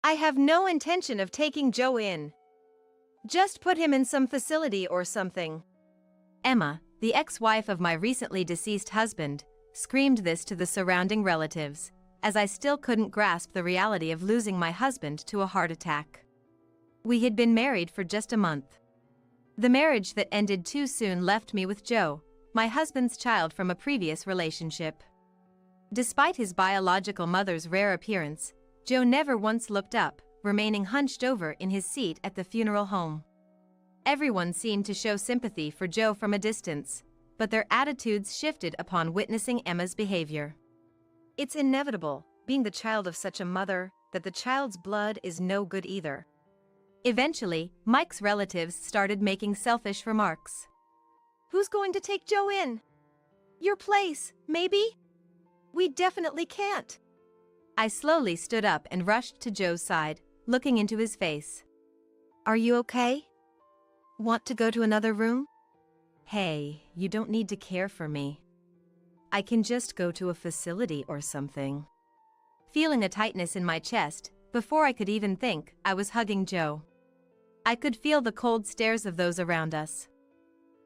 I have no intention of taking Joe in. Just put him in some facility or something. Emma, the ex-wife of my recently deceased husband, screamed this to the surrounding relatives, as I still couldn't grasp the reality of losing my husband to a heart attack. We had been married for just a month. The marriage that ended too soon left me with Joe, my husband's child from a previous relationship. Despite his biological mother's rare appearance, Joe never once looked up, remaining hunched over in his seat at the funeral home. Everyone seemed to show sympathy for Joe from a distance, but their attitudes shifted upon witnessing Emma's behavior. It's inevitable, being the child of such a mother, that the child's blood is no good either. Eventually, Mike's relatives started making selfish remarks. Who's going to take Joe in? Your place, maybe? We definitely can't. I slowly stood up and rushed to Joe's side, looking into his face. Are you okay? Want to go to another room? Hey, you don't need to care for me. I can just go to a facility or something. Feeling a tightness in my chest, before I could even think, I was hugging Joe. I could feel the cold stares of those around us.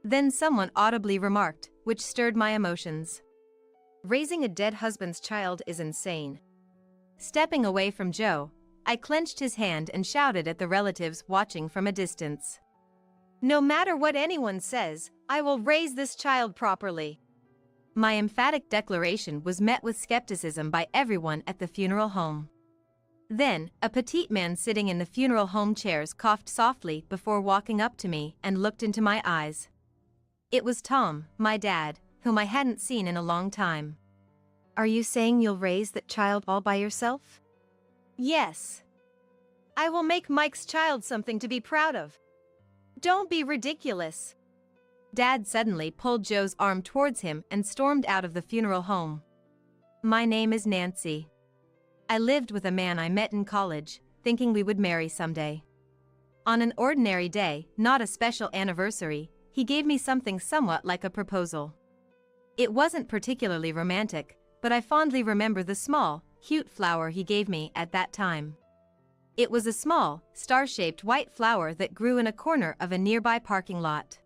Then someone audibly remarked, which stirred my emotions. Raising a dead husband's child is insane. Stepping away from Joe, I clenched his hand and shouted at the relatives watching from a distance. No matter what anyone says, I will raise this child properly. My emphatic declaration was met with skepticism by everyone at the funeral home. Then, a petite man sitting in the funeral home chairs coughed softly before walking up to me and looked into my eyes. It was Tom, my dad, whom I hadn't seen in a long time. Are you saying you'll raise that child all by yourself? Yes. I will make Mike's child something to be proud of. Don't be ridiculous. Dad suddenly pulled Joe's arm towards him and stormed out of the funeral home. My name is Nancy. I lived with a man I met in college, thinking we would marry someday. On an ordinary day, not a special anniversary, he gave me something somewhat like a proposal. It wasn't particularly romantic, but I fondly remember the small, cute flower he gave me at that time. It was a small, star-shaped white flower that grew in a corner of a nearby parking lot.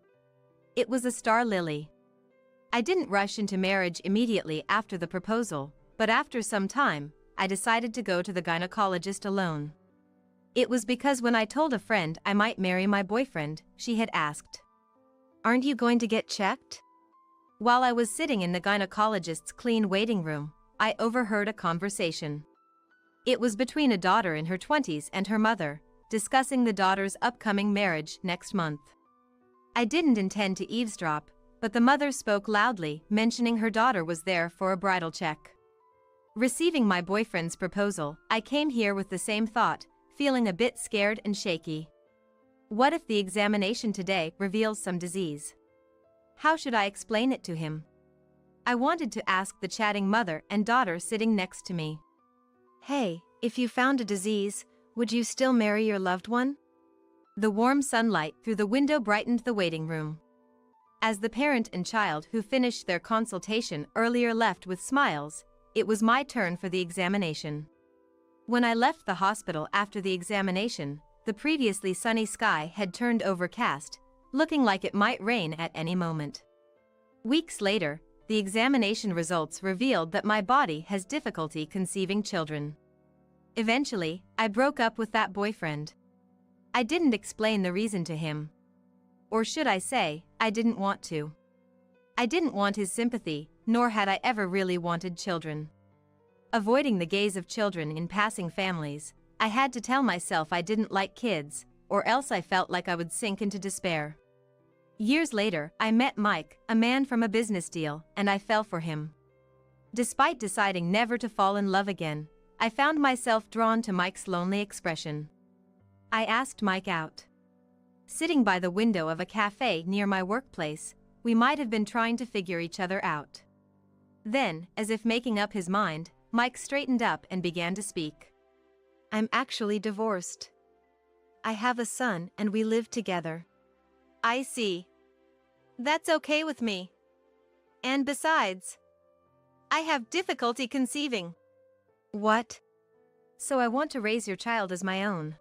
It was a star lily. I didn't rush into marriage immediately after the proposal, but after some time, I decided to go to the gynecologist alone. It was because when I told a friend I might marry my boyfriend, she had asked, "Aren't you going to get checked?" While I was sitting in the gynecologist's clean waiting room, I overheard a conversation. It was between a daughter in her 20s and her mother, discussing the daughter's upcoming marriage next month. I didn't intend to eavesdrop, but the mother spoke loudly, mentioning her daughter was there for a bridal check. Receiving my boyfriend's proposal, I came here with the same thought, feeling a bit scared and shaky. What if the examination today reveals some disease? How should I explain it to him? I wanted to ask the chatting mother and daughter sitting next to me. Hey, if you found a disease, would you still marry your loved one? The warm sunlight through the window brightened the waiting room. As the parent and child who finished their consultation earlier left with smiles, it was my turn for the examination. When I left the hospital after the examination, the previously sunny sky had turned overcast, looking like it might rain at any moment. Weeks later, the examination results revealed that my body has difficulty conceiving children. Eventually, I broke up with that boyfriend. I didn't explain the reason to him. Or should I say, I didn't want to. I didn't want his sympathy, nor had I ever really wanted children. Avoiding the gaze of children in passing families, I had to tell myself I didn't like kids, or else I felt like I would sink into despair. Years later, I met Mike, a man from a business deal, and I fell for him. Despite deciding never to fall in love again, I found myself drawn to Mike's lonely expression. I asked Mike out. Sitting by the window of a cafe near my workplace, we might have been trying to figure each other out. Then, as if making up his mind, Mike straightened up and began to speak. I'm actually divorced. I have a son and we live together. I see. That's okay with me. And besides, I have difficulty conceiving. What? So I want to raise your child as my own.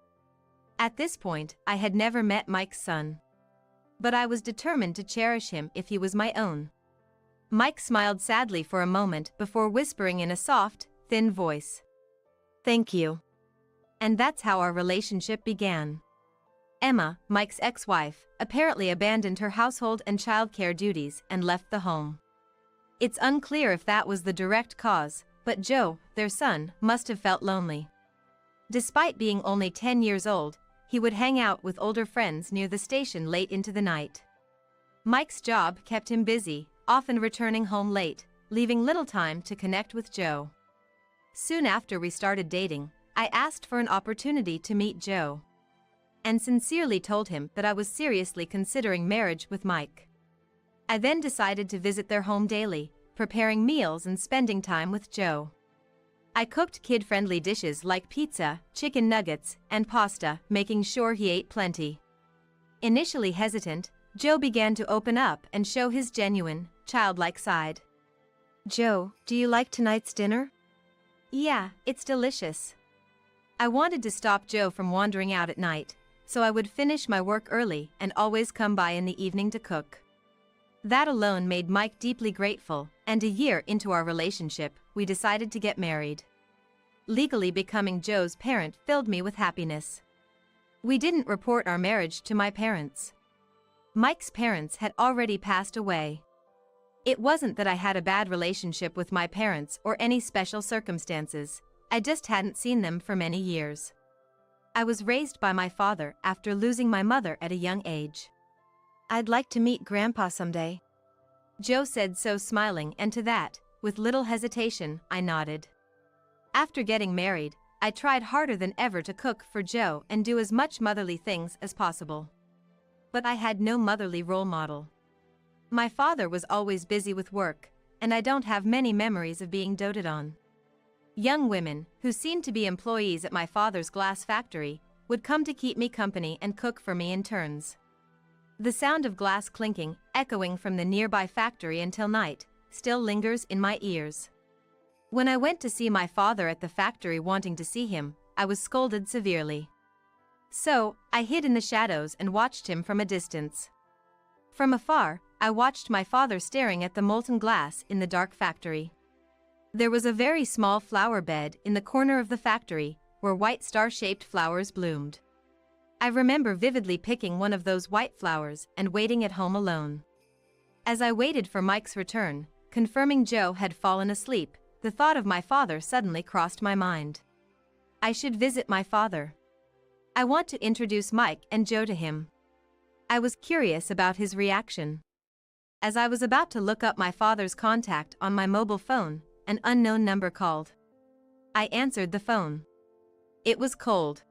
At this point, I had never met Mike's son. But I was determined to cherish him if he was my own. Mike smiled sadly for a moment before whispering in a soft, thin voice, "Thank you." And that's how our relationship began. Emma, Mike's ex-wife, apparently abandoned her household and childcare duties and left the home. It's unclear if that was the direct cause, but Joe, their son, must have felt lonely. Despite being only 10 years old, he would hang out with older friends near the station late into the night. Mike's job kept him busy, often returning home late, leaving little time to connect with Joe. Soon after we started dating, I asked for an opportunity to meet Joe, and sincerely told him that I was seriously considering marriage with Mike. I then decided to visit their home daily, preparing meals and spending time with Joe. I cooked kid-friendly dishes like pizza, chicken nuggets, and pasta, making sure he ate plenty. Initially hesitant, Joe began to open up and show his genuine, childlike side. Joe, do you like tonight's dinner? Yeah, it's delicious. I wanted to stop Joe from wandering out at night, so I would finish my work early and always come by in the evening to cook. That alone made Mike deeply grateful, and a year into our relationship, we decided to get married. Legally becoming Joe's parent filled me with happiness. We didn't report our marriage to my parents. Mike's parents had already passed away. It wasn't that I had a bad relationship with my parents or any special circumstances, I just hadn't seen them for many years. I was raised by my father after losing my mother at a young age. I'd like to meet Grandpa someday. Joe said so, smiling, and to that, with little hesitation, I nodded. After getting married, I tried harder than ever to cook for Joe and do as much motherly things as possible. But I had no motherly role model. My father was always busy with work, and I don't have many memories of being doted on. Young women, who seemed to be employees at my father's glass factory, would come to keep me company and cook for me in turns. The sound of glass clinking, echoing from the nearby factory until night, still lingers in my ears. When I went to see my father at the factory wanting to see him, I was scolded severely. So, I hid in the shadows and watched him from a distance. From afar, I watched my father staring at the molten glass in the dark factory. There was a very small flower bed in the corner of the factory, where white star-shaped flowers bloomed. I remember vividly picking one of those white flowers and waiting at home alone. As I waited for Mike's return, confirming Joe had fallen asleep, the thought of my father suddenly crossed my mind. I should visit my father. I want to introduce Mike and Joe to him. I was curious about his reaction. As I was about to look up my father's contact on my mobile phone, an unknown number called. I answered the phone. It was cold.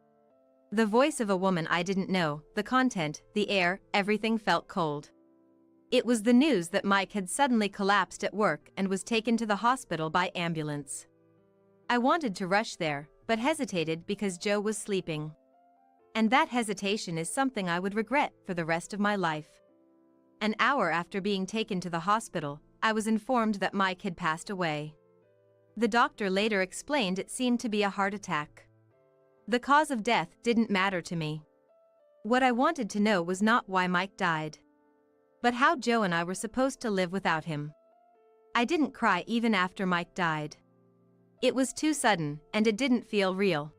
The voice of a woman I didn't know, the content, the air, everything felt cold. It was the news that Mike had suddenly collapsed at work and was taken to the hospital by ambulance. I wanted to rush there, but hesitated because Joe was sleeping. And that hesitation is something I would regret for the rest of my life. An hour after being taken to the hospital, I was informed that Mike had passed away. The doctor later explained it seemed to be a heart attack. The cause of death didn't matter to me. What I wanted to know was not why Mike died, but how Joe and I were supposed to live without him. I didn't cry even after Mike died. It was too sudden, and it didn't feel real.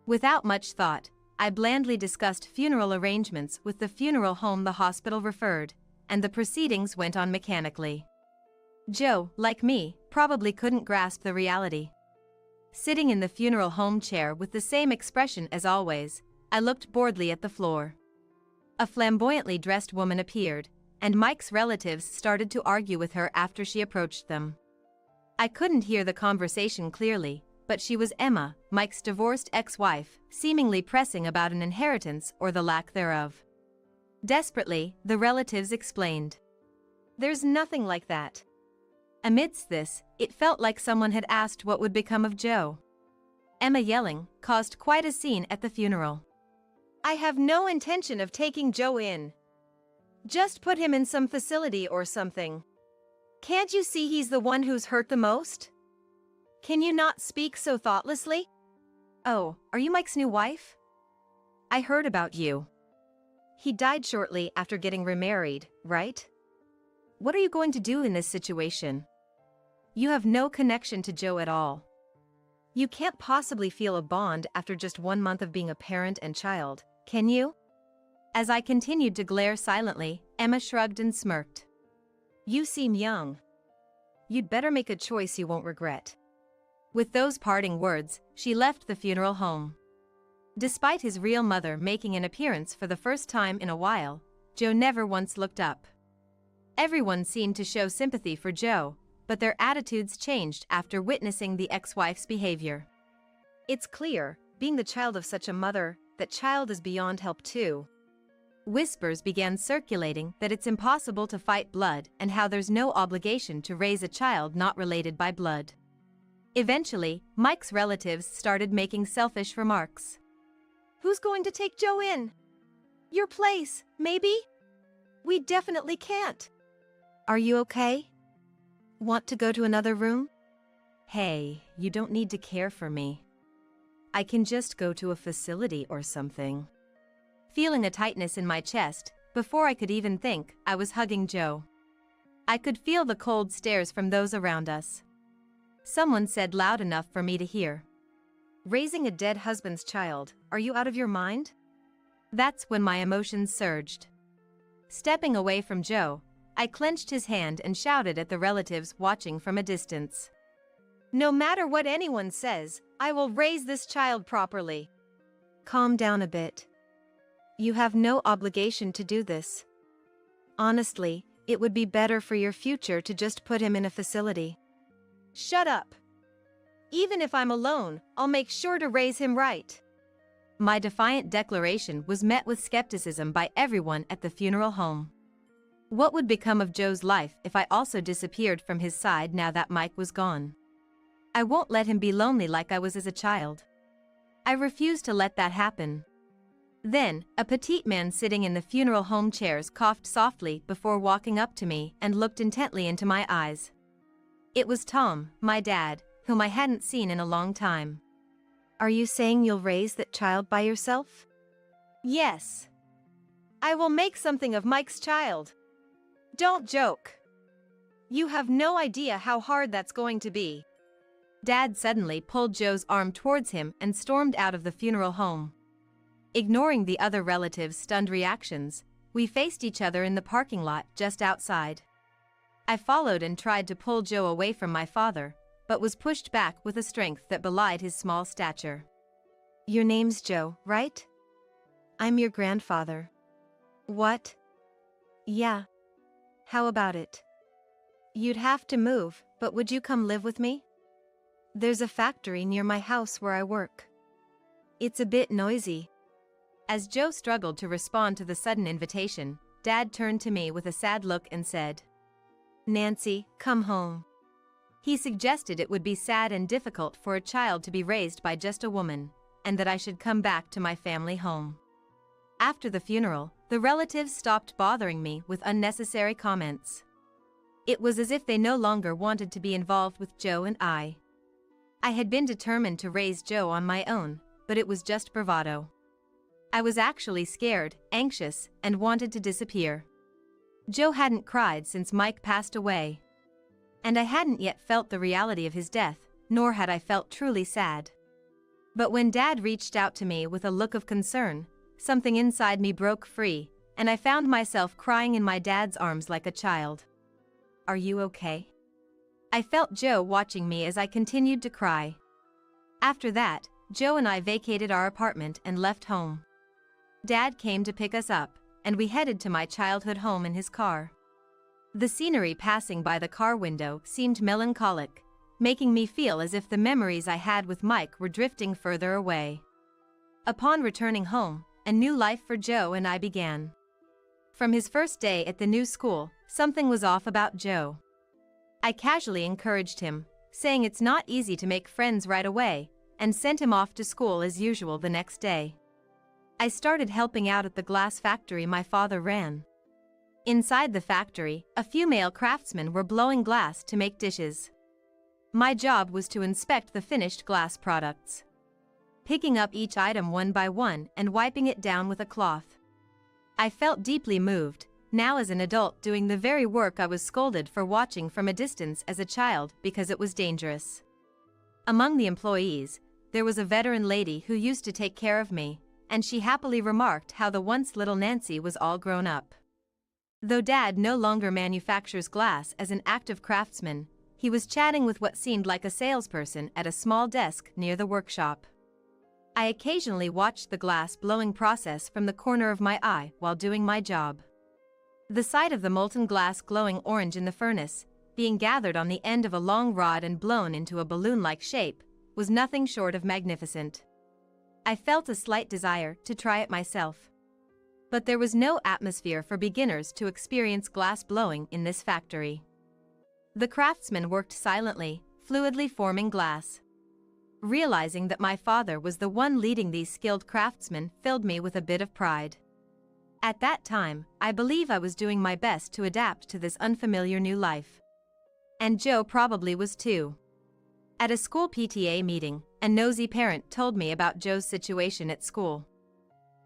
Without much thought, I blandly discussed funeral arrangements with the funeral home the hospital referred, and the proceedings went on mechanically. Joe, like me, probably couldn't grasp the reality. Sitting in the funeral home chair with the same expression as always, I looked boredly at the floor. A flamboyantly dressed woman appeared, and Mike's relatives started to argue with her after she approached them. I couldn't hear the conversation clearly, but she was Emma, Mike's divorced ex-wife, seemingly pressing about an inheritance or the lack thereof. Desperately, the relatives explained. There's nothing like that. Amidst this, it felt like someone had asked what would become of Joe. Emma yelling caused quite a scene at the funeral. I have no intention of taking Joe in. Just put him in some facility or something. Can't you see he's the one who's hurt the most? Can you not speak so thoughtlessly? Oh, are you Mike's new wife? I heard about you. He died shortly after getting remarried, right? What are you going to do in this situation? You have no connection to Joe at all. You can't possibly feel a bond after just 1 month of being a parent and child, can you? As I continued to glare silently, Emma shrugged and smirked. You seem young. You'd better make a choice you won't regret. With those parting words, she left the funeral home. Despite his real mother making an appearance for the first time in a while, Joe never once looked up. Everyone seemed to show sympathy for Joe, but their attitudes changed after witnessing the ex-wife's behavior. It's clear, being the child of such a mother, that child is beyond help too. Whispers began circulating that it's impossible to fight blood and how there's no obligation to raise a child not related by blood. Eventually, Mike's relatives started making selfish remarks. Who's going to take Joe in? Your place, maybe? We definitely can't. Are you okay? Want to go to another room? Hey, you don't need to care for me. I can just go to a facility or something. Feeling a tightness in my chest, before I could even think, I was hugging Joe. I could feel the cold stares from those around us. Someone said loud enough for me to hear. Raising a dead husband's child, are you out of your mind? That's when my emotions surged. Stepping away from Joe, I clenched his hand and shouted at the relatives watching from a distance. No matter what anyone says, I will raise this child properly. Calm down a bit. You have no obligation to do this. Honestly, it would be better for your future to just put him in a facility. Shut up. Even if I'm alone, I'll make sure to raise him right. My defiant declaration was met with skepticism by everyone at the funeral home. What would become of Joe's life if I also disappeared from his side now that Mike was gone? I won't let him be lonely like I was as a child. I refused to let that happen. Then, a petite man sitting in the funeral home chairs coughed softly before walking up to me and looked intently into my eyes. It was Tom, my dad, whom I hadn't seen in a long time. Are you saying you'll raise that child by yourself? Yes. I will make something of Mike's child. Don't joke. You have no idea how hard that's going to be. Dad suddenly pulled Joe's arm towards him and stormed out of the funeral home. Ignoring the other relatives' stunned reactions, we faced each other in the parking lot just outside. I followed and tried to pull Joe away from my father, but was pushed back with a strength that belied his small stature. Your name's Joe, right? I'm your grandfather. What? Yeah. How about it? You'd have to move, but would you come live with me? There's a factory near my house where I work. It's a bit noisy. As Joe struggled to respond to the sudden invitation, Dad turned to me with a sad look and said, Nancy, come home. He suggested it would be sad and difficult for a child to be raised by just a woman, and that I should come back to my family home. After the funeral, the relatives stopped bothering me with unnecessary comments. It was as if they no longer wanted to be involved with Joe and I. I had been determined to raise Joe on my own, but it was just bravado. I was actually scared, anxious, and wanted to disappear. Joe hadn't cried since Mike passed away. And I hadn't yet felt the reality of his death, nor had I felt truly sad. But when Dad reached out to me with a look of concern, something inside me broke free, and I found myself crying in my dad's arms like a child. Are you okay? I felt Joe watching me as I continued to cry. After that, Joe and I vacated our apartment and left home. Dad came to pick us up, and we headed to my childhood home in his car. The scenery passing by the car window seemed melancholic, making me feel as if the memories I had with Mike were drifting further away. Upon returning home, a new life for Joe and I began. From his first day at the new school, something was off about Joe. I casually encouraged him, saying it's not easy to make friends right away, and sent him off to school as usual the next day. I started helping out at the glass factory my father ran. Inside the factory, a few male craftsmen were blowing glass to make dishes. My job was to inspect the finished glass products. picking up each item one by one and wiping it down with a cloth. I felt deeply moved, now as an adult doing the very work I was scolded for watching from a distance as a child because it was dangerous. Among the employees, there was a veteran lady who used to take care of me, and she happily remarked how the once little Nancy was all grown up. Though Dad no longer manufactures glass as an active craftsman, he was chatting with what seemed like a salesperson at a small desk near the workshop. I occasionally watched the glass blowing process from the corner of my eye while doing my job. The sight of the molten glass glowing orange in the furnace, being gathered on the end of a long rod and blown into a balloon-like shape, was nothing short of magnificent. I felt a slight desire to try it myself. But there was no atmosphere for beginners to experience glass blowing in this factory. The craftsmen worked silently, fluidly forming glass. Realizing that my father was the one leading these skilled craftsmen filled me with a bit of pride. At that time, I believe I was doing my best to adapt to this unfamiliar new life. And Joe probably was too. At a school PTA meeting, a nosy parent told me about Joe's situation at school.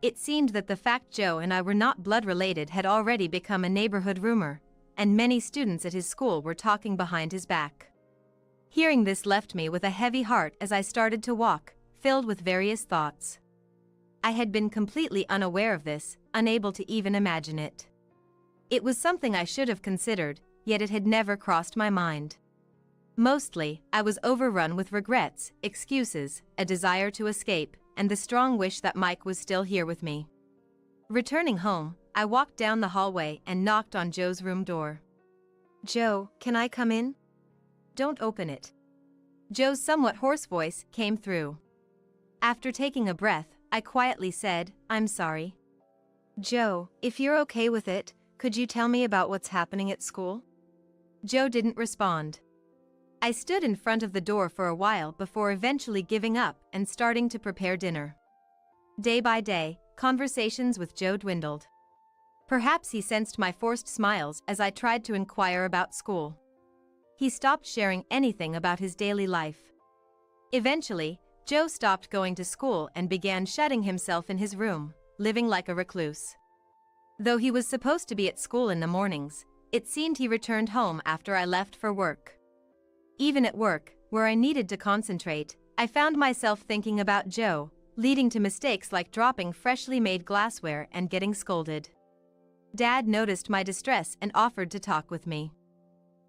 It seemed that the fact Joe and I were not blood related had already become a neighborhood rumor, and many students at his school were talking behind his back. Hearing this left me with a heavy heart as I started to walk, filled with various thoughts. I had been completely unaware of this, unable to even imagine it. It was something I should have considered, yet it had never crossed my mind. Mostly, I was overrun with regrets, excuses, a desire to escape, and the strong wish that Mike was still here with me. Returning home, I walked down the hallway and knocked on Joe's room door. Joe, can I come in? Don't open it. Joe's somewhat hoarse voice came through. After taking a breath, I quietly said, I'm sorry. Joe, if you're okay with it, could you tell me about what's happening at school? Joe didn't respond. I stood in front of the door for a while before eventually giving up and starting to prepare dinner. Day by day, conversations with Joe dwindled. Perhaps he sensed my forced smiles as I tried to inquire about school. He stopped sharing anything about his daily life. Eventually, Joe stopped going to school and began shutting himself in his room, living like a recluse. Though he was supposed to be at school in the mornings, it seemed he returned home after I left for work. Even at work, where I needed to concentrate, I found myself thinking about Joe, leading to mistakes like dropping freshly made glassware and getting scolded. Dad noticed my distress and offered to talk with me.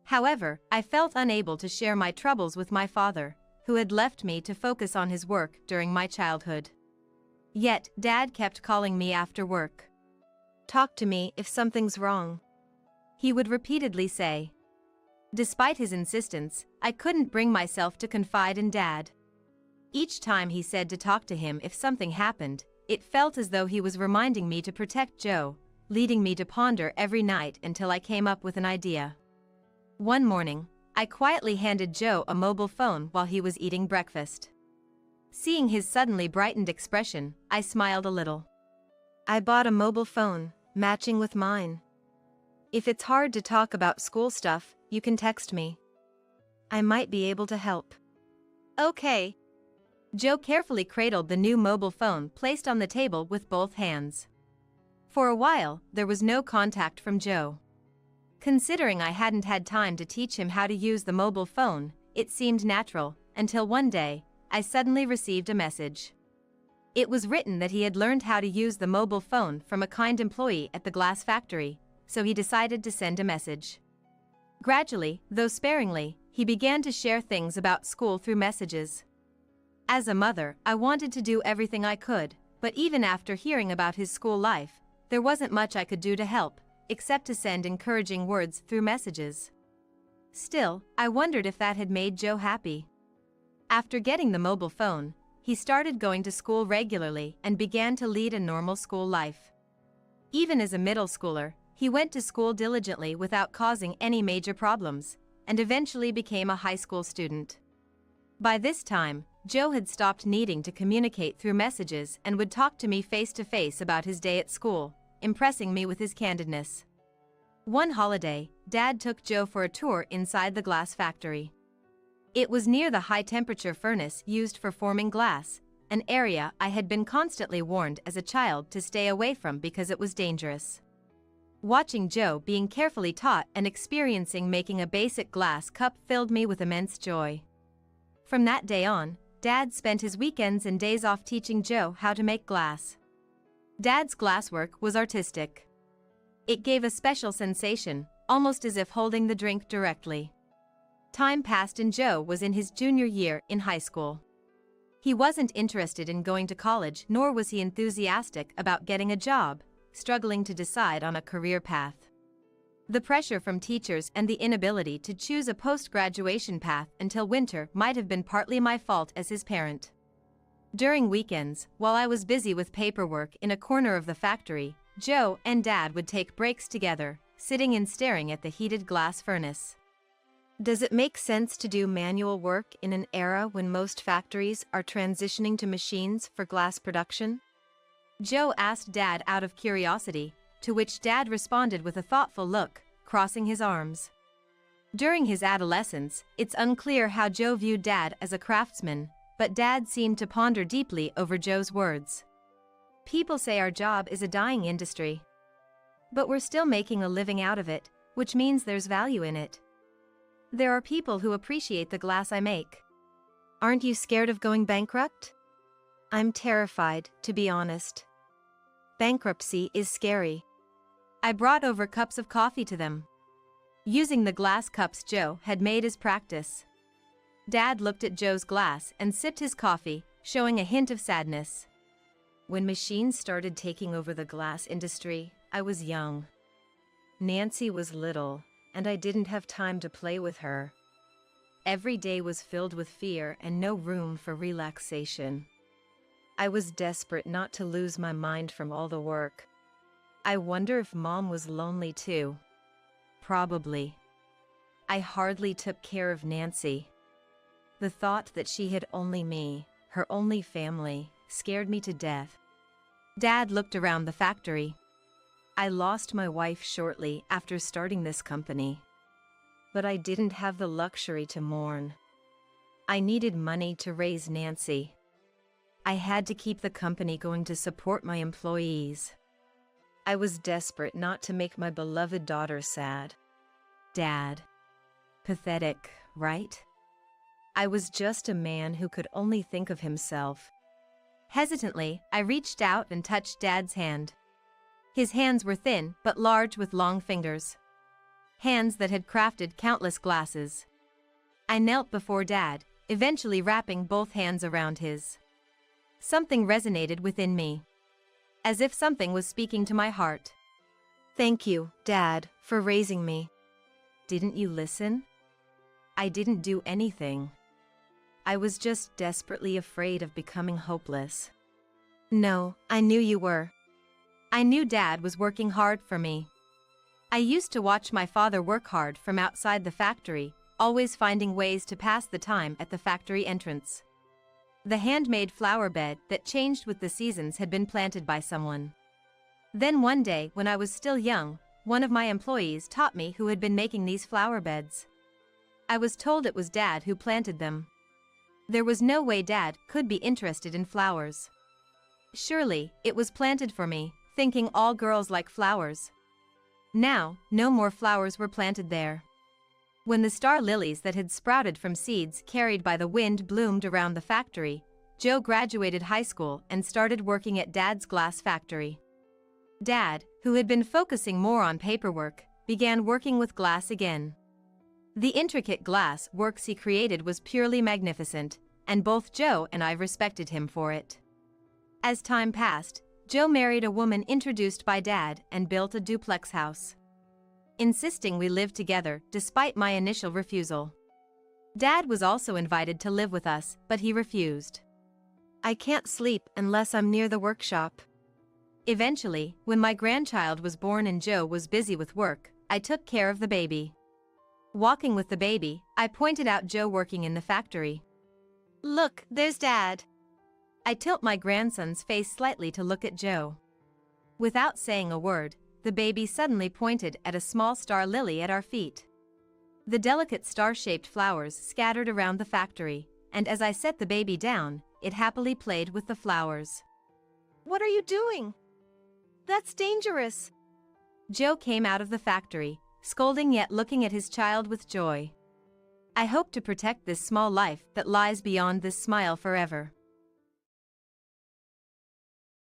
However, I felt unable to share my troubles with my father, who had left me to focus on his work during my childhood. Yet, Dad kept calling me after work. Talk to me if something's wrong, he would repeatedly say. Despite his insistence, I couldn't bring myself to confide in Dad. Each time he said to talk to him if something happened, it felt as though he was reminding me to protect Joe, leading me to ponder every night until I came up with an idea. One morning, I quietly handed Joe a mobile phone while he was eating breakfast. Seeing his suddenly brightened expression, I smiled a little. I bought a mobile phone, matching with mine. If it's hard to talk about school stuff, you can text me. I might be able to help. Okay. Joe carefully cradled the new mobile phone placed on the table with both hands. For a while, there was no contact from Joe. Considering I hadn't had time to teach him how to use the mobile phone, it seemed natural, until one day, I suddenly received a message. It was written that he had learned how to use the mobile phone from a kind employee at the glass factory, so he decided to send a message. Gradually, though sparingly, he began to share things about school through messages. As a mother, I wanted to do everything I could, but even after hearing about his school life, there wasn't much I could do to help, except to send encouraging words through messages. Still, I wondered if that had made Joe happy. After getting the mobile phone, he started going to school regularly and began to lead a normal school life. Even as a middle schooler, he went to school diligently without causing any major problems, and eventually became a high school student. By this time, Joe had stopped needing to communicate through messages and would talk to me face to face about his day at school, impressing me with his candidness. One holiday, Dad took Joe for a tour inside the glass factory. It was near the high-temperature furnace used for forming glass, an area I had been constantly warned as a child to stay away from because it was dangerous. Watching Joe being carefully taught and experiencing making a basic glass cup filled me with immense joy. From that day on, Dad spent his weekends and days off teaching Joe how to make glass. Dad's glasswork was artistic. It gave a special sensation, almost as if holding the drink directly. Time passed and Joe was in his junior year in high school. He wasn't interested in going to college, nor was he enthusiastic about getting a job, struggling to decide on a career path. The pressure from teachers and the inability to choose a post-graduation path until winter might have been partly my fault as his parent. During weekends, while I was busy with paperwork in a corner of the factory, Joe and Dad would take breaks together, sitting and staring at the heated glass furnace. Does it make sense to do manual work in an era when most factories are transitioning to machines for glass production? Joe asked Dad out of curiosity, to which Dad responded with a thoughtful look, crossing his arms. During his adolescence, it's unclear how Joe viewed Dad as a craftsman, but Dad seemed to ponder deeply over Joe's words. People say our job is a dying industry. But we're still making a living out of it, which means there's value in it. There are people who appreciate the glass I make. Aren't you scared of going bankrupt? I'm terrified, to be honest. Bankruptcy is scary. I brought over cups of coffee to them, using the glass cups Joe had made as practice. Dad looked at Joe's glass and sipped his coffee, showing a hint of sadness. When machines started taking over the glass industry, I was young. Nancy was little, and I didn't have time to play with her. Every day was filled with fear and no room for relaxation. I was desperate not to lose my mind from all the work. I wonder if Mom was lonely too. Probably. I hardly took care of Nancy. The thought that she had only me, her only family, scared me to death. Dad looked around the factory. I lost my wife shortly after starting this company. But I didn't have the luxury to mourn. I needed money to raise Nancy. I had to keep the company going to support my employees. I was desperate not to make my beloved daughter sad. Dad. Pathetic, right? I was just a man who could only think of himself. Hesitantly, I reached out and touched Dad's hand. His hands were thin but large with long fingers. Hands that had crafted countless glasses. I knelt before Dad, eventually wrapping both hands around his. Something resonated within me, as if something was speaking to my heart. Thank you, Dad, for raising me. Didn't you listen? I didn't do anything. I was just desperately afraid of becoming hopeless. No, I knew you were. I knew Dad was working hard for me. I used to watch my father work hard from outside the factory, always finding ways to pass the time at the factory entrance. The handmade flower bed that changed with the seasons had been planted by someone. Then one day, when I was still young, one of my employees taught me who had been making these flower beds. I was told it was Dad who planted them. There was no way Dad could be interested in flowers. Surely, it was planted for me, thinking all girls like flowers. Now, no more flowers were planted there. When the star lilies that had sprouted from seeds carried by the wind bloomed around the factory, Joe graduated high school and started working at Dad's glass factory. Dad, who had been focusing more on paperwork, began working with glass again. The intricate glass works he created was purely magnificent, and both Joe and I respected him for it. As time passed, Joe married a woman introduced by Dad and built a duplex house, insisting we live together despite my initial refusal. Dad was also invited to live with us, but he refused. I can't sleep unless I'm near the workshop. Eventually, when my grandchild was born and Joe was busy with work, I took care of the baby. Walking with the baby, I pointed out Joe working in the factory. Look, there's Dad. I tilt my grandson's face slightly to look at Joe. Without saying a word, the baby suddenly pointed at a small star lily at our feet. The delicate star-shaped flowers scattered around the factory, and as I set the baby down, it happily played with the flowers. What are you doing? That's dangerous. Joe came out of the factory, scolding yet looking at his child with joy. I hope to protect this small life that lies beyond this smile forever.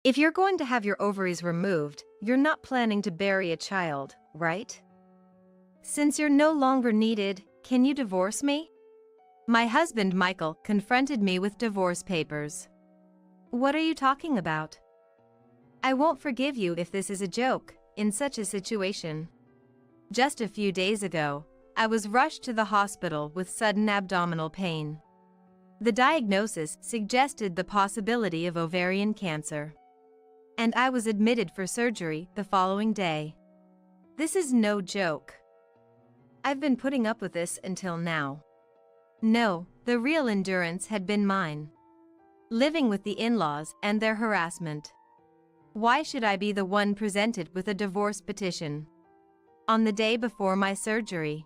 If you're going to have your ovaries removed, you're not planning to bury a child, right? Since you're no longer needed, can you divorce me? My husband Michael confronted me with divorce papers. What are you talking about? I won't forgive you if this is a joke, in such a situation. Just a few days ago, I was rushed to the hospital with sudden abdominal pain. The diagnosis suggested the possibility of ovarian cancer. And I was admitted for surgery the following day. This is no joke. I've been putting up with this until now. No, the real endurance had been mine. Living with the in-laws and their harassment. Why should I be the one presented with a divorce petition? On the day before my surgery.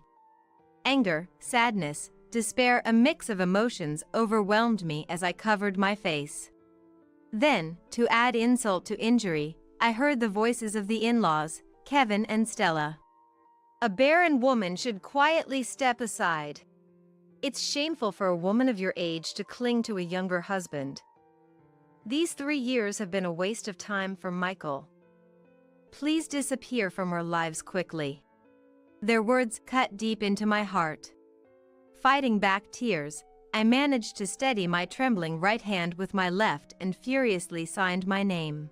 Anger, sadness, despair, a mix of emotions overwhelmed me as I covered my face. Then, to add insult to injury, I heard the voices of the in-laws, Kevin and Stella. A barren woman should quietly step aside. It's shameful for a woman of your age to cling to a younger husband. These 3 years have been a waste of time for Michael. Please disappear from our lives quickly. Their words cut deep into my heart. Fighting back tears, I managed to steady my trembling right hand with my left and furiously signed my name.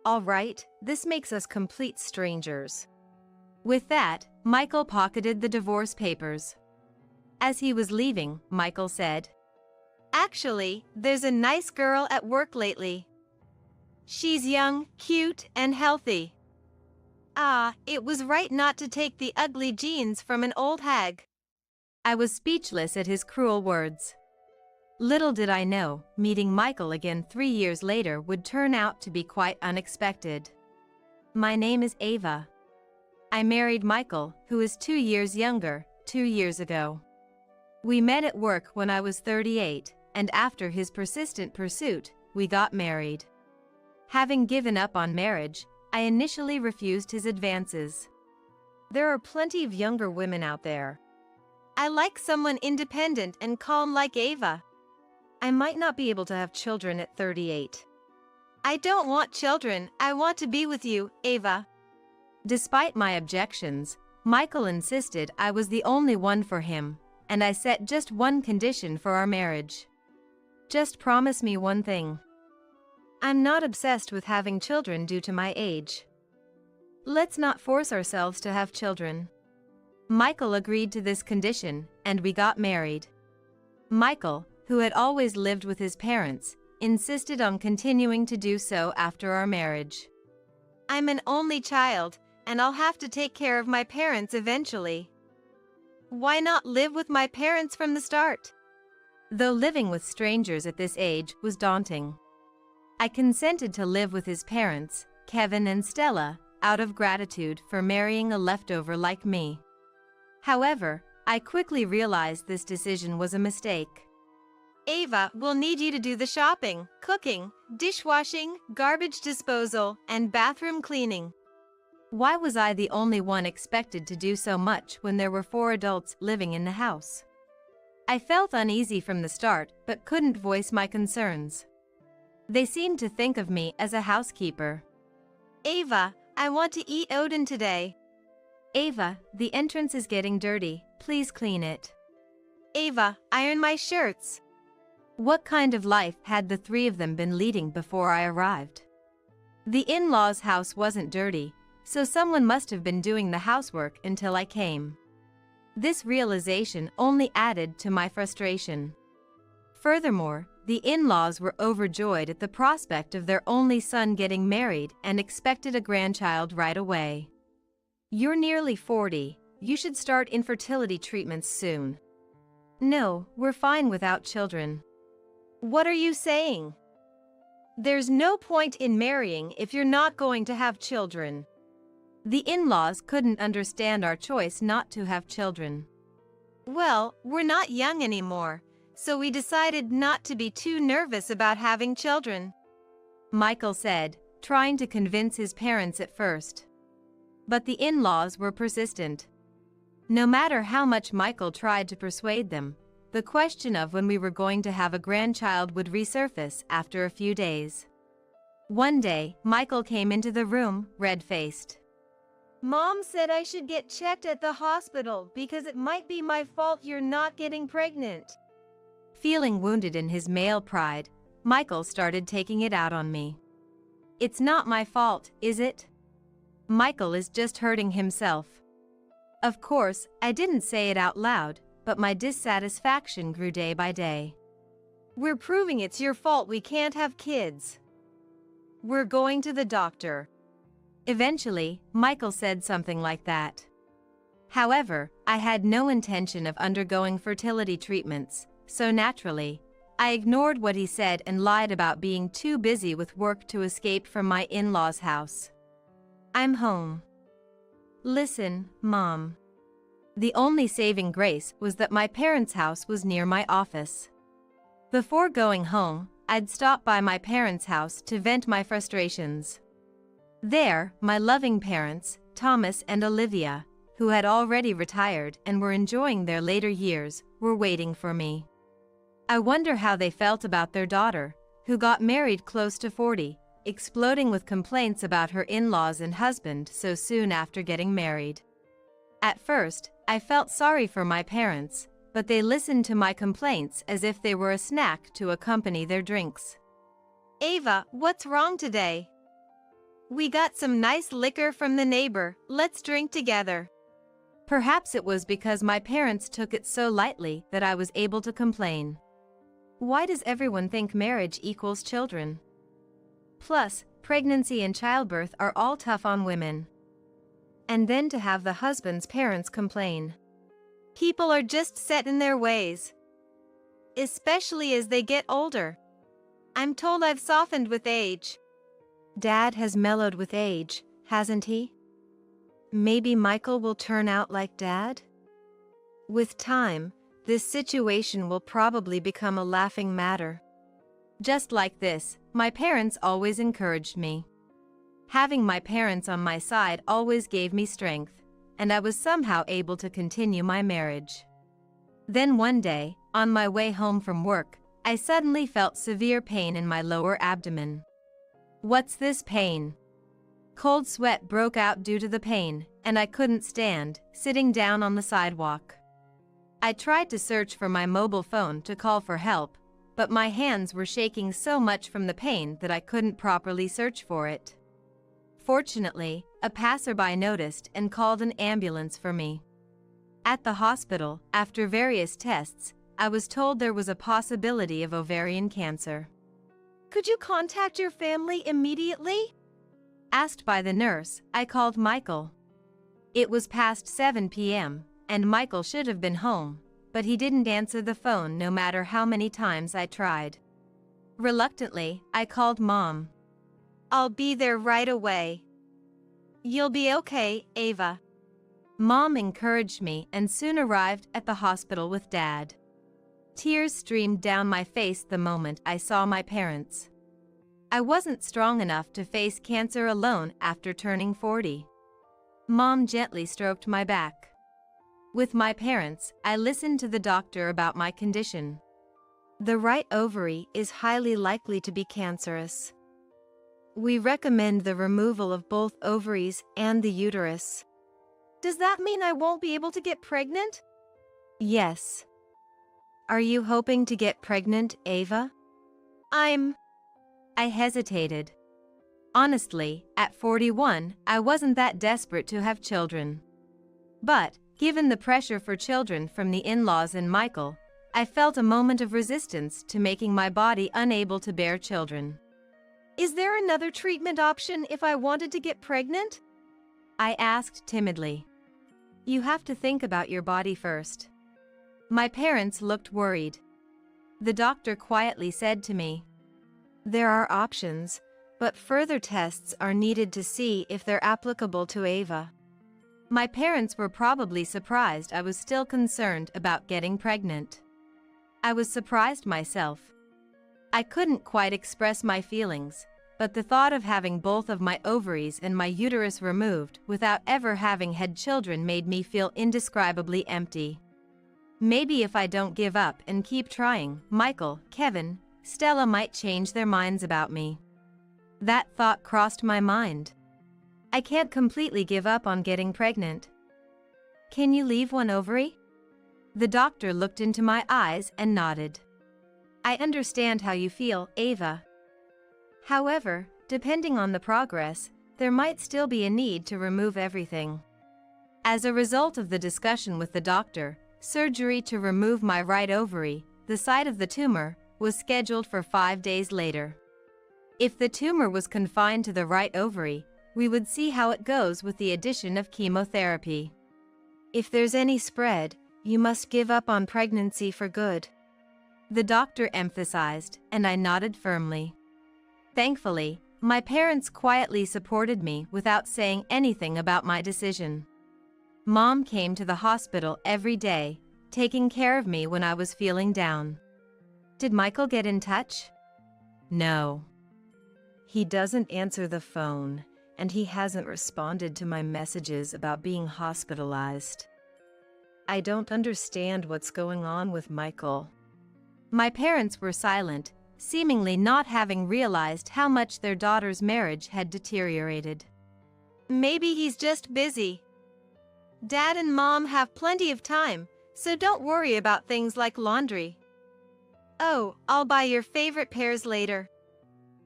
All right, this makes us complete strangers. With that, Michael pocketed the divorce papers. As he was leaving, Michael said, "Actually, there's a nice girl at work lately. She's young, cute, and healthy. Ah, it was right not to take the ugly genes from an old hag." I was speechless at his cruel words. Little did I know, meeting Michael again 3 years later would turn out to be quite unexpected. My name is Ava. I married Michael, who is 2 years younger, 2 years ago. We met at work when I was 38, and after his persistent pursuit, we got married. Having given up on marriage, I initially refused his advances. There are plenty of younger women out there. I like someone independent and calm like Ava. I might not be able to have children at 38. I don't want children, I want to be with you, Ava. Despite my objections, Michael insisted I was the only one for him, and I set just one condition for our marriage. Just promise me one thing. I'm not obsessed with having children due to my age. Let's not force ourselves to have children. Michael agreed to this condition, and we got married. Michael, who had always lived with his parents, insisted on continuing to do so after our marriage. I'm an only child, and I'll have to take care of my parents eventually. Why not live with my parents from the start? Though living with strangers at this age was daunting, I consented to live with his parents, Kevin and Stella, out of gratitude for marrying a leftover like me. However, I quickly realized this decision was a mistake. Ava will need you to do the shopping, cooking, dishwashing, garbage disposal, and bathroom cleaning. Why was I the only one expected to do so much when there were 4 adults living in the house? I felt uneasy from the start but couldn't voice my concerns. They seemed to think of me as a housekeeper. Ava, I want to eat Odin today. Ava, the entrance is getting dirty, please clean it. Ava, iron my shirts. What kind of life had the 3 of them been leading before I arrived? The in-laws' house wasn't dirty, so someone must have been doing the housework until I came. This realization only added to my frustration. Furthermore, the in-laws were overjoyed at the prospect of their only son getting married and expected a grandchild right away. You're nearly 40, you should start infertility treatments soon. No, we're fine without children. What are you saying? There's no point in marrying if you're not going to have children. The in-laws couldn't understand our choice not to have children. Well, we're not young anymore, so we decided not to be too nervous about having children," Michael said, trying to convince his parents at first. But the in-laws were persistent. No matter how much Michael tried to persuade them, the question of when we were going to have a grandchild would resurface after a few days. One day, Michael came into the room, red-faced. "Mom said I should get checked at the hospital because it might be my fault you're not getting pregnant." Feeling wounded in his male pride, Michael started taking it out on me. "It's not my fault, is it? Michael is just hurting himself." Of course, I didn't say it out loud, but my dissatisfaction grew day by day. "We're proving it's your fault we can't have kids. We're going to the doctor." Eventually, Michael said something like that. However, I had no intention of undergoing fertility treatments, so naturally, I ignored what he said and lied about being too busy with work to escape from my in-laws' house. "I'm home." "Listen, Mom." The only saving grace was that my parents' house was near my office. Before going home, I'd stop by my parents' house to vent my frustrations. There, my loving parents, Thomas and Olivia, who had already retired and were enjoying their later years, were waiting for me. I wonder how they felt about their daughter, who got married close to 40, exploding with complaints about her in-laws and husband so soon after getting married. At first, I felt sorry for my parents, but they listened to my complaints as if they were a snack to accompany their drinks. "Ava, what's wrong today? We got some nice liquor from the neighbor, let's drink together." Perhaps it was because my parents took it so lightly that I was able to complain. Why does everyone think marriage equals children? Plus, pregnancy and childbirth are all tough on women. And then to have the husband's parents complain. People are just set in their ways, especially as they get older. I'm told I've softened with age. Dad has mellowed with age, hasn't he? Maybe Michael will turn out like Dad? With time, this situation will probably become a laughing matter. Just like this, my parents always encouraged me. Having my parents on my side always gave me strength, and I was somehow able to continue my marriage. Then one day, on my way home from work, I suddenly felt severe pain in my lower abdomen. "What's this pain?" Cold sweat broke out due to the pain, and I couldn't stand, sitting down on the sidewalk. I tried to search for my mobile phone to call for help, but my hands were shaking so much from the pain that I couldn't properly search for it. Fortunately, a passerby noticed and called an ambulance for me. At the hospital, after various tests, I was told there was a possibility of ovarian cancer. "Could you contact your family immediately?" Asked by the nurse, I called Michael. It was past 7 p.m., and Michael should have been home, but he didn't answer the phone no matter how many times I tried. Reluctantly, I called Mom. "I'll be there right away. You'll be okay, Ava." Mom encouraged me and soon arrived at the hospital with Dad. Tears streamed down my face the moment I saw my parents. I wasn't strong enough to face cancer alone after turning 40. Mom gently stroked my back. With my parents, I listened to the doctor about my condition. "The right ovary is highly likely to be cancerous. We recommend the removal of both ovaries and the uterus." "Does that mean I won't be able to get pregnant?" "Yes." "Are you hoping to get pregnant, Ava?" I hesitated. Honestly, at 41, I wasn't that desperate to have children. But, given the pressure for children from the in-laws and Michael, I felt a moment of resistance to making my body unable to bear children. "Is there another treatment option if I wanted to get pregnant?" I asked timidly. "You have to think about your body first." My parents looked worried. The doctor quietly said to me, "There are options, but further tests are needed to see if they're applicable to Ava." My parents were probably surprised I was still concerned about getting pregnant. I was surprised myself. I couldn't quite express my feelings, but the thought of having both of my ovaries and my uterus removed without ever having had children made me feel indescribably empty. Maybe if I don't give up and keep trying, Michael, Kevin, Stella might change their minds about me. That thought crossed my mind. I can't completely give up on getting pregnant. Can you leave one ovary? The doctor looked into my eyes and nodded. I understand how you feel, Ava. However, depending on the progress, there might still be a need to remove everything. As a result of the discussion with the doctor, surgery to remove my right ovary, the site of the tumor, was scheduled for 5 days later. If the tumor was confined to the right ovary, we would see how it goes with the addition of chemotherapy. If there's any spread, you must give up on pregnancy for good, the doctor emphasized, and I nodded firmly. Thankfully, my parents quietly supported me without saying anything about my decision. Mom came to the hospital every day, taking care of me when I was feeling down. Did Michael get in touch? No. He doesn't answer the phone, and he hasn't responded to my messages about being hospitalized. I don't understand what's going on with Michael. My parents were silent, seemingly not having realized how much their daughter's marriage had deteriorated. Maybe he's just busy. Dad and Mom have plenty of time, so don't worry about things like laundry. Oh, I'll buy your favorite pears later.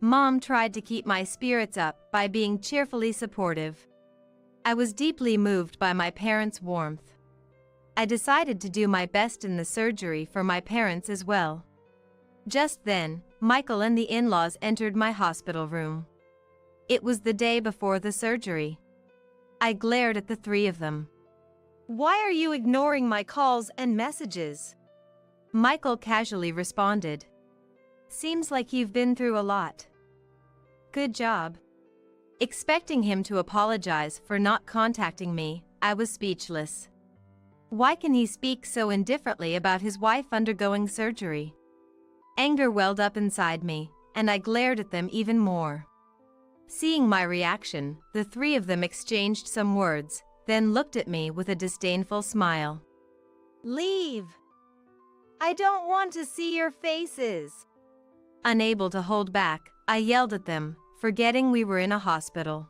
Mom tried to keep my spirits up by being cheerfully supportive. I was deeply moved by my parents' warmth. I decided to do my best in the surgery for my parents as well. Just then, Michael and the in-laws entered my hospital room. It was the day before the surgery. I glared at the three of them. Why are you ignoring my calls and messages? Michael casually responded. Seems like you've been through a lot. Good job. Expecting him to apologize for not contacting me, I was speechless. Why can he speak so indifferently about his wife undergoing surgery? Anger welled up inside me, and I glared at them even more. Seeing my reaction, the three of them exchanged some words, then looked at me with a disdainful smile. Leave! I don't want to see your faces! Unable to hold back, I yelled at them, forgetting we were in a hospital.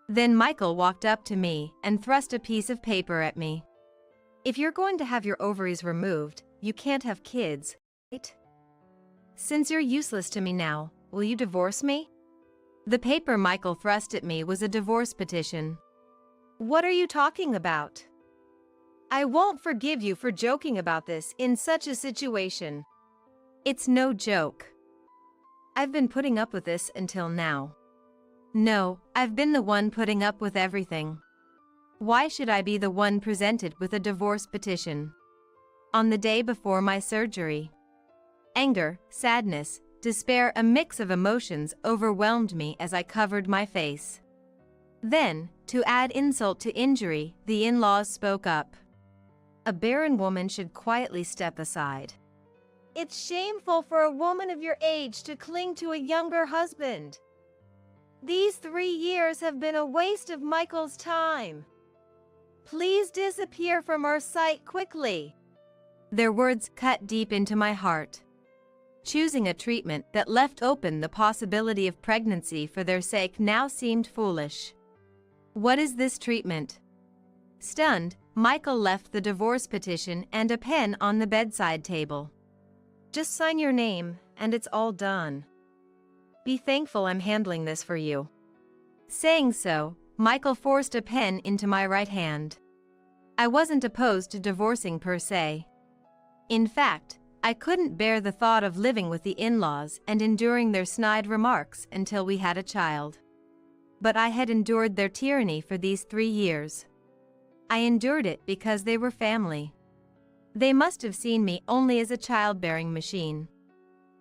Then Michael walked up to me and thrust a piece of paper at me. If you're going to have your ovaries removed, you can't have kids, right? Since you're useless to me now, will you divorce me? The paper Michael thrust at me was a divorce petition. What are you talking about? I won't forgive you for joking about this in such a situation. It's no joke. I've been putting up with this until now. No, I've been the one putting up with everything. Why should I be the one presented with a divorce petition? On the day before my surgery. Anger, sadness, despair, a mix of emotions overwhelmed me as I covered my face. Then, to add insult to injury, the in-laws spoke up. A barren woman should quietly step aside. It's shameful for a woman of your age to cling to a younger husband. These 3 years have been a waste of Michael's time. Please disappear from our sight quickly. Their words cut deep into my heart. Choosing a treatment that left open the possibility of pregnancy for their sake now seemed foolish. What is this treatment? Stunned, Michael left the divorce petition and a pen on the bedside table. Just sign your name, and it's all done. Be thankful I'm handling this for you. Saying so, Michael forced a pen into my right hand. I wasn't opposed to divorcing per se. In fact, I couldn't bear the thought of living with the in-laws and enduring their snide remarks until we had a child. But I had endured their tyranny for these 3 years. I endured it because they were family. They must have seen me only as a childbearing machine.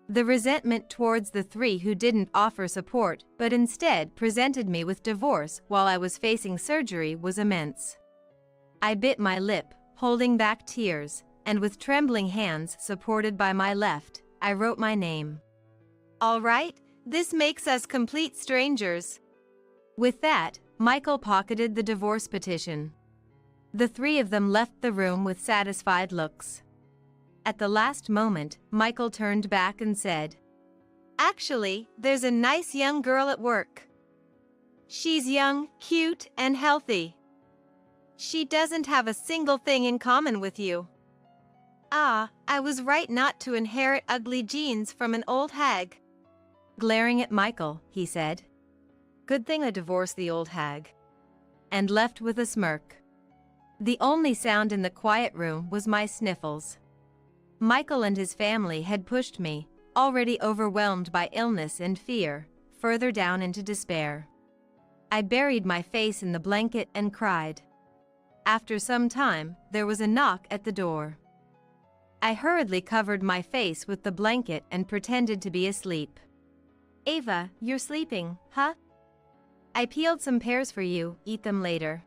The resentment towards the three who didn't offer support but instead presented me with divorce while I was facing surgery was immense. I bit my lip, holding back tears, and with trembling hands supported by my left, I wrote my name. All right, this makes us complete strangers. With that, Michael pocketed the divorce petition. The three of them left the room with satisfied looks. At the last moment, Michael turned back and said, "Actually, there's a nice young girl at work. She's young, cute, and healthy. She doesn't have a single thing in common with you." Ah, I was right not to inherit ugly genes from an old hag. Glaring at Michael, he said, "Good thing I divorced the old hag." and left with a smirk. The only sound in the quiet room was my sniffles. Michael and his family had pushed me, already overwhelmed by illness and fear, further down into despair. I buried my face in the blanket and cried. After some time, there was a knock at the door. I hurriedly covered my face with the blanket and pretended to be asleep. "Ava, you're sleeping, huh? I peeled some pears for you, eat them later."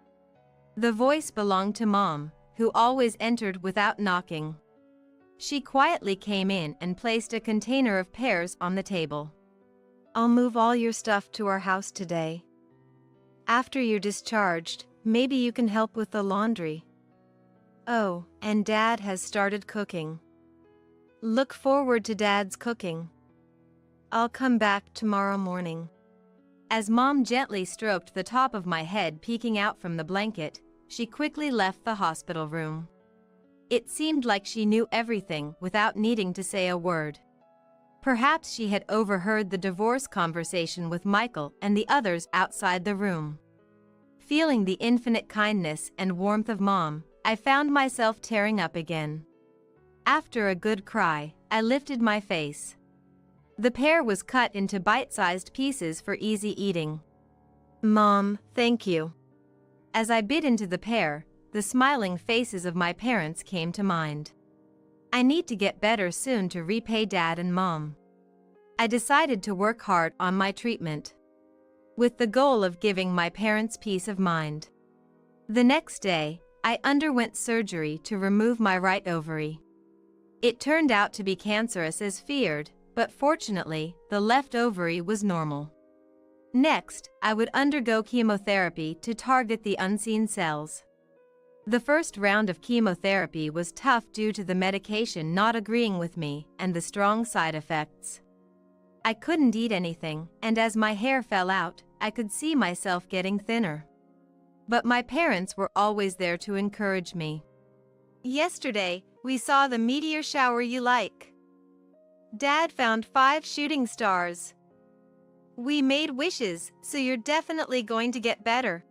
The voice belonged to Mom, who always entered without knocking. She quietly came in and placed a container of pears on the table. "I'll move all your stuff to our house today. After you're discharged, maybe you can help with the laundry. Oh, and Dad has started cooking. Look forward to Dad's cooking. I'll come back tomorrow morning." As Mom gently stroked the top of my head peeking out from the blanket, she quickly left the hospital room. It seemed like she knew everything without needing to say a word. Perhaps she had overheard the divorce conversation with Michael and the others outside the room. Feeling the infinite kindness and warmth of Mom, I found myself tearing up again. After a good cry, I lifted my face. The pear was cut into bite-sized pieces for easy eating. "Mom, thank you." As I bit into the pear, the smiling faces of my parents came to mind. I need to get better soon to repay Dad and Mom. I decided to work hard on my treatment, with the goal of giving my parents peace of mind. The next day, I underwent surgery to remove my right ovary. It turned out to be cancerous as feared, but fortunately, the left ovary was normal. Next, I would undergo chemotherapy to target the unseen cells. The first round of chemotherapy was tough due to the medication not agreeing with me and the strong side effects. I couldn't eat anything, and as my hair fell out, I could see myself getting thinner. But my parents were always there to encourage me. "Yesterday, we saw the meteor shower you like. Dad found 5 shooting stars. We made wishes, so you're definitely going to get better."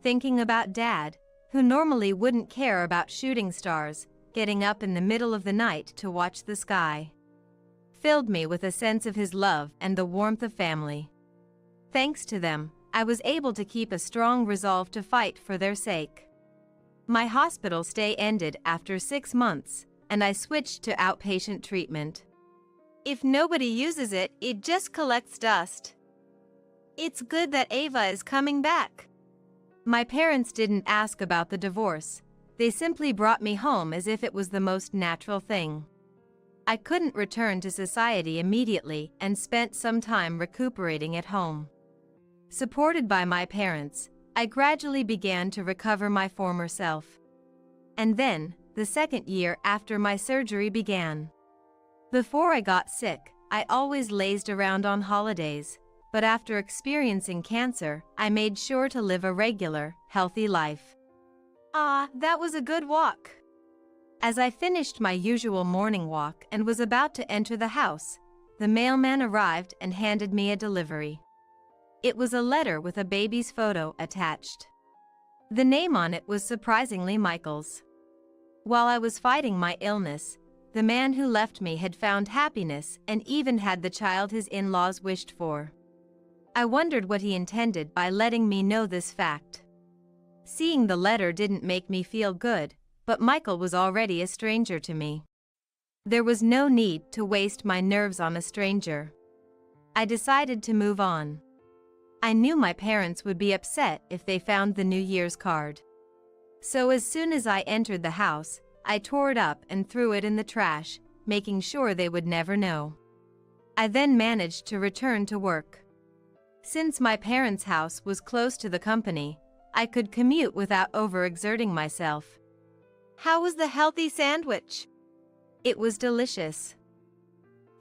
Thinking about Dad, who normally wouldn't care about shooting stars, getting up in the middle of the night to watch the sky, filled me with a sense of his love and the warmth of family. Thanks to them, I was able to keep a strong resolve to fight for their sake. My hospital stay ended after 6 months, and I switched to outpatient treatment. If nobody uses it, it just collects dust. It's good that Ava is coming back. My parents didn't ask about the divorce. They simply brought me home as if it was the most natural thing. I couldn't return to society immediately and spent some time recuperating at home. Supported by my parents, I gradually began to recover my former self. And then, the second year after my surgery began. Before I got sick, I always lazed around on holidays, but after experiencing cancer, I made sure to live a regular, healthy life. Ah, that was a good walk. As I finished my usual morning walk and was about to enter the house, the mailman arrived and handed me a delivery. It was a letter with a baby's photo attached. The name on it was surprisingly Michael's. While I was fighting my illness, the man who left me had found happiness and even had the child his in-laws wished for. I wondered what he intended by letting me know this fact. Seeing the letter didn't make me feel good, but Michael was already a stranger to me. There was no need to waste my nerves on a stranger. I decided to move on. I knew my parents would be upset if they found the New Year's card. So as soon as I entered the house, I tore it up and threw it in the trash, making sure they would never know. I then managed to return to work. Since my parents' house was close to the company, I could commute without overexerting myself. How was the healthy sandwich? It was delicious.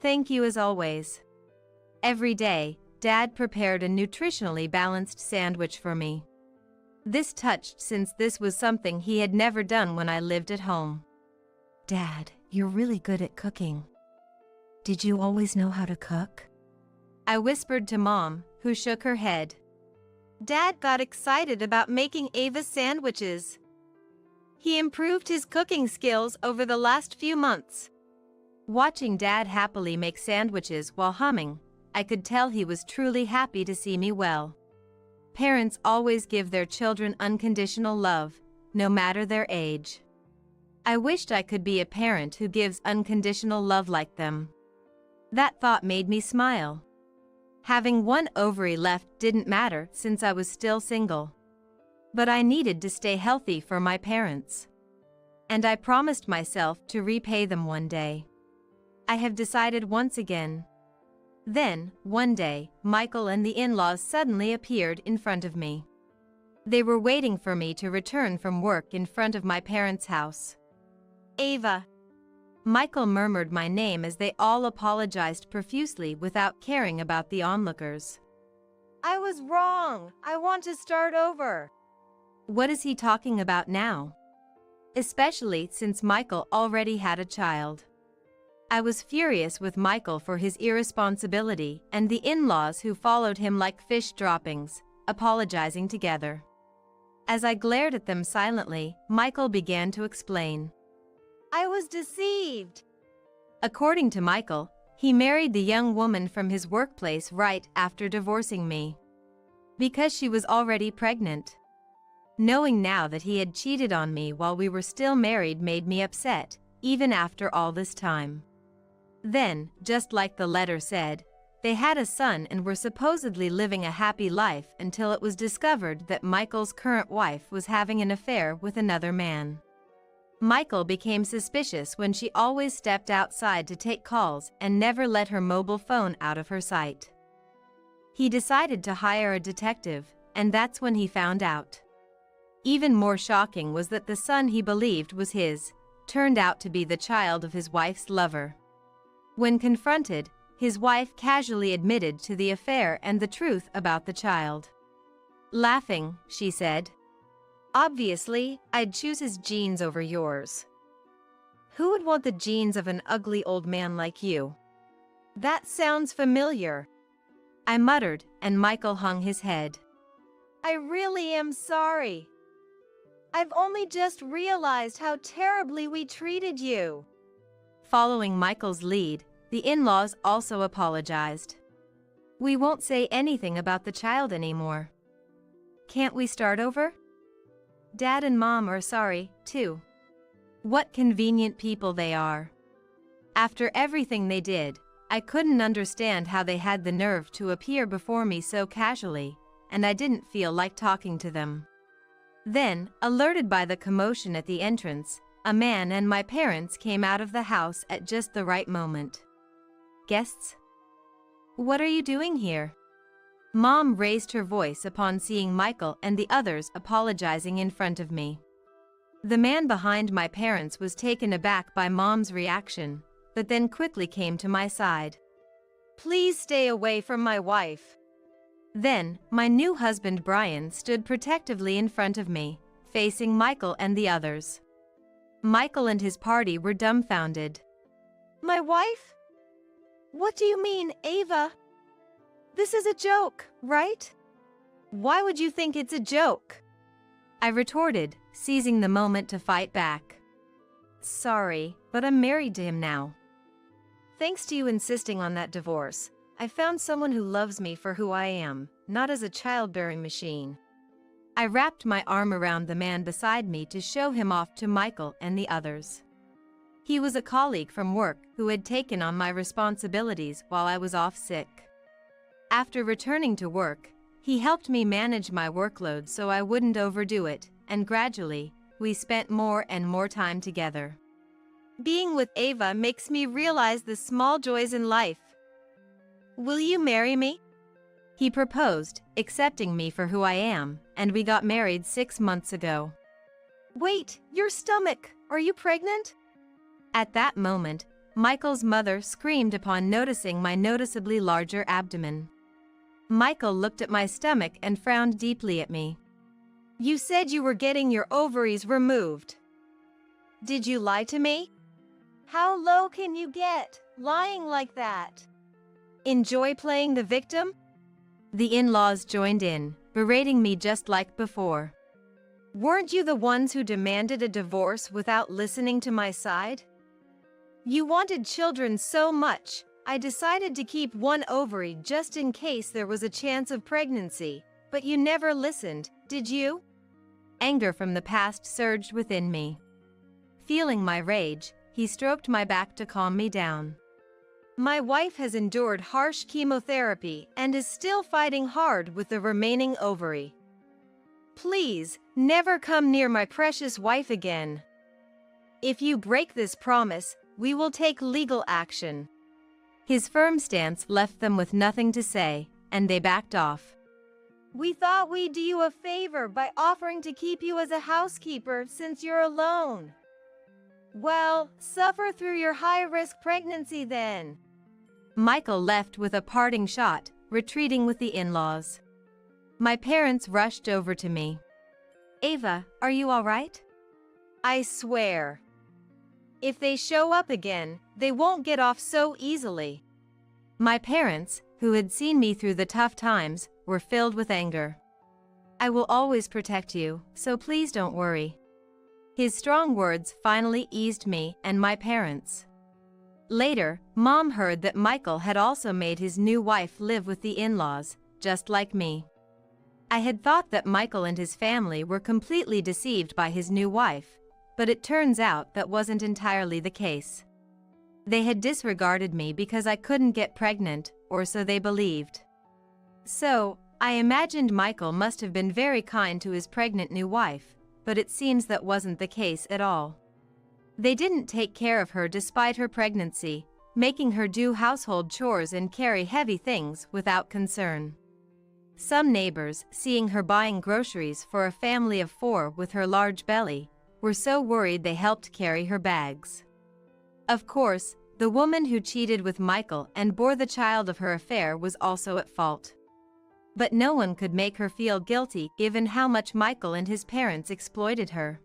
Thank you as always. Every day, Dad prepared a nutritionally balanced sandwich for me. This touched since this was something he had never done when I lived at home. Dad, you're really good at cooking. Did you always know how to cook? I whispered to Mom, who shook her head. Dad got excited about making Ava's sandwiches. He improved his cooking skills over the last few months. Watching Dad happily make sandwiches while humming, I could tell he was truly happy to see me well. Parents always give their children unconditional love, no matter their age. I wished I could be a parent who gives unconditional love like them. That thought made me smile. Having one ovary left didn't matter since I was still single. But I needed to stay healthy for my parents. And I promised myself to repay them one day. I have decided once again. Then, one day, Michael and the in-laws suddenly appeared in front of me. They were waiting for me to return from work in front of my parents' house. Ava. Michael murmured my name as they all apologized profusely without caring about the onlookers. I was wrong. I want to start over. What is he talking about now? Especially since Michael already had a child. I was furious with Michael for his irresponsibility and the in-laws who followed him like fish droppings, apologizing together. As I glared at them silently, Michael began to explain. I was deceived. According to Michael, he married the young woman from his workplace right after divorcing me. Because she was already pregnant. Knowing now that he had cheated on me while we were still married made me upset, even after all this time. Then, just like the letter said, they had a son and were supposedly living a happy life until it was discovered that Michael's current wife was having an affair with another man. Michael became suspicious when she always stepped outside to take calls and never let her mobile phone out of her sight. He decided to hire a detective, and that's when he found out. Even more shocking was that the son he believed was his turned out to be the child of his wife's lover. When confronted, his wife casually admitted to the affair and the truth about the child. Laughing, she said, Obviously, I'd choose his genes over yours. Who would want the genes of an ugly old man like you? That sounds familiar. I muttered, and Michael hung his head. I really am sorry. I've only just realized how terribly we treated you. Following Michael's lead, the in-laws also apologized. We won't say anything about the child anymore. Can't we start over? Dad and Mom are sorry, too. What convenient people they are. After everything they did, I couldn't understand how they had the nerve to appear before me so casually, and I didn't feel like talking to them. Then, alerted by the commotion at the entrance, a man and my parents came out of the house at just the right moment. Guests? What are you doing here? Mom raised her voice upon seeing Michael and the others apologizing in front of me. The man behind my parents was taken aback by Mom's reaction, but then quickly came to my side. Please stay away from my wife. Then, my new husband Brian stood protectively in front of me, facing Michael and the others. Michael and his party were dumbfounded. My wife? What do you mean, Ava? This is a joke, right? Why would you think it's a joke? I retorted, seizing the moment to fight back. Sorry, but I'm married to him now. Thanks to you insisting on that divorce, I found someone who loves me for who I am, not as a childbearing machine. I wrapped my arm around the man beside me to show him off to Michael and the others. He was a colleague from work who had taken on my responsibilities while I was off sick. After returning to work, he helped me manage my workload so I wouldn't overdo it, and gradually, we spent more and more time together. Being with Ava makes me realize the small joys in life. Will you marry me? He proposed, accepting me for who I am, and we got married 6 months ago. Wait, your stomach! Are you pregnant? At that moment, Michael's mother screamed upon noticing my noticeably larger abdomen. Michael looked at my stomach and frowned deeply at me. You said you were getting your ovaries removed. Did you lie to me? How low can you get, lying like that? Enjoy playing the victim? The in-laws joined in, berating me just like before. Weren't you the ones who demanded a divorce without listening to my side? You wanted children so much, I decided to keep one ovary just in case there was a chance of pregnancy, but you never listened, did you? Anger from the past surged within me. Feeling my rage, he stroked my back to calm me down. My wife has endured harsh chemotherapy and is still fighting hard with the remaining ovary. Please, never come near my precious wife again. If you break this promise, we will take legal action. His firm stance left them with nothing to say, and they backed off. We thought we'd do you a favor by offering to keep you as a housekeeper since you're alone. Well, suffer through your high-risk pregnancy then. Michael left with a parting shot, retreating with the in-laws. My parents rushed over to me. Ava, are you all right? I swear. If they show up again, they won't get off so easily. My parents, who had seen me through the tough times, were filled with anger. I will always protect you, so please don't worry. His strong words finally eased me and my parents. Later, Mom heard that Michael had also made his new wife live with the in-laws, just like me. I had thought that Michael and his family were completely deceived by his new wife, but it turns out that wasn't entirely the case. They had disregarded me because I couldn't get pregnant, or so they believed. So, I imagined Michael must have been very kind to his pregnant new wife, but it seems that wasn't the case at all. They didn't take care of her despite her pregnancy, making her do household chores and carry heavy things without concern. Some neighbors, seeing her buying groceries for a family of 4 with her large belly, were so worried they helped carry her bags. Of course, the woman who cheated with Michael and bore the child of her affair was also at fault. But no one could make her feel guilty given how much Michael and his parents exploited her.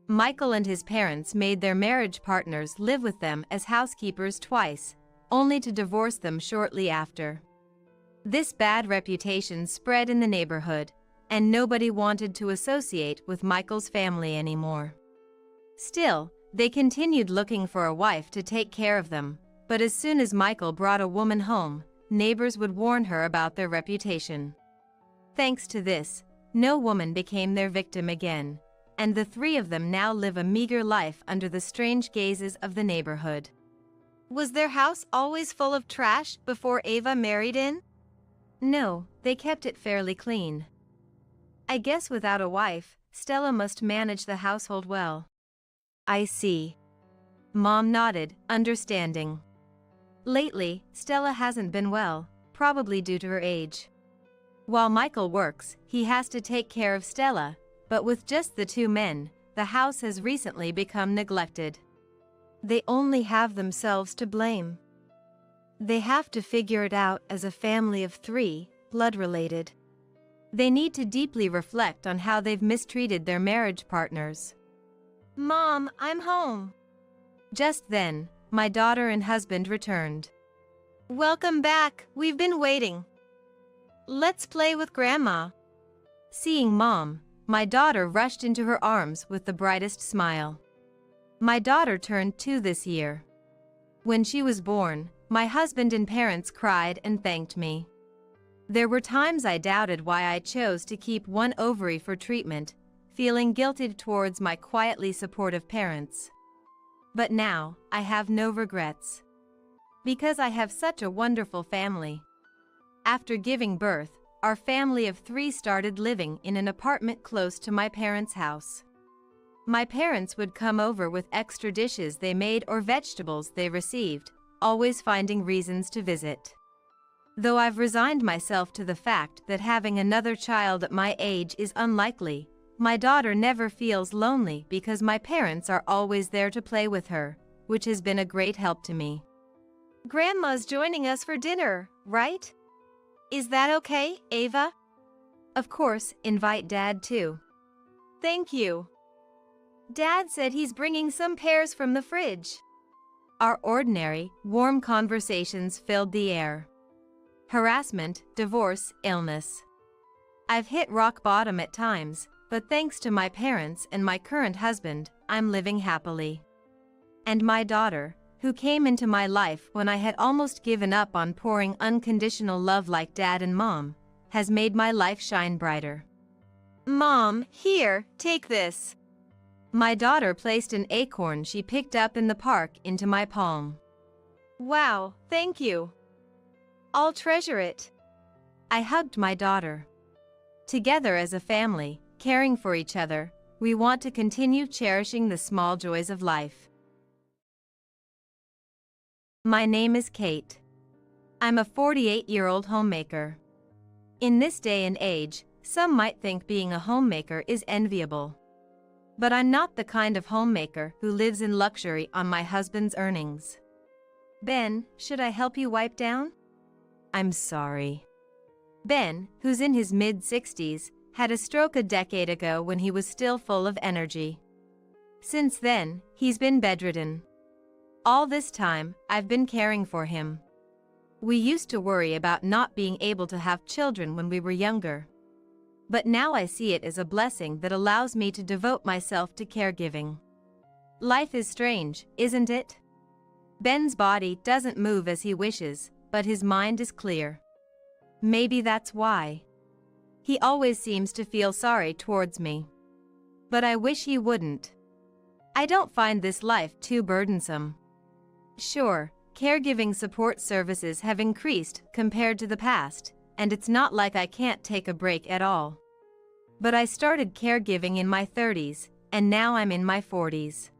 Michael and his parents made their marriage partners live with them as housekeepers twice, only to divorce them shortly after. This bad reputation spread in the neighborhood, and nobody wanted to associate with Michael's family anymore. Still, they continued looking for a wife to take care of them, but as soon as Michael brought a woman home, neighbors would warn her about their reputation. Thanks to this, no woman became their victim again, and the 3 of them now live a meager life under the strange gazes of the neighborhood. Was their house always full of trash before Ava married in? No, they kept it fairly clean. I guess without a wife, Stella must manage the household well. I see. Mom nodded, understanding. Lately, Stella hasn't been well, probably due to her age. While Michael works, he has to take care of Stella, but with just the 2 men, the house has recently become neglected. They only have themselves to blame. They have to figure it out as a family of 3, blood-related. They need to deeply reflect on how they've mistreated their marriage partners. Mom, I'm home. Just then, my daughter and husband returned. Welcome back, we've been waiting. Let's play with Grandma. Seeing Mom, my daughter rushed into her arms with the brightest smile. My daughter turned 2 this year. When she was born, my husband and parents cried and thanked me. There were times I doubted why I chose to keep one ovary for treatment, feeling guilted towards my quietly supportive parents. But now, I have no regrets. Because I have such a wonderful family. After giving birth, our family of 3 started living in an apartment close to my parents' house. My parents would come over with extra dishes they made or vegetables they received, always finding reasons to visit. Though I've resigned myself to the fact that having another child at my age is unlikely, my daughter never feels lonely because my parents are always there to play with her, which has been a great help to me. Grandma's joining us for dinner, right? Is that okay, Ava? Of course, invite Dad too. Thank you. Dad said he's bringing some pears from the fridge. Our ordinary, warm conversations filled the air. Harassment, divorce, illness. I've hit rock bottom at times, but thanks to my parents and my current husband, I'm living happily. And my daughter, who came into my life when I had almost given up on pouring unconditional love like Dad and Mom, has made my life shine brighter. Mom, here, take this. My daughter placed an acorn she picked up in the park into my palm. Wow, thank you. I'll treasure it. I hugged my daughter. Together as a family, caring for each other, we want to continue cherishing the small joys of life. My name is Kate. I'm a 48-year-old homemaker. In this day and age, some might think being a homemaker is enviable. But I'm not the kind of homemaker who lives in luxury on my husband's earnings. Ben, should I help you wipe down? I'm sorry. Ben, who's in his mid-60s, had a stroke a decade ago when he was still full of energy. Since then, he's been bedridden. All this time, I've been caring for him. We used to worry about not being able to have children when we were younger. But now I see it as a blessing that allows me to devote myself to caregiving. Life is strange, isn't it? Ben's body doesn't move as he wishes, but his mind is clear. Maybe that's why. He always seems to feel sorry towards me. But I wish he wouldn't. I don't find this life too burdensome. Sure, caregiving support services have increased compared to the past, and it's not like I can't take a break at all. But I started caregiving in my 30s, and now I'm in my 40s.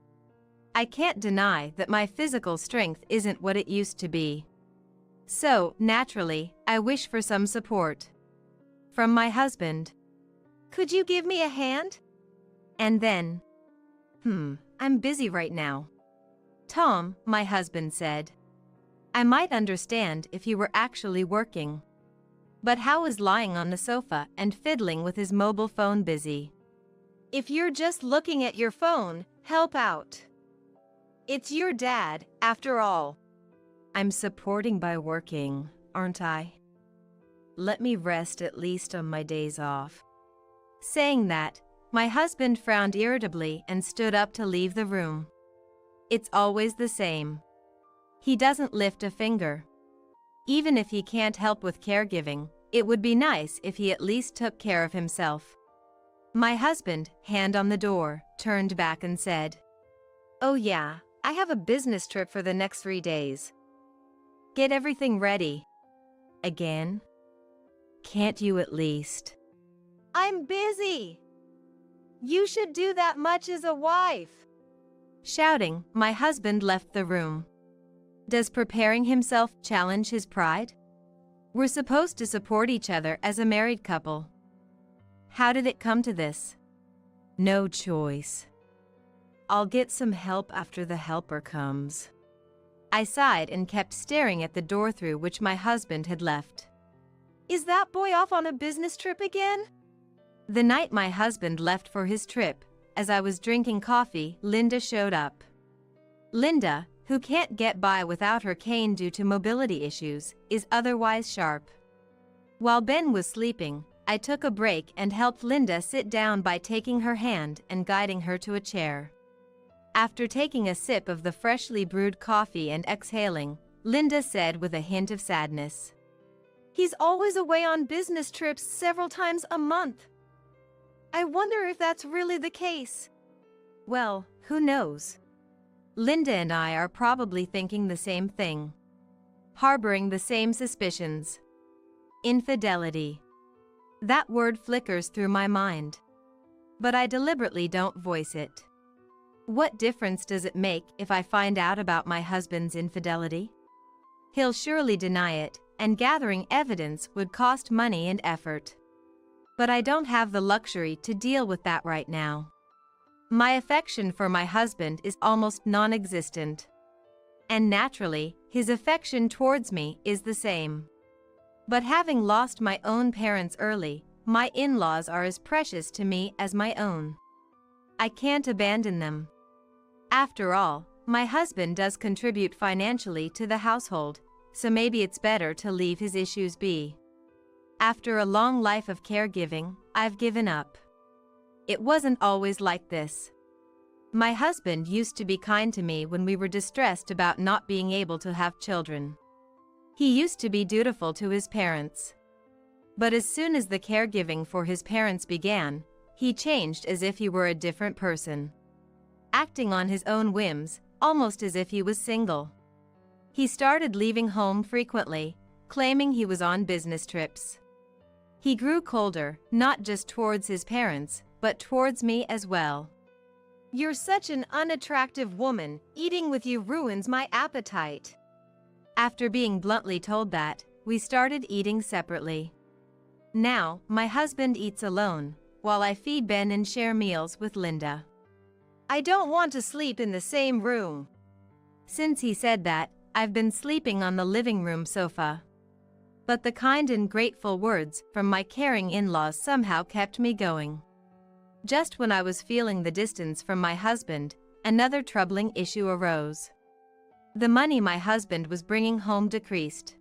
I can't deny that my physical strength isn't what it used to be. So, naturally, I wish for some support. From my husband. Could you give me a hand? And then, I'm busy right now. Tom, my husband said. I might understand if he were actually working. But how is lying on the sofa and fiddling with his mobile phone busy? If you're just looking at your phone, help out. It's your dad, after all. I'm supporting by working, aren't I? Let me rest at least on my days off. Saying that, my husband frowned irritably and stood up to leave the room. It's always the same. He doesn't lift a finger. Even if he can't help with caregiving, it would be nice if he at least took care of himself. My husband, hand on the door, turned back and said, "Oh yeah, I have a business trip for the next 3 days. Get everything ready." Again? Can't you at least? I'm busy. You should do that much as a wife. Shouting, my husband left the room. Does preparing himself challenge his pride? We're supposed to support each other as a married couple. How did it come to this? No choice. I'll get some help after the helper comes. I sighed and kept staring at the door through which my husband had left. Is that boy off on a business trip again? The night my husband left for his trip, as I was drinking coffee, Linda showed up. Linda, who can't get by without her cane due to mobility issues, is otherwise sharp. While Ben was sleeping, I took a break and helped Linda sit down by taking her hand and guiding her to a chair. After taking a sip of the freshly brewed coffee and exhaling, Linda said with a hint of sadness, "He's always away on business trips several times a month. I wonder if that's really the case." Well, who knows? Linda and I are probably thinking the same thing. Harboring the same suspicions. Infidelity. That word flickers through my mind. But I deliberately don't voice it. What difference does it make if I find out about my husband's infidelity? He'll surely deny it, and gathering evidence would cost money and effort. But I don't have the luxury to deal with that right now. My affection for my husband is almost non-existent. And naturally, his affection towards me is the same. But having lost my own parents early, my in-laws are as precious to me as my own. I can't abandon them. After all, my husband does contribute financially to the household, so maybe it's better to leave his issues be. After a long life of caregiving, I've given up. It wasn't always like this. My husband used to be kind to me when we were distressed about not being able to have children. He used to be dutiful to his parents. But as soon as the caregiving for his parents began, he changed as if he were a different person. Acting on his own whims, almost as if he was single. He started leaving home frequently, claiming he was on business trips. He grew colder, not just towards his parents, but towards me as well. You're such an unattractive woman. Eating with you ruins my appetite. After being bluntly told that, we started eating separately. Now, my husband eats alone, while I feed Ben and share meals with Linda. I don't want to sleep in the same room. Since he said that, I've been sleeping on the living room sofa. But the kind and grateful words from my caring in-laws somehow kept me going. Just when I was feeling the distance from my husband, another troubling issue arose. The money my husband was bringing home decreased.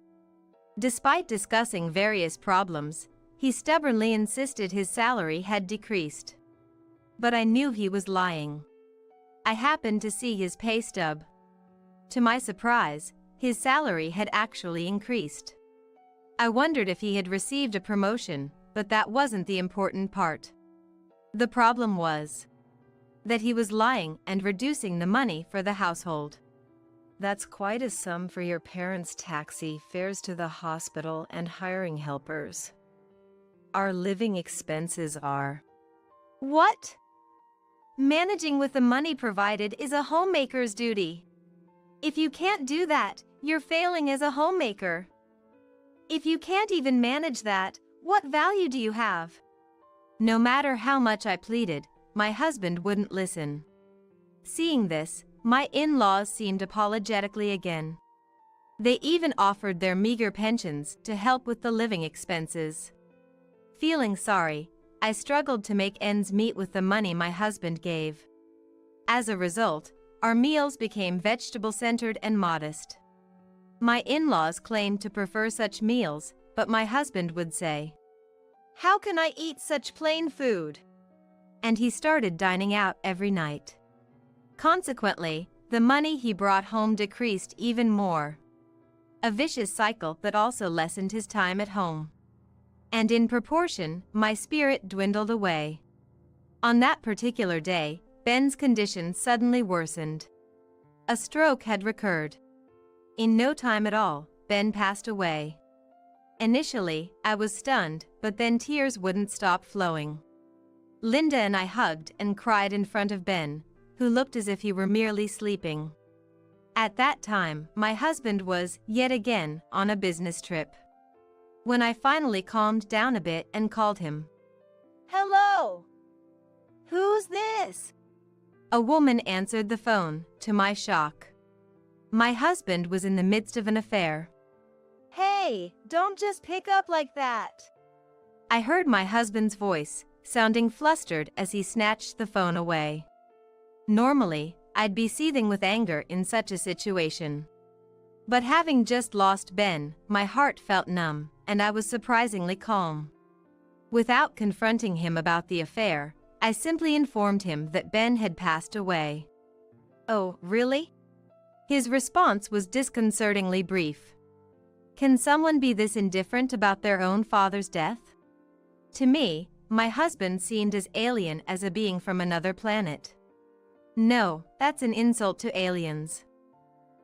Despite discussing various problems, he stubbornly insisted his salary had decreased. But I knew he was lying. I happened to see his pay stub. To my surprise, his salary had actually increased. I wondered if he had received a promotion, but that wasn't the important part. The problem was that he was lying and reducing the money for the household. That's quite a sum for your parents' taxi, fares to the hospital, and hiring helpers. Our living expenses are... What? Managing with the money provided is a homemaker's duty. If you can't do that, you're failing as a homemaker. If you can't even manage that, what value do you have? No matter how much I pleaded, my husband wouldn't listen. Seeing this, my in-laws seemed apologetically again. They even offered their meager pensions to help with the living expenses. Feeling sorry, I struggled to make ends meet with the money my husband gave. As a result, our meals became vegetable-centered and modest. My in-laws claimed to prefer such meals, but my husband would say, "How can I eat such plain food?" And he started dining out every night. Consequently, the money he brought home decreased even more. A vicious cycle that also lessened his time at home. And in proportion, my spirit dwindled away. On that particular day, Ben's condition suddenly worsened. A stroke had recurred. In no time at all, Ben passed away. Initially, I was stunned, but then tears wouldn't stop flowing. Linda and I hugged and cried in front of Ben, who looked as if he were merely sleeping. At that time, my husband was, yet again, on a business trip. When I finally calmed down a bit and called him. "Hello? Who's this?" A woman answered the phone, to my shock. My husband was in the midst of an affair. "Hey, don't just pick up like that." I heard my husband's voice, sounding flustered as he snatched the phone away. Normally, I'd be seething with anger in such a situation. But having just lost Ben, my heart felt numb, and I was surprisingly calm. Without confronting him about the affair, I simply informed him that Ben had passed away. "Oh, really?" His response was disconcertingly brief. Can someone be this indifferent about their own father's death? To me, my husband seemed as alien as a being from another planet. No, that's an insult to aliens.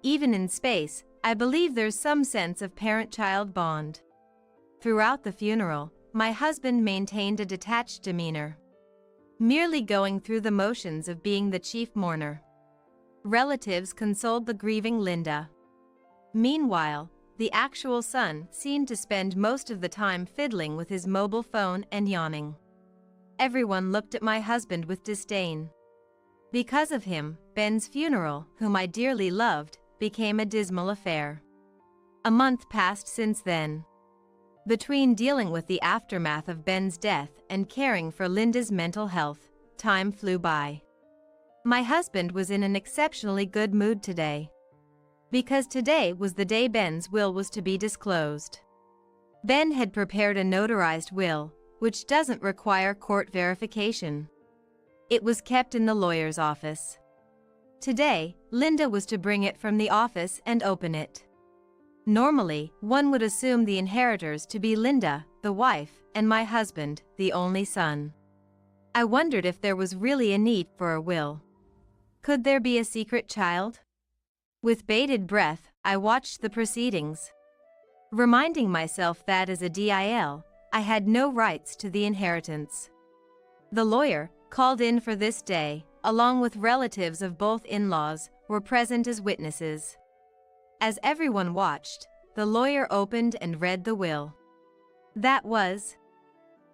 Even in space, I believe there's some sense of parent-child bond. Throughout the funeral, my husband maintained a detached demeanor. merely going through the motions of being the chief mourner. Relatives consoled the grieving Linda. Meanwhile, the actual son seemed to spend most of the time fiddling with his mobile phone and yawning. Everyone looked at my husband with disdain. Because of him, Ben's funeral, whom I dearly loved, became a dismal affair. A month passed since then. Between dealing with the aftermath of Ben's death and caring for Linda's mental health, time flew by. My husband was in an exceptionally good mood today. Because today was the day Ben's will was to be disclosed. Ben had prepared a notarized will, which doesn't require court verification. It was kept in the lawyer's office. Today, Linda was to bring it from the office and open it. Normally, one would assume the inheritors to be Linda, the wife, and my husband, the only son. I wondered if there was really a need for a will. Could there be a secret child? With bated breath, I watched the proceedings, reminding myself that as a DIL, I had no rights to the inheritance. The lawyer, called in for this day, along with relatives of both in-laws, were present as witnesses. As everyone watched, the lawyer opened and read the will. That was,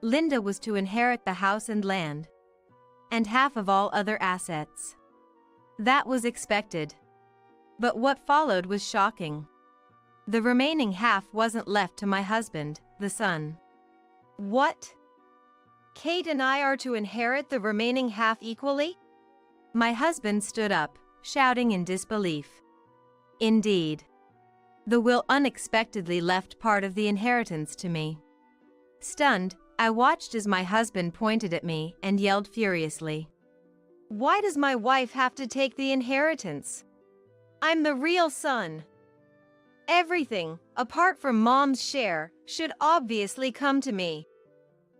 Linda was to inherit the house and land, and half of all other assets. That was expected. But what followed was shocking. The remaining half wasn't left to my husband, the son. What? Kate and I are to inherit the remaining half equally? My husband stood up, shouting in disbelief. Indeed. The will unexpectedly left part of the inheritance to me. Stunned, I watched as my husband pointed at me and yelled furiously. Why does my wife have to take the inheritance? I'm the real son. Everything, apart from Mom's share, should obviously come to me.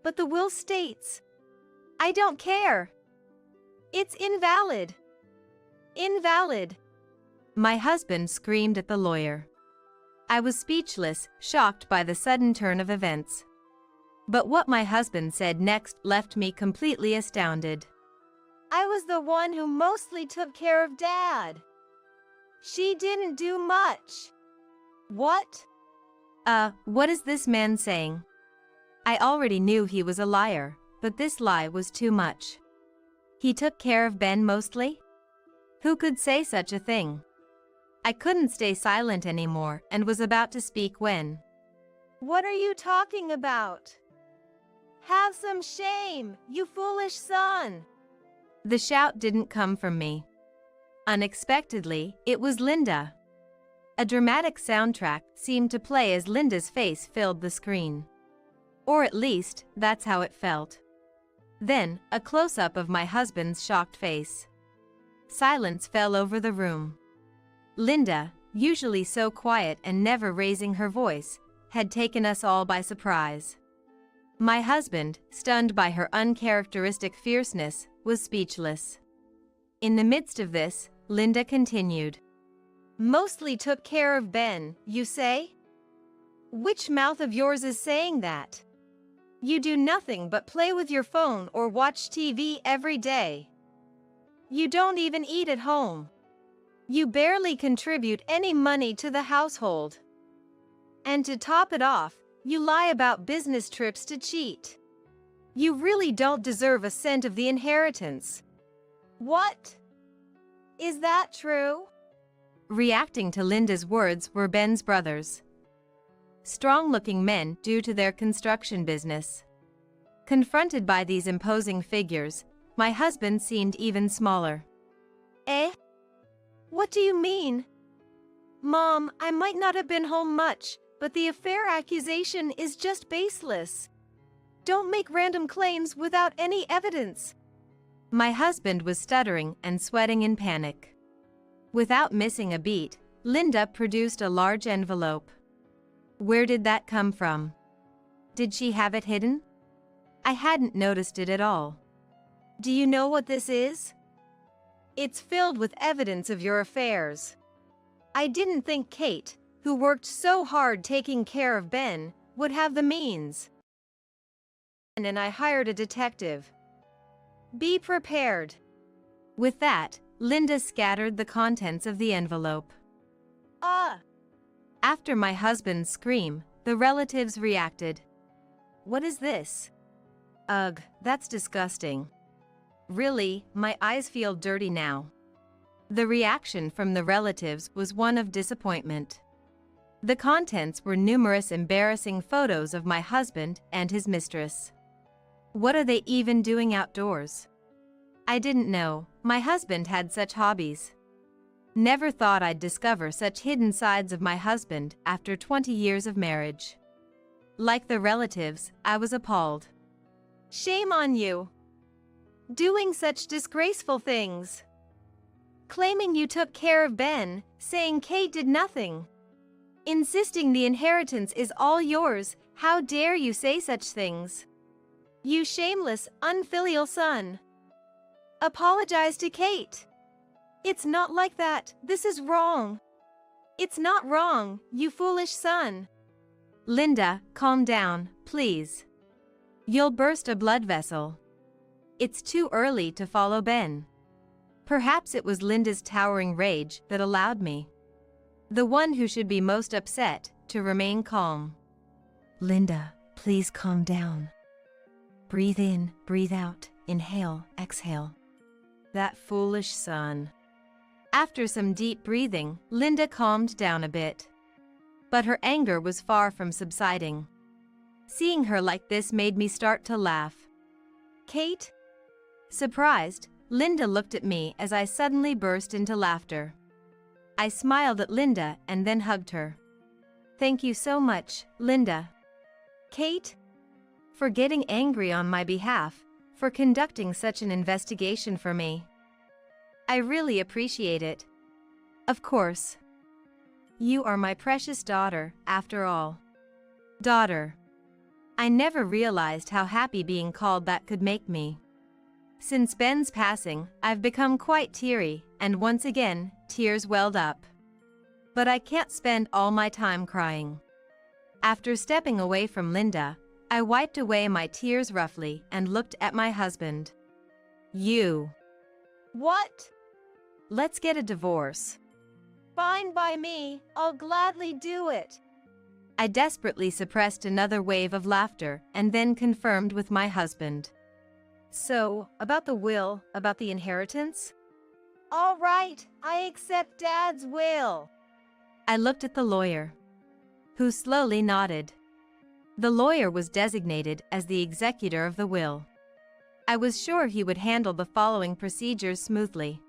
But the will states, I don't care. It's invalid. Invalid. My husband screamed at the lawyer. I was speechless, shocked by the sudden turn of events. But what my husband said next left me completely astounded. I was the one who mostly took care of Dad. She didn't do much. What? What is this man saying? I already knew he was a liar, but this lie was too much. He took care of Ben mostly? Who could say such a thing? I couldn't stay silent anymore and was about to speak when. What are you talking about? Have some shame, you foolish son. The shout didn't come from me. Unexpectedly, it was Linda. A dramatic soundtrack seemed to play as Linda's face filled the screen. Or at least, that's how it felt. Then, a close-up of my husband's shocked face. Silence fell over the room. Linda, usually so quiet and never raising her voice, had taken us all by surprise. My husband, stunned by her uncharacteristic fierceness, was speechless. In the midst of this, Linda continued. Mostly took care of Ben, you say? Which mouth of yours is saying that? You do nothing but play with your phone or watch TV every day. You don't even eat at home. You barely contribute any money to the household. And to top it off, you lie about business trips to cheat. You really don't deserve a cent of the inheritance. What? Is that true? Reacting to Linda's words were Ben's brothers. Strong-looking men due to their construction business. Confronted by these imposing figures, my husband seemed even smaller. Eh? What do you mean? Mom, I might not have been home much, but the affair accusation is just baseless. Don't make random claims without any evidence. My husband was stuttering and sweating in panic. Without missing a beat, Linda produced a large envelope. Where did that come from? Did she have it hidden? I hadn't noticed it at all. Do you know what this is? It's filled with evidence of your affairs. I didn't think Kate, who worked so hard taking care of Ben, would have the means. And I hired a detective. Be prepared. With that, Linda scattered the contents of the envelope. After my husband's scream, the relatives reacted. What is this? Ugh, that's disgusting. Really, my eyes feel dirty now. The reaction from the relatives was one of disappointment. The contents were numerous embarrassing photos of my husband and his mistress. What are they even doing outdoors? I didn't know my husband had such hobbies. Never thought I'd discover such hidden sides of my husband after 20 years of marriage. Like the relatives, I was appalled. Shame on you. Doing such disgraceful things. Claiming you took care of Ben, saying Kate did nothing. Insisting the inheritance is all yours. How dare you say such things? You shameless, unfilial son. Apologize to Kate. It's not like that. This is wrong. It's not wrong, you foolish son. Linda, calm down, please. You'll burst a blood vessel. It's too early to follow Ben. Perhaps it was Linda's towering rage that allowed me, the one who should be most upset, to remain calm. Linda, please calm down. Breathe in, breathe out, inhale, exhale. That foolish son. After some deep breathing, Linda calmed down a bit. But her anger was far from subsiding. Seeing her like this made me start to laugh. Kate? Surprised, Linda looked at me as I suddenly burst into laughter. I smiled at Linda and then hugged her. Thank you so much, Linda. Kate? For getting angry on my behalf, for conducting such an investigation for me. I really appreciate it. Of course. You are my precious daughter, after all. Daughter. I never realized how happy being called that could make me. Since Ben's passing, I've become quite teary, and once again, tears welled up. But I can't spend all my time crying. After stepping away from Linda, I wiped away my tears roughly and looked at my husband. You. What? Let's get a divorce. Fine by me, I'll gladly do it. I desperately suppressed another wave of laughter and then confirmed with my husband. So, about the will, about the inheritance? All right, I accept Dad's will. I looked at the lawyer, who slowly nodded. The lawyer was designated as the executor of the will. I was sure he would handle the following procedures smoothly.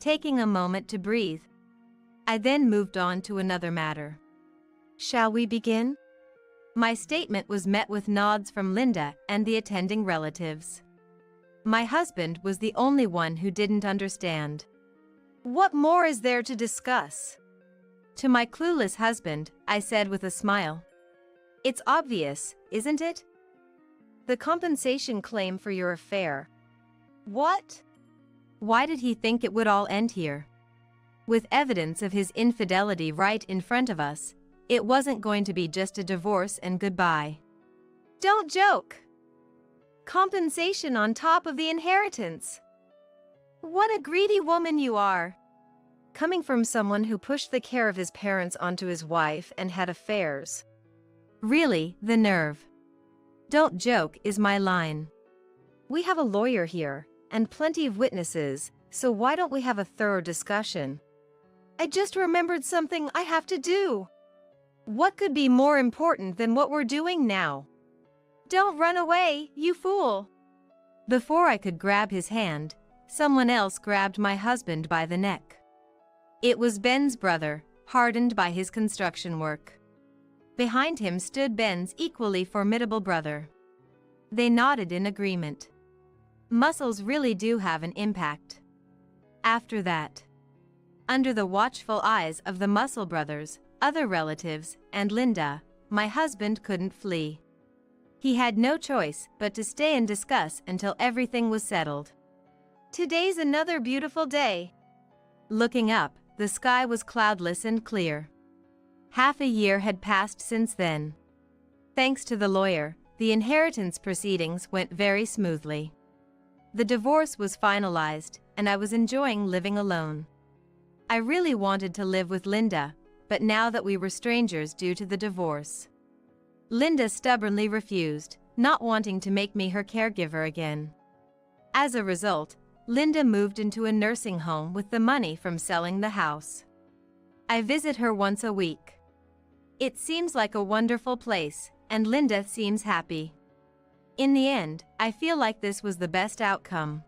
Taking a moment to breathe, I then moved on to another matter. Shall we begin? My statement was met with nods from Linda and the attending relatives. My husband was the only one who didn't understand. What more is there to discuss? To my clueless husband, I said with a smile. It's obvious, isn't it? The compensation claim for your affair. What? Why did he think it would all end here? With evidence of his infidelity right in front of us, it wasn't going to be just a divorce and goodbye. Don't joke. Compensation on top of the inheritance. What a greedy woman you are. Coming from someone who pushed the care of his parents onto his wife and had affairs. Really, the nerve. Don't joke is my line. We have a lawyer here, and plenty of witnesses, so why don't we have a thorough discussion? I just remembered something I have to do. What could be more important than what we're doing now? Don't run away, you fool! Before I could grab his hand, someone else grabbed my husband by the neck. It was Ben's brother, hardened by his construction work. Behind him stood Ben's equally formidable brother. They nodded in agreement. Muscles really do have an impact. After that, under the watchful eyes of the Muscle brothers, other relatives, and Linda, my husband couldn't flee. He had no choice but to stay and discuss until everything was settled. Today's another beautiful day. Looking up, the sky was cloudless and clear. Half a year had passed since then. Thanks to the lawyer, the inheritance proceedings went very smoothly. The divorce was finalized, and I was enjoying living alone. I really wanted to live with Linda, but now that we were strangers due to the divorce, Linda stubbornly refused, not wanting to make me her caregiver again. As a result, Linda moved into a nursing home with the money from selling the house. I visit her once a week. It seems like a wonderful place, and Linda seems happy. In the end, I feel like this was the best outcome.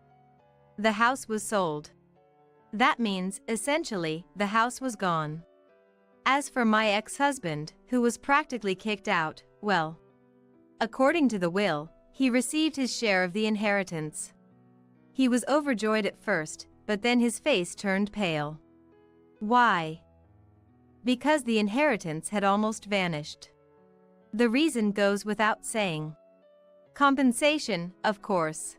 The house was sold. That means, essentially, the house was gone. As for my ex-husband, who was practically kicked out, well, according to the will, he received his share of the inheritance. He was overjoyed at first, but then his face turned pale. Why? Because the inheritance had almost vanished. The reason goes without saying. Compensation, of course.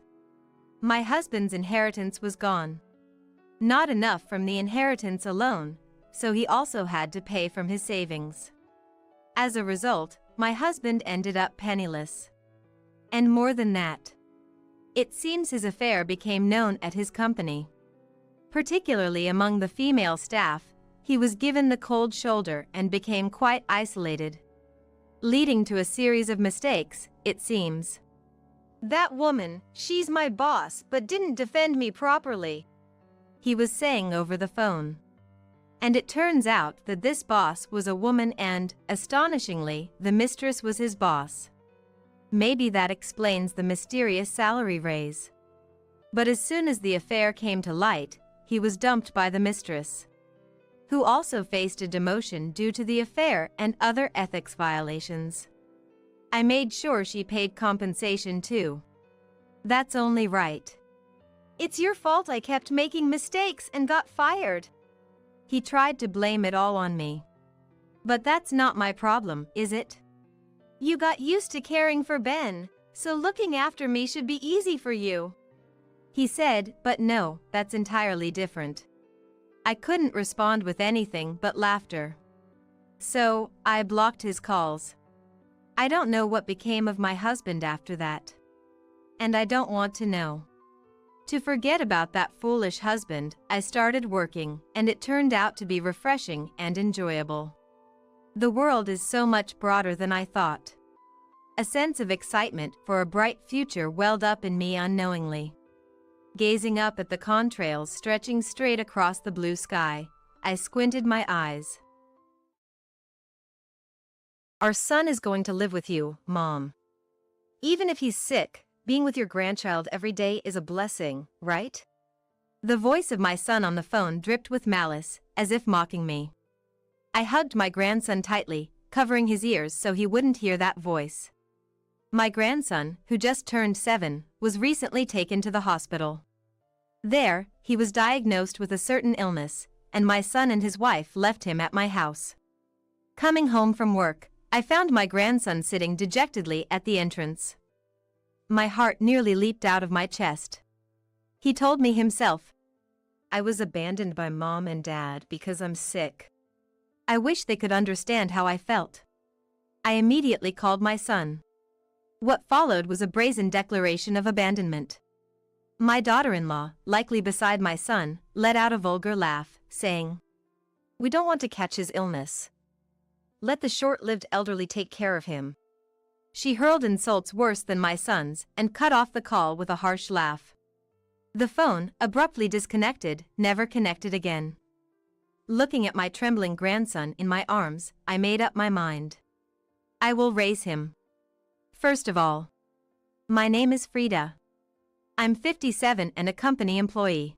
My husband's inheritance was gone. Not enough from the inheritance alone, so he also had to pay from his savings. As a result, my husband ended up penniless. And more than that, it seems his affair became known at his company. Particularly among the female staff, he was given the cold shoulder and became quite isolated, leading to a series of mistakes, it seems. That woman, she's my boss, but didn't defend me properly, he was saying over the phone. And it turns out that this boss was a woman and, astonishingly, the mistress was his boss. Maybe that explains the mysterious salary raise. But as soon as the affair came to light, he was dumped by the mistress, who also faced a demotion due to the affair and other ethics violations. I made sure she paid compensation too. That's only right. It's your fault I kept making mistakes and got fired. He tried to blame it all on me. But that's not my problem, is it? You got used to caring for Ben, so looking after me should be easy for you, he said, but no, that's entirely different. I couldn't respond with anything but laughter. So, I blocked his calls. I don't know what became of my husband after that. And I don't want to know. To forget about that foolish husband, I started working, and it turned out to be refreshing and enjoyable. The world is so much broader than I thought. A sense of excitement for a bright future welled up in me unknowingly. Gazing up at the contrails stretching straight across the blue sky, I squinted my eyes. Our son is going to live with you, Mom. Even if he's sick, being with your grandchild every day is a blessing, right? The voice of my son on the phone dripped with malice, as if mocking me. I hugged my grandson tightly, covering his ears so he wouldn't hear that voice. My grandson, who just turned 7, was recently taken to the hospital. There, he was diagnosed with a certain illness, and my son and his wife left him at my house. Coming home from work, I found my grandson sitting dejectedly at the entrance. My heart nearly leaped out of my chest. He told me himself, I was abandoned by Mom and Dad because I'm sick. I wish they could understand how I felt. I immediately called my son. What followed was a brazen declaration of abandonment. My daughter-in-law, likely beside my son, let out a vulgar laugh, saying, We don't want to catch his illness. Let the short-lived elderly take care of him. She hurled insults worse than my son's and cut off the call with a harsh laugh. The phone, abruptly disconnected, never connected again. Looking at my trembling grandson in my arms, I made up my mind. I will raise him. First of all, my name is Frida. I'm 57 and a company employee.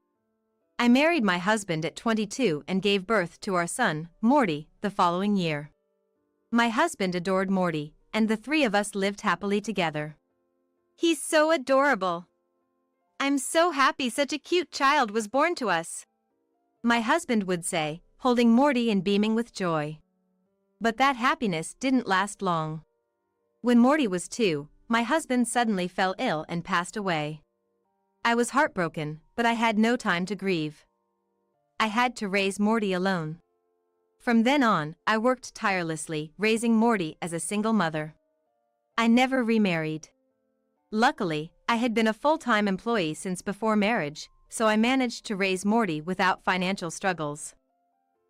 I married my husband at 22 and gave birth to our son, Morty, the following year. My husband adored Morty, and the three of us lived happily together. He's so adorable. I'm so happy such a cute child was born to us, my husband would say, holding Morty and beaming with joy. But that happiness didn't last long. When Morty was 2, my husband suddenly fell ill and passed away. I was heartbroken, but I had no time to grieve. I had to raise Morty alone. From then on, I worked tirelessly, raising Morty as a single mother. I never remarried. Luckily, I had been a full-time employee since before marriage, so I managed to raise Morty without financial struggles.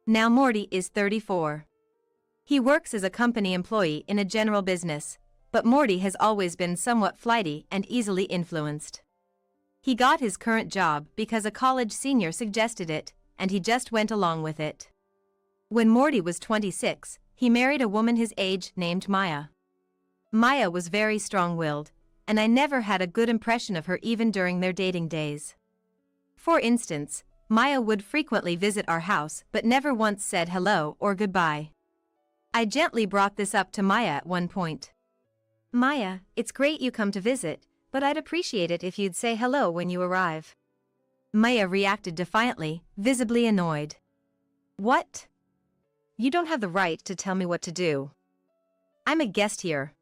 Now Morty is 34. He works as a company employee in a general business, but Morty has always been somewhat flighty and easily influenced. He got his current job because a college senior suggested it, and he just went along with it. When Morty was 26, he married a woman his age named Maya. Maya was very strong-willed, and I never had a good impression of her even during their dating days. For instance, Maya would frequently visit our house but never once said hello or goodbye. I gently brought this up to Maya at one point. "Maya, it's great you come to visit, but I'd appreciate it if you'd say hello when you arrive." Maya reacted defiantly, visibly annoyed. "What? You don't have the right to tell me what to do. I'm a guest here.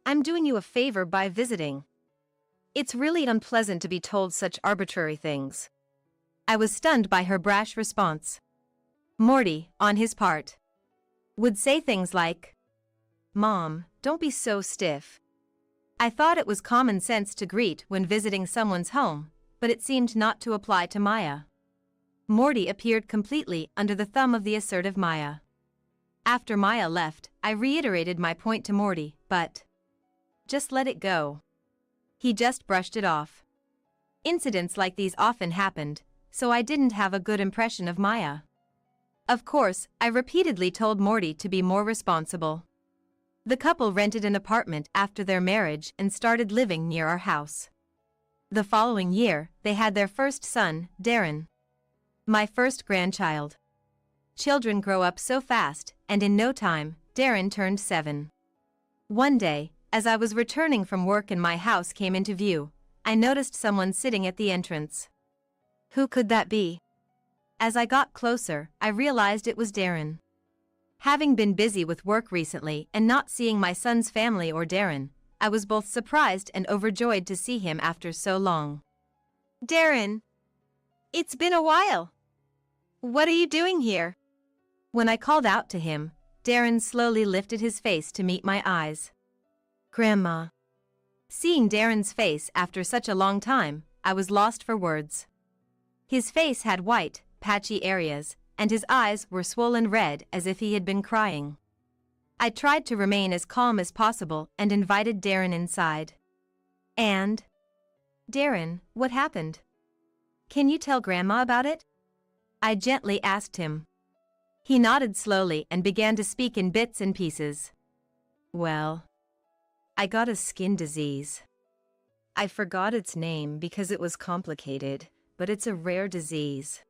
I'm doing you a favor by visiting. It's really unpleasant to be told such arbitrary things." I was stunned by her brash response. Morty, on his part, would say things like, "Mom, don't be so stiff." I thought it was common sense to greet when visiting someone's home, but it seemed not to apply to Maya. Morty appeared completely under the thumb of the assertive Maya. After Maya left, I reiterated my point to Morty, but just let it go. He just brushed it off. Incidents like these often happened, so I didn't have a good impression of Maya. Of course, I repeatedly told Morty to be more responsible. The couple rented an apartment after their marriage and started living near our house. The following year, they had their first son, Darren. My first grandchild. Children grow up so fast, and in no time, Darren turned 7. One day, as I was returning from work and my house came into view, I noticed someone sitting at the entrance. Who could that be? As I got closer, I realized it was Darren. Having been busy with work recently and not seeing my son's family or Darren, I was both surprised and overjoyed to see him after so long. "Darren, it's been a while. What are you doing here?" When I called out to him, Darren slowly lifted his face to meet my eyes. "Grandma." Seeing Darren's face after such a long time, I was lost for words. His face had white, patchy areas, and his eyes were swollen red as if he had been crying. I tried to remain as calm as possible and invited Darren inside. "And? Darren, what happened? Can you tell Grandma about it?" I gently asked him. He nodded slowly and began to speak in bits and pieces. "Well, I got a skin disease. I forgot its name because it was complicated, but it's a rare disease."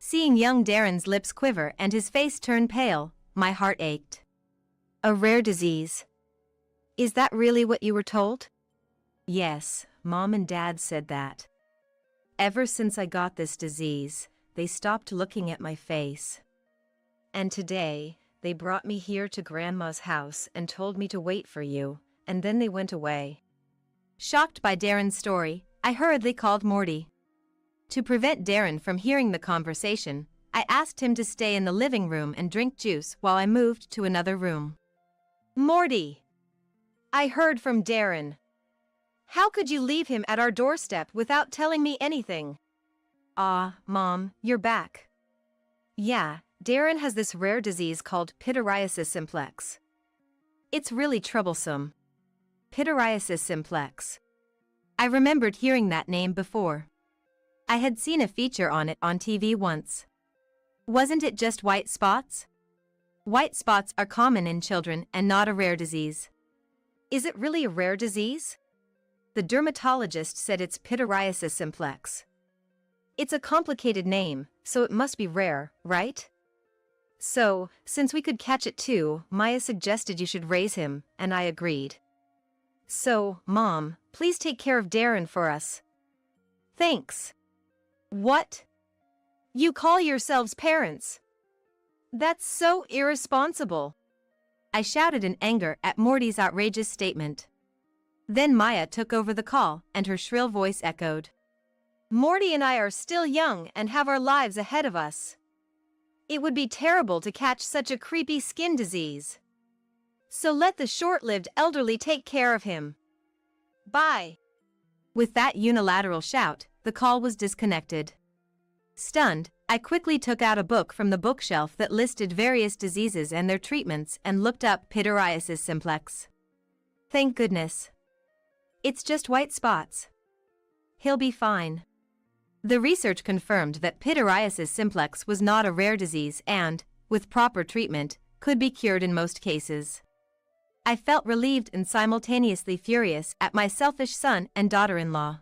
Seeing young Darren's lips quiver and his face turn pale, my heart ached. "A rare disease? Is that really what you were told?" "Yes, Mom and Dad said that. Ever since I got this disease, they stopped looking at my face. And today, they brought me here to Grandma's house and told me to wait for you, and then they went away." Shocked by Darren's story, I hurriedly called Morty. To prevent Darren from hearing the conversation, I asked him to stay in the living room and drink juice while I moved to another room. "Morty, I heard from Darren. How could you leave him at our doorstep without telling me anything?" Mom, you're back. Yeah, Darren has this rare disease called pityriasis simplex. It's really troublesome. Pityriasis simplex. I remembered hearing that name before. I had seen a feature on it on TV once. Wasn't it just white spots? White spots are common in children and not a rare disease. Is it really a rare disease? The dermatologist said it's pityriasis simplex. It's a complicated name, so it must be rare, right? So, since we could catch it too, Maya suggested you should raise him, and I agreed. So, Mom, please take care of Darren for us. Thanks. What? You call yourselves parents? That's so irresponsible. I shouted in anger at Morty's outrageous statement. Then Maya took over the call, and her shrill voice echoed. Morty and I are still young and have our lives ahead of us. It would be terrible to catch such a creepy skin disease. So let the short-lived elderly take care of him. Bye. With that unilateral shout, the call was disconnected. Stunned, I quickly took out a book from the bookshelf that listed various diseases and their treatments and looked up pityriasis simplex. Thank goodness. It's just white spots. He'll be fine. The research confirmed that pityriasis simplex was not a rare disease and, with proper treatment, could be cured in most cases. I felt relieved and simultaneously furious at my selfish son and daughter-in-law.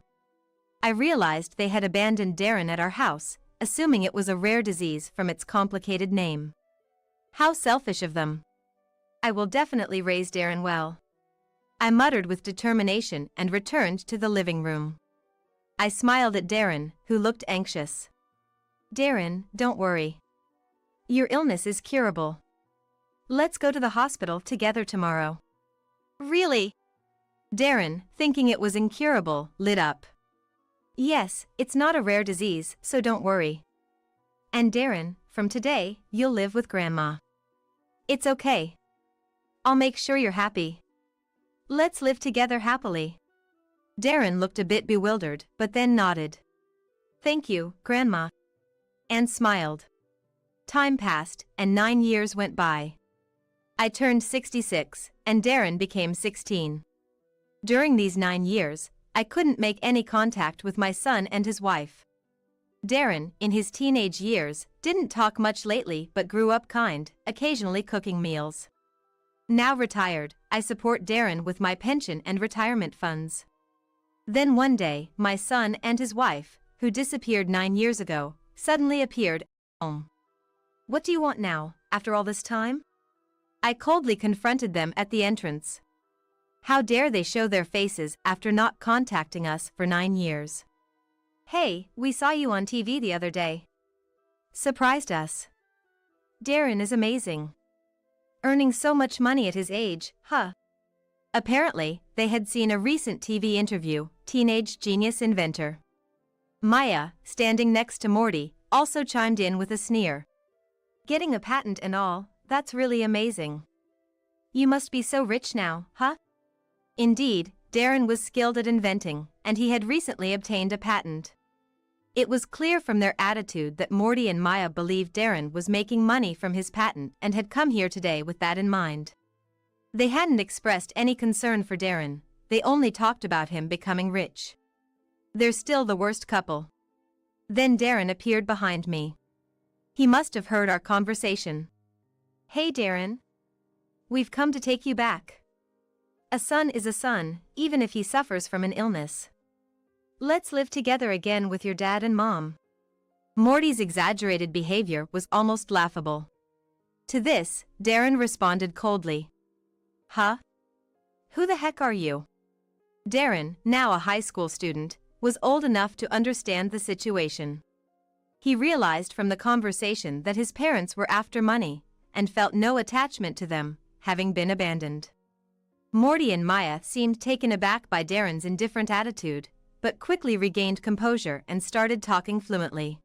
I realized they had abandoned Darren at our house, assuming it was a rare disease from its complicated name. How selfish of them. I will definitely raise Darren well. I muttered with determination and returned to the living room. I smiled at Darren, who looked anxious. Darren, don't worry. Your illness is curable. Let's go to the hospital together tomorrow. Really? Darren, thinking it was incurable, lit up. Yes, it's not a rare disease, so don't worry. And Darren, from today, you'll live with Grandma. It's okay. I'll make sure you're happy. Let's live together happily. Darren looked a bit bewildered, but then nodded. Thank you, Grandma. And smiled. Time passed, and 9 years went by. I turned 66, and Darren became 16. During these 9 years, I couldn't make any contact with my son and his wife. Darren, in his teenage years, didn't talk much lately but grew up kind, occasionally cooking meals. Now retired, I support Darren with my pension and retirement funds. Then one day, my son and his wife, who disappeared 9 years ago, suddenly appeared at home. What do you want now, after all this time? I coldly confronted them at the entrance. How dare they show their faces after not contacting us for 9 years? Hey, we saw you on TV the other day. Surprised us. Darren is amazing. Earning so much money at his age, huh? Apparently, they had seen a recent TV interview, Teenage Genius Inventor. Maya, standing next to Morty, also chimed in with a sneer. Getting a patent and all, that's really amazing. You must be so rich now, huh? Indeed, Darren was skilled at inventing, and he had recently obtained a patent. It was clear from their attitude that Morty and Maya believed Darren was making money from his patent and had come here today with that in mind. They hadn't expressed any concern for Darren, they only talked about him becoming rich. They're still the worst couple. Then Darren appeared behind me. He must have heard our conversation. Hey Darren. We've come to take you back. A son is a son, even if he suffers from an illness. Let's live together again with your dad and mom. Morty's exaggerated behavior was almost laughable. To this, Darren responded coldly. Huh? Who the heck are you? Darren, now a high school student, was old enough to understand the situation. He realized from the conversation that his parents were after money, and felt no attachment to them, having been abandoned. Morty and Maya seemed taken aback by Darren's indifferent attitude, but quickly regained composure and started talking fluently.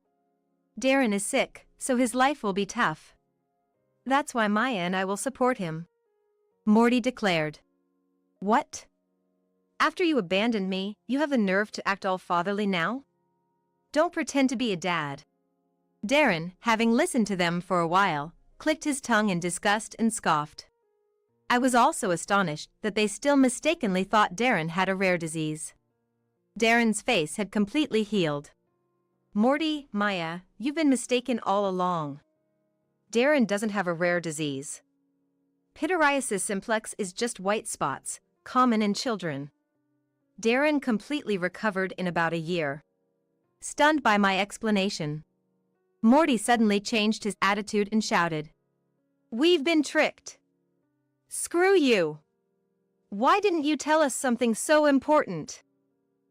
Darren is sick, so his life will be tough. That's why Maya and I will support him. Morty declared. What? After you abandoned me, you have the nerve to act all fatherly now? Don't pretend to be a dad. Darren, having listened to them for a while, clicked his tongue in disgust and scoffed. I was also astonished that they still mistakenly thought Darren had a rare disease. Darren's face had completely healed. Morty, Maya, you've been mistaken all along. Darren doesn't have a rare disease. Pityriasis simplex is just white spots, common in children. Darren completely recovered in about a year. Stunned by my explanation, Morty suddenly changed his attitude and shouted. We've been tricked. Screw you. Why didn't you tell us something so important?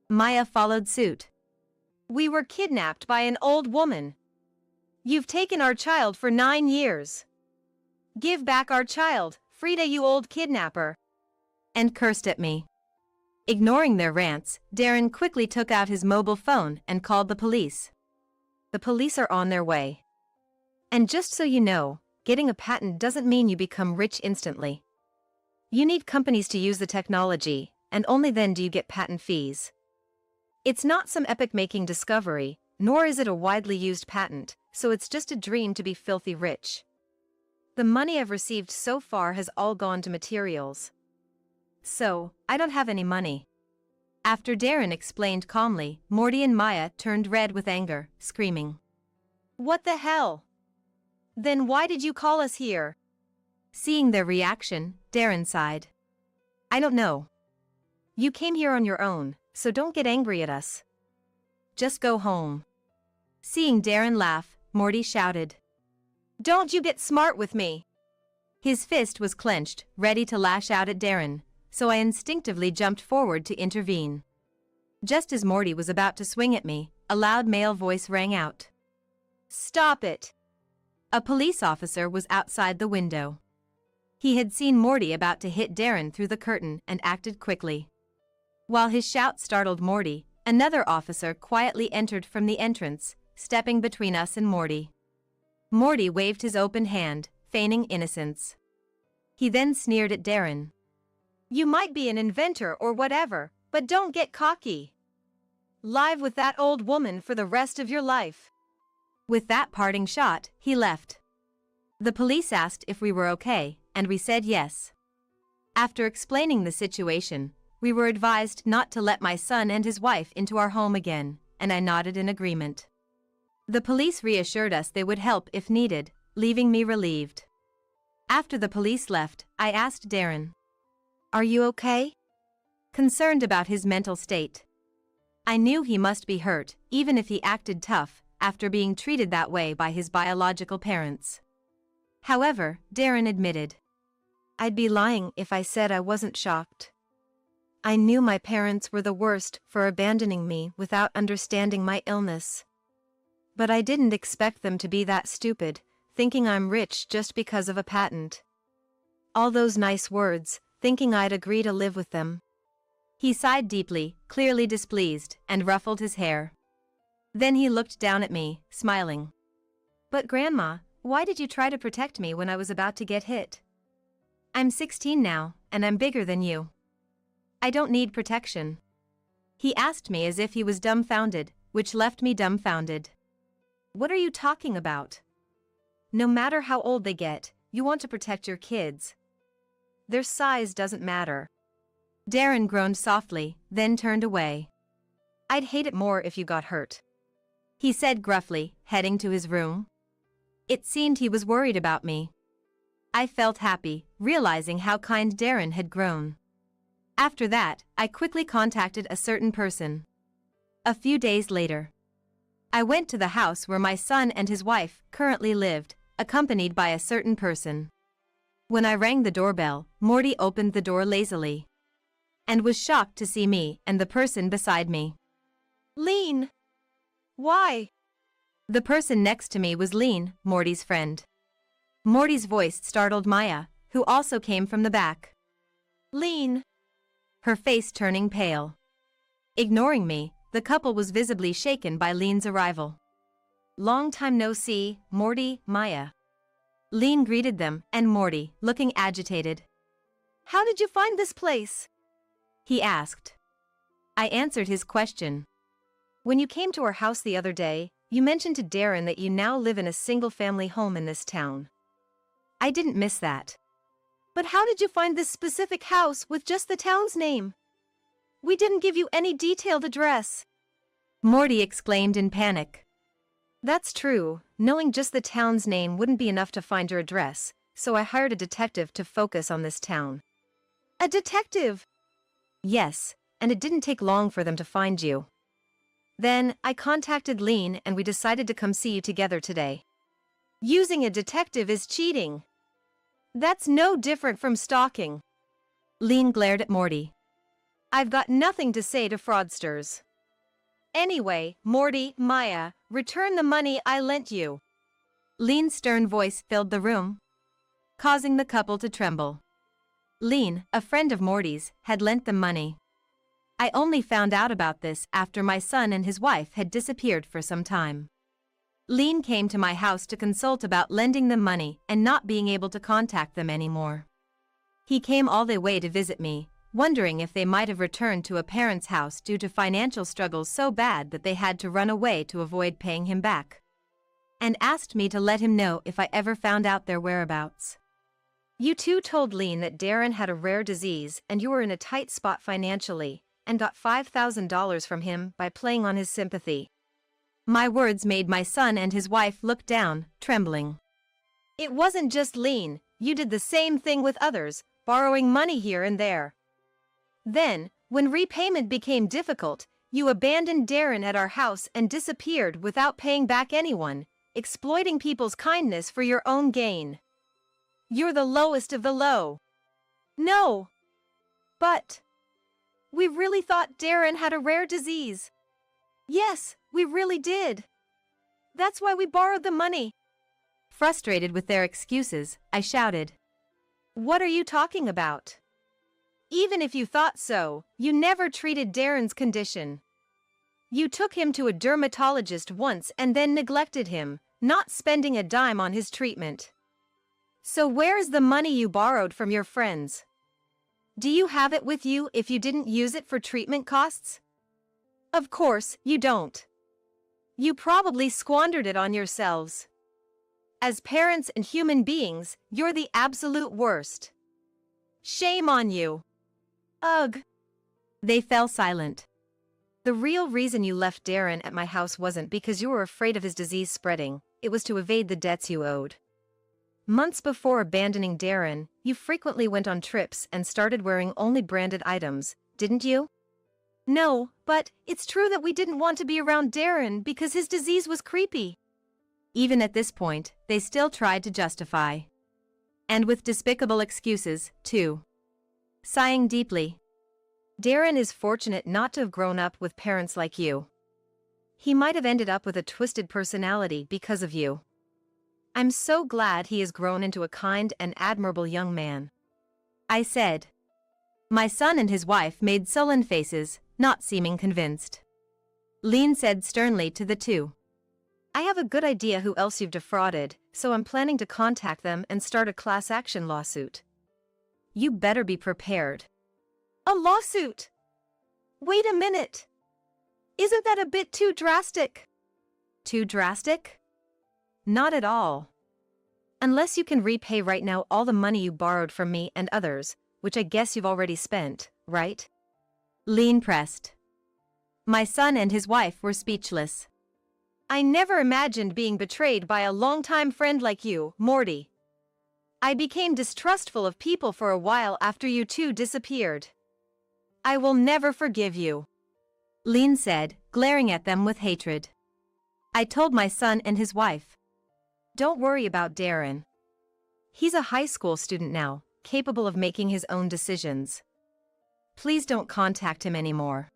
Maya followed suit. We were kidnapped by an old woman. You've taken our child for 9 years. Give back our child, Frida, you old kidnapper. And cursed at me. Ignoring their rants, Darren quickly took out his mobile phone and called the police. The police are on their way. And just so you know, getting a patent doesn't mean you become rich instantly. You need companies to use the technology, and only then do you get patent fees. It's not some epic-making discovery, nor is it a widely used patent, so it's just a dream to be filthy rich. The money I've received so far has all gone to materials. So, I don't have any money. After Darren explained calmly, Morty and Maya turned red with anger, screaming. What the hell? Then why did you call us here? Seeing their reaction, Darren sighed. I don't know. You came here on your own, so don't get angry at us. Just go home. Seeing Darren laugh, Morty shouted. Don't you get smart with me. His fist was clenched, ready to lash out at Darren, so I instinctively jumped forward to intervene. Just as Morty was about to swing at me, a loud male voice rang out. Stop it! A police officer was outside the window. He had seen Morty about to hit Darren through the curtain and acted quickly. While his shout startled Morty, another officer quietly entered from the entrance, stepping between us and Morty. Morty waved his open hand, feigning innocence. He then sneered at Darren. You might be an inventor or whatever, but don't get cocky. Live with that old woman for the rest of your life. With that parting shot, he left. The police asked if we were okay, and we said yes. After explaining the situation, we were advised not to let my son and his wife into our home again, and I nodded in agreement. The police reassured us they would help if needed, leaving me relieved. After the police left, I asked Darren. Are you okay? Concerned about his mental state. I knew he must be hurt, even if he acted tough, after being treated that way by his biological parents. However, Darren admitted. I'd be lying if I said I wasn't shocked. I knew my parents were the worst for abandoning me without understanding my illness. But I didn't expect them to be that stupid, thinking I'm rich just because of a patent. All those nice words, thinking I'd agree to live with them. He sighed deeply, clearly displeased, and ruffled his hair. Then he looked down at me, smiling. But Grandma, why did you try to protect me when I was about to get hit? I'm 16 now, and I'm bigger than you. I don't need protection. He asked me as if he was dumbfounded, which left me dumbfounded. What are you talking about? No matter how old they get, you want to protect your kids. Their size doesn't matter. Darren groaned softly, then turned away. I'd hate it more if you got hurt. He said gruffly, heading to his room. It seemed he was worried about me. I felt happy, realizing how kind Darren had grown. After that, I quickly contacted a certain person. A few days later, I went to the house where my son and his wife currently lived, accompanied by a certain person. When I rang the doorbell, Morty opened the door lazily and was shocked to see me and the person beside me. Lean! Why? The person next to me was Lean, Morty's friend. Morty's voice startled Maya, who also came from the back. Lean! Her face turning pale. Ignoring me, the couple was visibly shaken by Lean's arrival. Long time no see, Morty, Maya. Lean greeted them, and Morty, looking agitated. How did you find this place? He asked. I answered his question. When you came to our house the other day, you mentioned to Darren that you now live in a single-family home in this town. I didn't miss that. But how did you find this specific house with just the town's name? We didn't give you any detailed address. Morty exclaimed in panic. That's true, knowing just the town's name wouldn't be enough to find your address, so I hired a detective to focus on this town. A detective? Yes, and it didn't take long for them to find you. Then, I contacted Lean and we decided to come see you together today. Using a detective is cheating. That's no different from stalking. Lean glared at Morty. I've got nothing to say to fraudsters. Anyway, Morty, Maya, return the money I lent you. Lean's stern voice filled the room, causing the couple to tremble. Lean, a friend of Morty's, had lent them money. I only found out about this after my son and his wife had disappeared for some time. Lean came to my house to consult about lending them money and not being able to contact them anymore. He came all the way to visit me, wondering if they might have returned to a parent's house due to financial struggles so bad that they had to run away to avoid paying him back, and asked me to let him know if I ever found out their whereabouts. You too told Lean that Darren had a rare disease and you were in a tight spot financially, and got $5,000 from him by playing on his sympathy. My words made my son and his wife look down, trembling. It wasn't just Lean, you did the same thing with others, borrowing money here and there. Then, when repayment became difficult, you abandoned Darren at our house and disappeared without paying back anyone, exploiting people's kindness for your own gain. You're the lowest of the low. No. But we really thought Darren had a rare disease. Yes, we really did. That's why we borrowed the money. Frustrated with their excuses, I shouted. What are you talking about? Even if you thought so, you never treated Darren's condition. You took him to a dermatologist once and then neglected him, not spending a dime on his treatment. So where's the money you borrowed from your friends? Do you have it with you if you didn't use it for treatment costs? Of course, you don't. You probably squandered it on yourselves. As parents and human beings, you're the absolute worst. Shame on you. Ugh. They fell silent. The real reason you left Darren at my house wasn't because you were afraid of his disease spreading, it was to evade the debts you owed. Months before abandoning Darren, you frequently went on trips and started wearing only branded items, didn't you? No, but it's true that we didn't want to be around Darren because his disease was creepy. Even at this point, they still tried to justify. And with despicable excuses, too. Sighing deeply. Darren is fortunate not to have grown up with parents like you. He might have ended up with a twisted personality because of you. I'm so glad he has grown into a kind and admirable young man. I said. My son and his wife made sullen faces, not seeming convinced. Lean said sternly to the two. I have a good idea who else you've defrauded, so I'm planning to contact them and start a class action lawsuit. You better be prepared. A lawsuit? Wait a minute. Isn't that a bit too drastic? Too drastic? Not at all. Unless you can repay right now all the money you borrowed from me and others, which I guess you've already spent, right? Lean pressed. My son and his wife were speechless. I never imagined being betrayed by a longtime friend like you, Morty. I became distrustful of people for a while after you two disappeared. I will never forgive you. Lean said, glaring at them with hatred. I told my son and his wife. Don't worry about Darren. He's a high school student now, capable of making his own decisions. Please don't contact him anymore.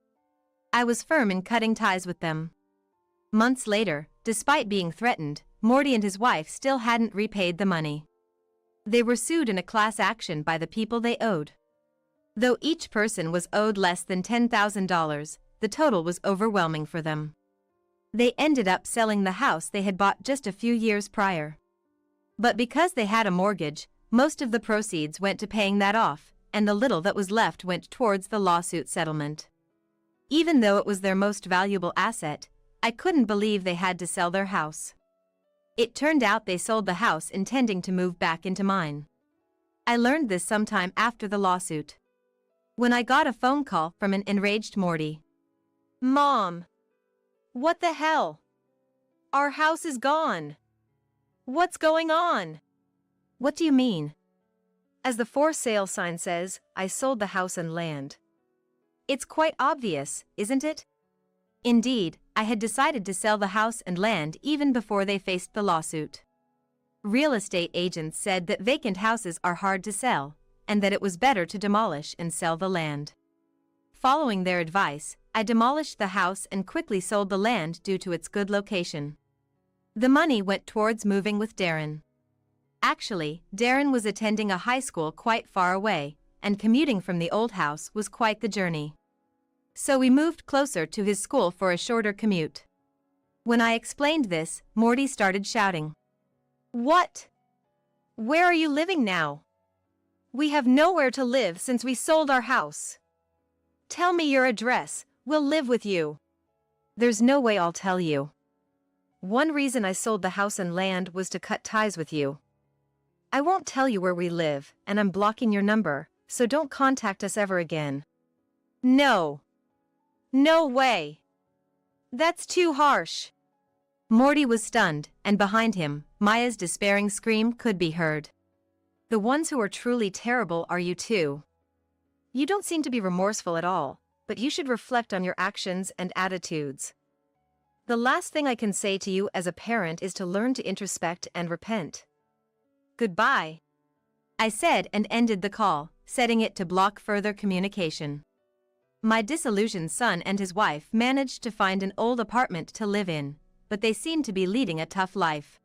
I was firm in cutting ties with them. Months later, despite being threatened, Morty and his wife still hadn't repaid the money. They were sued in a class action by the people they owed. Though each person was owed less than $10,000, the total was overwhelming for them. They ended up selling the house they had bought just a few years prior. But because they had a mortgage, most of the proceeds went to paying that off, and the little that was left went towards the lawsuit settlement. Even though it was their most valuable asset, I couldn't believe they had to sell their house. It turned out they sold the house intending to move back into mine. I learned this sometime after the lawsuit, when I got a phone call from an enraged Morty. Mom! What the hell? Our house is gone. What's going on? What do you mean? As the for sale sign says, I sold the house and land. It's quite obvious, isn't it? Indeed, I had decided to sell the house and land even before they faced the lawsuit. Real estate agents said that vacant houses are hard to sell, and that it was better to demolish and sell the land. Following their advice, I demolished the house and quickly sold the land due to its good location. The money went towards moving with Darren. Actually, Darren was attending a high school quite far away, and commuting from the old house was quite the journey. So we moved closer to his school for a shorter commute. When I explained this, Morty started shouting. What? Where are you living now? We have nowhere to live since we sold our house. Tell me your address, we'll live with you. There's no way I'll tell you. One reason I sold the house and land was to cut ties with you. I won't tell you where we live, and I'm blocking your number, so don't contact us ever again. No. No way. That's too harsh. Morty was stunned, and behind him, Maya's despairing scream could be heard. The ones who are truly terrible are you too. You don't seem to be remorseful at all, but you should reflect on your actions and attitudes. The last thing I can say to you as a parent is to learn to introspect and repent. Goodbye, I said and ended the call, setting it to block further communication. My disillusioned son and his wife managed to find an old apartment to live in, but they seemed to be leading a tough life.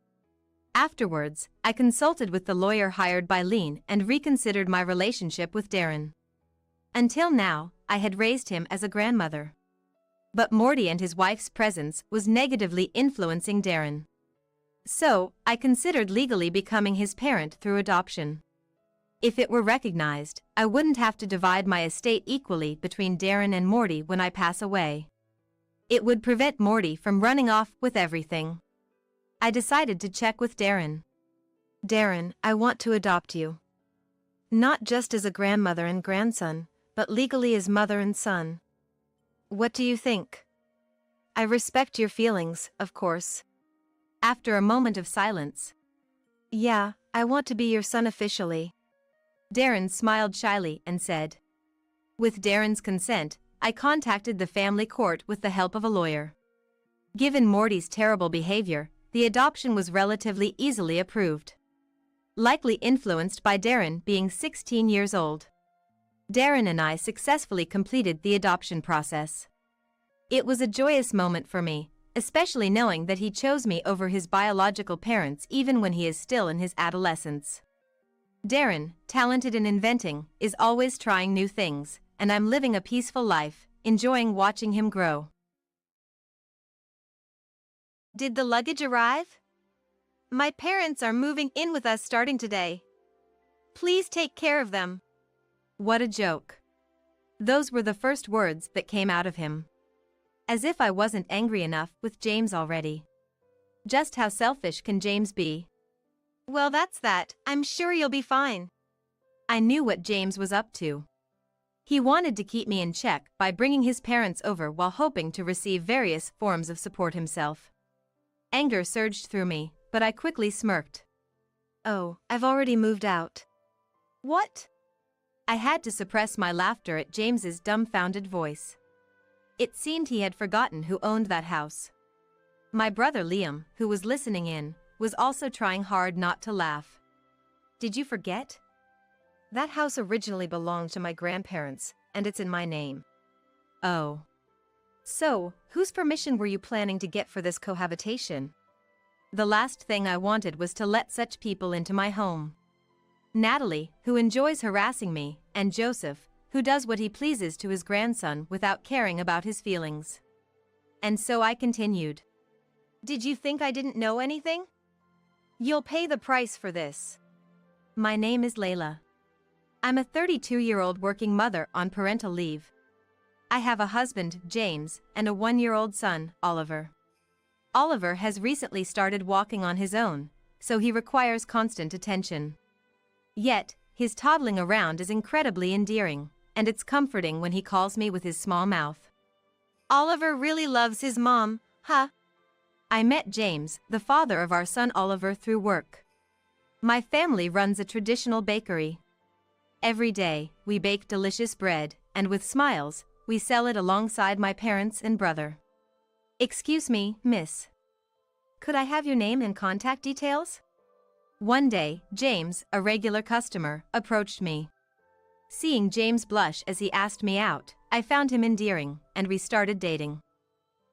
Afterwards, I consulted with the lawyer hired by Lean and reconsidered my relationship with Darren. Until now, I had raised him as a grandmother. But Morty and his wife's presence was negatively influencing Darren. So, I considered legally becoming his parent through adoption. If it were recognized, I wouldn't have to divide my estate equally between Darren and Morty when I pass away. It would prevent Morty from running off with everything. I decided to check with Darren. Darren, I want to adopt you. Not just as a grandmother and grandson, but legally as mother and son. What do you think? I respect your feelings, of course. After a moment of silence. Yeah, I want to be your son officially. Darren smiled shyly and said. With Darren's consent, I contacted the family court with the help of a lawyer. Given Morty's terrible behavior, the adoption was relatively easily approved. Likely influenced by Darren being 16 years old. Darren and I successfully completed the adoption process. It was a joyous moment for me, especially knowing that he chose me over his biological parents even when he is still in his adolescence. Darren, talented in inventing, is always trying new things, and I'm living a peaceful life, enjoying watching him grow. Did the luggage arrive? My parents are moving in with us starting today. Please take care of them. What a joke. Those were the first words that came out of him. As if I wasn't angry enough with James already. Just how selfish can James be? Well, that's that. I'm sure you'll be fine. I knew what James was up to. He wanted to keep me in check by bringing his parents over while hoping to receive various forms of support himself. Anger surged through me, but I quickly smirked. Oh, I've already moved out. What? I had to suppress my laughter at James's dumbfounded voice. It seemed he had forgotten who owned that house. My brother Liam, who was listening in, was also trying hard not to laugh. Did you forget? That house originally belonged to my grandparents, and it's in my name. Oh. So, whose permission were you planning to get for this cohabitation? The last thing I wanted was to let such people into my home. Natalie, who enjoys harassing me, and Joseph, who does what he pleases to his grandson without caring about his feelings. And so I continued. Did you think I didn't know anything? You'll pay the price for this. My name is Layla. I'm a 32-year-old working mother on parental leave. I have a husband, James, and a 1-year-old son, Oliver. Oliver has recently started walking on his own, so he requires constant attention. Yet, his toddling around is incredibly endearing, and it's comforting when he calls me with his small mouth. Oliver really loves his mom, huh? I met James, the father of our son Oliver, through work. My family runs a traditional bakery. Every day, we bake delicious bread, and with smiles, we sell it alongside my parents and brother. Excuse me, miss. Could I have your name and contact details? One day, James, a regular customer, approached me. Seeing James blush as he asked me out, I found him endearing, and we started dating.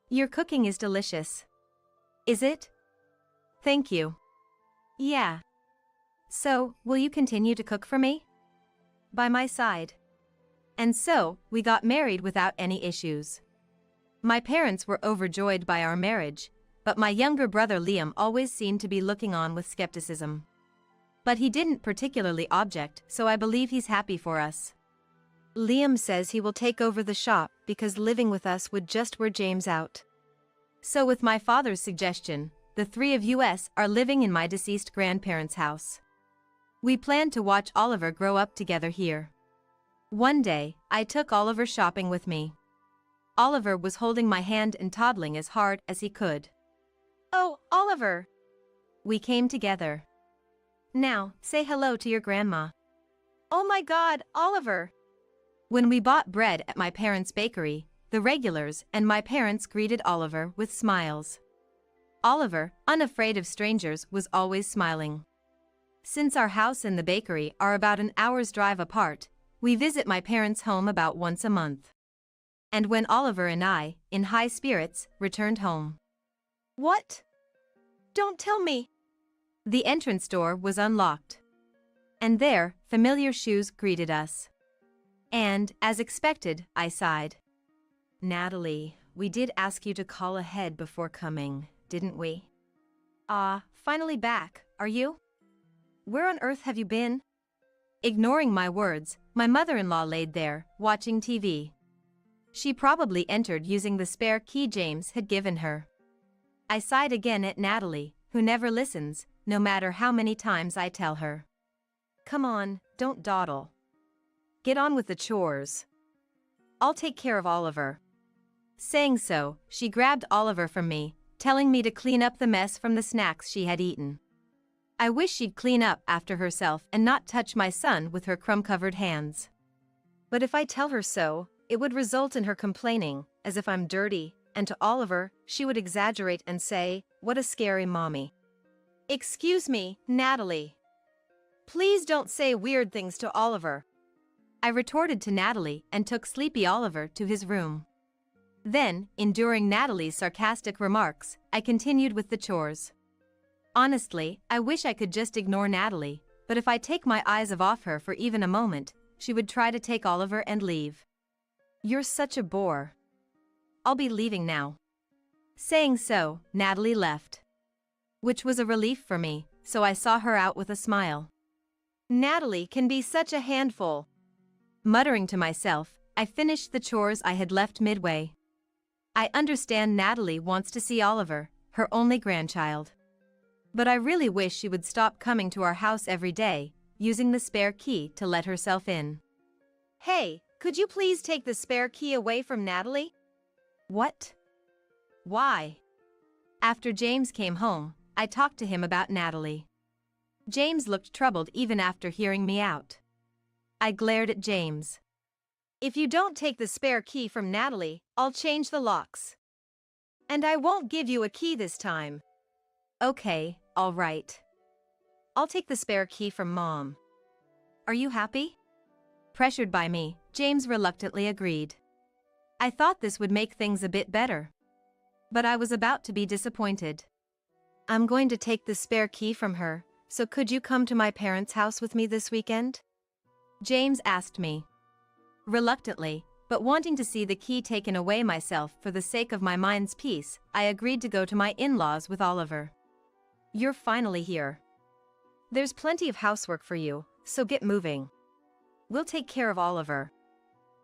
Your cooking is delicious. Is it? Thank you. Yeah. So, will you continue to cook for me? By my side. And so, we got married without any issues. My parents were overjoyed by our marriage, but my younger brother Liam always seemed to be looking on with skepticism. But he didn't particularly object, so I believe he's happy for us. Liam says he will take over the shop because living with us would just wear James out. So with my father's suggestion, the three of us are living in my deceased grandparents' house. We plan to watch Oliver grow up together here. One day, I took Oliver shopping with me. Oliver was holding my hand and toddling as hard as he could. Oh, Oliver! We came together. Now, say hello to your grandma. Oh my God, Oliver! When we bought bread at my parents' bakery, the regulars and my parents greeted Oliver with smiles. Oliver, unafraid of strangers, was always smiling. Since our house and the bakery are about an hour's drive apart, we visit my parents' home about once a month. And when Oliver and I, in high spirits, returned home. What? Don't tell me. The entrance door was unlocked. And there, familiar shoes greeted us. And, as expected, I sighed. Natalie, we did ask you to call ahead before coming, didn't we? Finally back, are you? Where on earth have you been? Ignoring my words, my mother-in-law laid there, watching TV. She probably entered using the spare key James had given her. I sighed again at Natalie, who never listens, no matter how many times I tell her. Come on, don't dawdle. Get on with the chores. I'll take care of Oliver. Saying so, she grabbed Oliver from me, telling me to clean up the mess from the snacks she had eaten. I wish she'd clean up after herself and not touch my son with her crumb-covered hands. But if I tell her so, it would result in her complaining, as if I'm dirty, and to Oliver, she would exaggerate and say, "What a scary mommy." Excuse me, Natalie. Please don't say weird things to Oliver. I retorted to Natalie and took sleepy Oliver to his room. Then, enduring Natalie's sarcastic remarks, I continued with the chores. Honestly, I wish I could just ignore Natalie, but if I take my eyes off her for even a moment, she would try to take Oliver and leave. You're such a bore. I'll be leaving now. Saying so, Natalie left. Which was a relief for me, so I saw her out with a smile. Natalie can be such a handful. Muttering to myself, I finished the chores I had left midway. I understand Natalie wants to see Oliver, her only grandchild. But I really wish she would stop coming to our house every day, using the spare key to let herself in. Hey, could you please take the spare key away from Natalie? What? Why? After James came home, I talked to him about Natalie. James looked troubled even after hearing me out. I glared at James. If you don't take the spare key from Natalie, I'll change the locks. And I won't give you a key this time. Okay, all right. I'll take the spare key from Mom. Are you happy? Pressured by me, James reluctantly agreed. I thought this would make things a bit better. But I was about to be disappointed. I'm going to take the spare key from her, so could you come to my parents' house with me this weekend? James asked me. Reluctantly, but wanting to see the key taken away myself for the sake of my mind's peace, I agreed to go to my in-laws with Oliver. You're finally here. There's plenty of housework for you, so get moving. We'll take care of Oliver.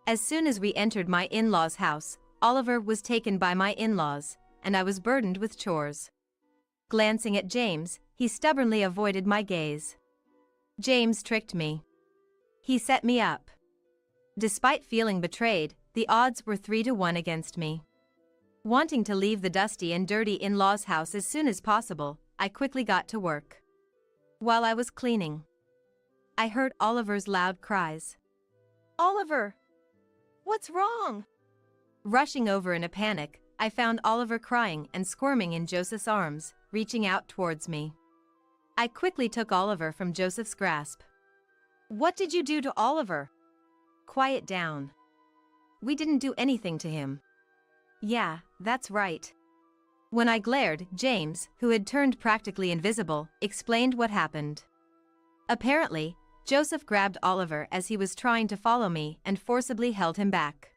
As soon as we entered my in-laws' house, Oliver was taken by my in-laws, and I was burdened with chores. Glancing at James, he stubbornly avoided my gaze. James tricked me. He set me up. Despite feeling betrayed, the odds were 3-1 against me. Wanting to leave the dusty and dirty in-laws' house as soon as possible, I quickly got to work. While I was cleaning, I heard Oliver's loud cries. Oliver! What's wrong? Rushing over in a panic, I found Oliver crying and squirming in Joseph's arms, reaching out towards me. I quickly took Oliver from Joseph's grasp. What did you do to Oliver? Quiet down. We didn't do anything to him. Yeah, that's right. When I glared, James, who had turned practically invisible, explained what happened. Apparently, Joseph grabbed Oliver as he was trying to follow me and forcibly held him back.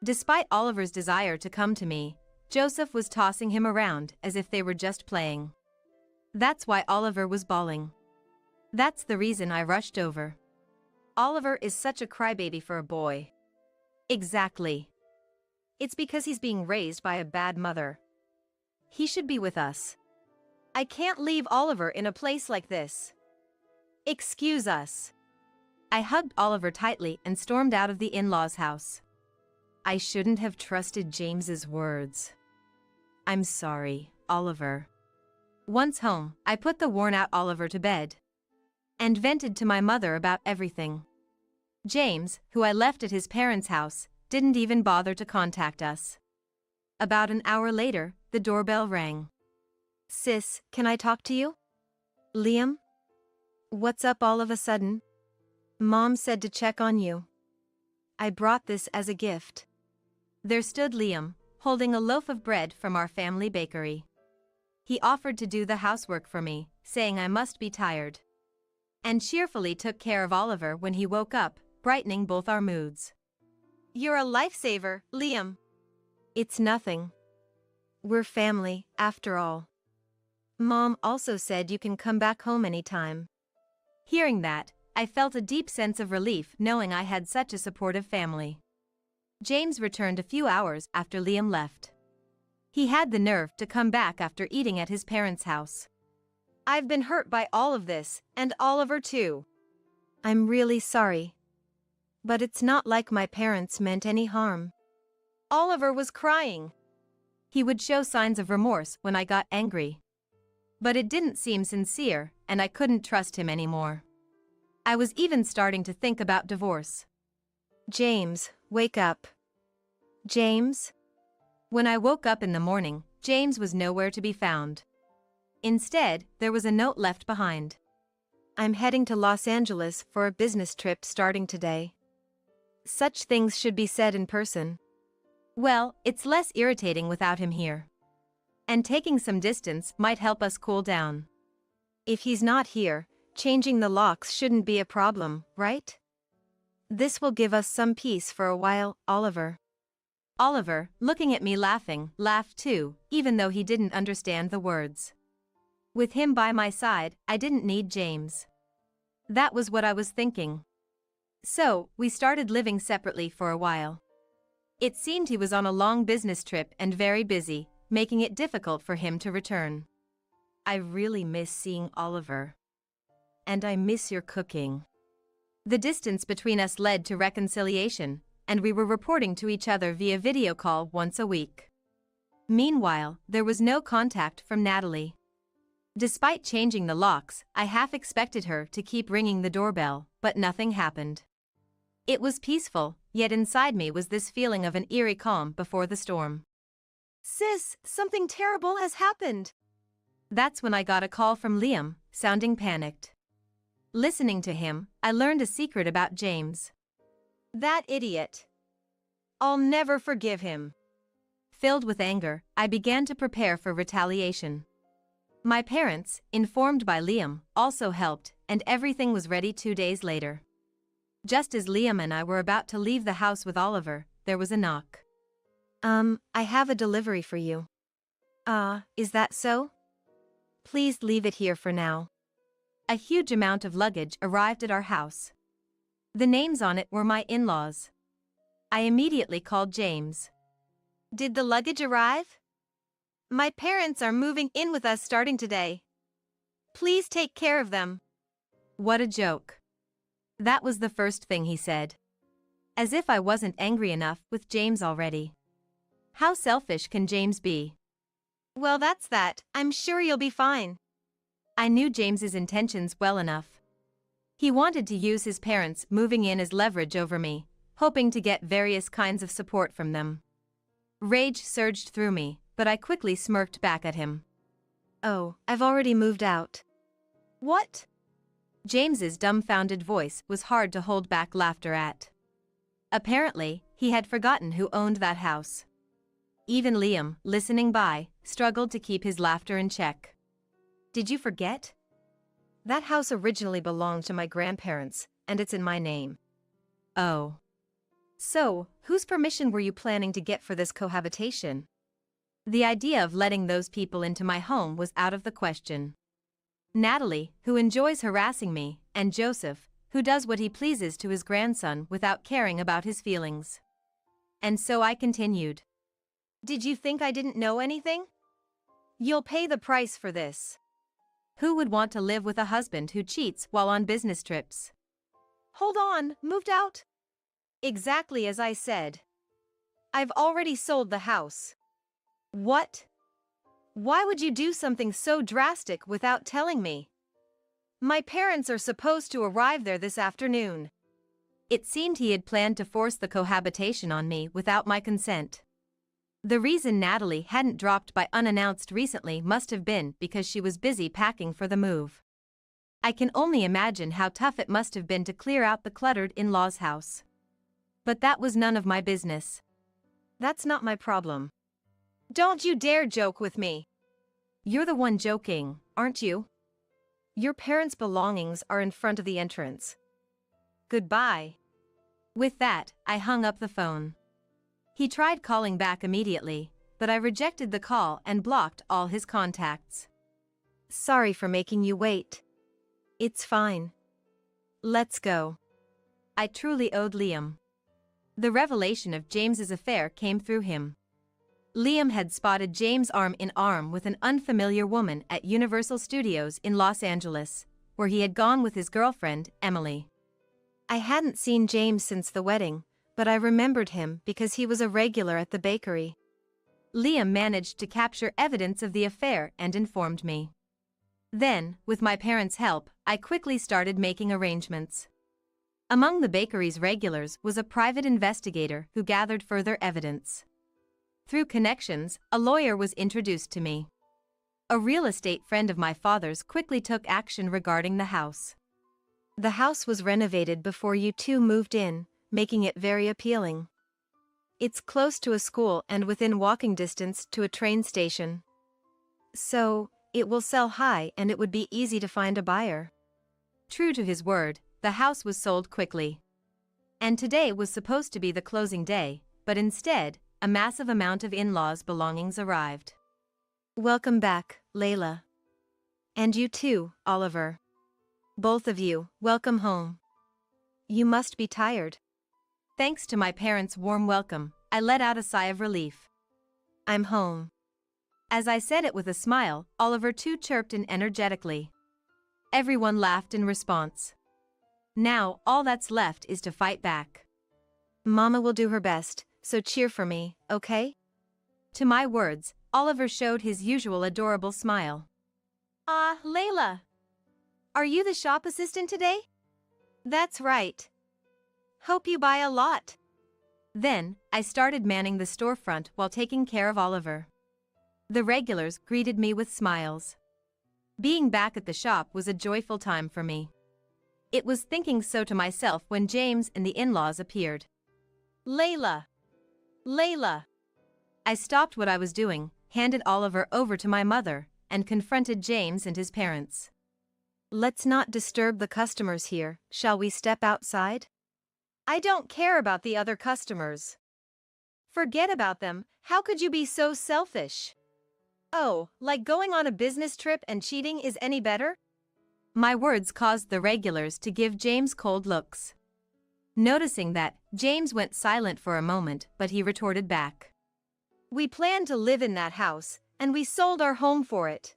Despite Oliver's desire to come to me, Joseph was tossing him around as if they were just playing. That's why Oliver was bawling. That's the reason I rushed over. Oliver is such a crybaby for a boy. Exactly. It's because he's being raised by a bad mother. He should be with us. I can't leave Oliver in a place like this. Excuse us. I hugged Oliver tightly and stormed out of the in-laws' house. I shouldn't have trusted James's words. I'm sorry, Oliver. Once home, I put the worn-out Oliver to bed and vented to my mother about everything. James, who I left at his parents' house, didn't even bother to contact us. About an hour later, the doorbell rang. Sis, can I talk to you? Liam? What's up all of a sudden? Mom said to check on you. I brought this as a gift. There stood Liam, holding a loaf of bread from our family bakery. He offered to do the housework for me, saying I must be tired, and cheerfully took care of Oliver when he woke up, brightening both our moods. You're a lifesaver, Liam. It's nothing. We're family, after all. Mom also said you can come back home anytime. Hearing that, I felt a deep sense of relief knowing I had such a supportive family. James returned a few hours after Liam left. He had the nerve to come back after eating at his parents' house. I've been hurt by all of this, and Oliver too. I'm really sorry. But it's not like my parents meant any harm. Oliver was crying. He would show signs of remorse when I got angry. But it didn't seem sincere, and I couldn't trust him anymore. I was even starting to think about divorce. James, wake up. James? When I woke up in the morning, James was nowhere to be found. Instead, there was a note left behind. I'm heading to Los Angeles for a business trip starting today. Such things should be said in person. Well, it's less irritating without him here. And taking some distance might help us cool down. If he's not here, changing the locks shouldn't be a problem, right? This will give us some peace for a while, Oliver. Oliver, looking at me laughing, laughed too, even though he didn't understand the words. With him by my side, I didn't need James. That was what I was thinking. So, we started living separately for a while. It seemed he was on a long business trip and very busy, making it difficult for him to return. I really miss seeing Oliver. And I miss your cooking. The distance between us led to reconciliation, and we were reporting to each other via video call once a week. Meanwhile, there was no contact from Natalie. Despite changing the locks, I half expected her to keep ringing the doorbell, but nothing happened. It was peaceful, yet inside me was this feeling of an eerie calm before the storm. Sis, something terrible has happened. That's when I got a call from Liam, sounding panicked. Listening to him, I learned a secret about James. That idiot. I'll never forgive him. Filled with anger, I began to prepare for retaliation. My parents, informed by Liam, also helped, and everything was ready 2 days later. Just as Liam and I were about to leave the house with Oliver, there was a knock. I have a delivery for you. Is that so? Please leave it here for now. A huge amount of luggage arrived at our house. The names on it were my in-laws. I immediately called James. Did the luggage arrive? My parents are moving in with us starting today. Please take care of them. What a joke. That was the first thing he said. As if I wasn't angry enough with James already. How selfish can James be? Well, that's that. I'm sure you'll be fine. I knew James's intentions well enough. He wanted to use his parents moving in as leverage over me, hoping to get various kinds of support from them. Rage surged through me, but I quickly smirked back at him. Oh, I've already moved out. What? James's dumbfounded voice was hard to hold back laughter at. Apparently, he had forgotten who owned that house. Even Liam, listening by, struggled to keep his laughter in check. Did you forget? That house originally belonged to my grandparents, and it's in my name. Oh. So, whose permission were you planning to get for this cohabitation? The idea of letting those people into my home was out of the question. Natalie, who enjoys harassing me, and Joseph, who does what he pleases to his grandson without caring about his feelings. And so I continued. Did you think I didn't know anything? You'll pay the price for this. Who would want to live with a husband who cheats while on business trips? Hold on, moved out? Exactly as I said. I've already sold the house. What? Why would you do something so drastic without telling me? My parents are supposed to arrive there this afternoon. It seemed he had planned to force the cohabitation on me without my consent. The reason Natalie hadn't dropped by unannounced recently must have been because she was busy packing for the move. I can only imagine how tough it must have been to clear out the cluttered in-laws' house. But that was none of my business. That's not my problem. Don't you dare joke with me. You're the one joking, aren't you? Your parents' belongings are in front of the entrance. Goodbye. With that, I hung up the phone. He tried calling back immediately, but I rejected the call and blocked all his contacts. Sorry for making you wait. It's fine. Let's go. I truly owed Liam. The revelation of James's affair came through him. Liam had spotted James arm in arm with an unfamiliar woman at Universal Studios in Los Angeles, where he had gone with his girlfriend, Emily. I hadn't seen James since the wedding, but I remembered him because he was a regular at the bakery. Liam managed to capture evidence of the affair and informed me. Then, with my parents' help, I quickly started making arrangements. Among the bakery's regulars was a private investigator who gathered further evidence. Through connections, a lawyer was introduced to me. A real estate friend of my father's quickly took action regarding the house. The house was renovated before you two moved in, making it very appealing. It's close to a school and within walking distance to a train station. So, it will sell high and it would be easy to find a buyer. True to his word, the house was sold quickly. And today was supposed to be the closing day, but instead, a massive amount of in-laws' belongings arrived. Welcome back, Layla. And you too, Oliver. Both of you, welcome home. You must be tired. Thanks to my parents' warm welcome, I let out a sigh of relief. I'm home. As I said it with a smile, Oliver too chirped in energetically. Everyone laughed in response. Now, all that's left is to fight back. Mama will do her best, so cheer for me, okay? To my words, Oliver showed his usual adorable smile. Layla. Are you the shop assistant today? That's right. Hope you buy a lot. Then, I started manning the storefront while taking care of Oliver. The regulars greeted me with smiles. Being back at the shop was a joyful time for me. It was thinking so to myself when James and the in-laws appeared. Layla. Layla. I stopped what I was doing, handed Oliver over to my mother, and confronted James and his parents. Let's not disturb the customers here, shall we step outside? I don't care about the other customers. Forget about them, how could you be so selfish? Oh, like going on a business trip and cheating is any better? My words caused the regulars to give James cold looks. Noticing that, James went silent for a moment, but he retorted back. We planned to live in that house, and we sold our home for it.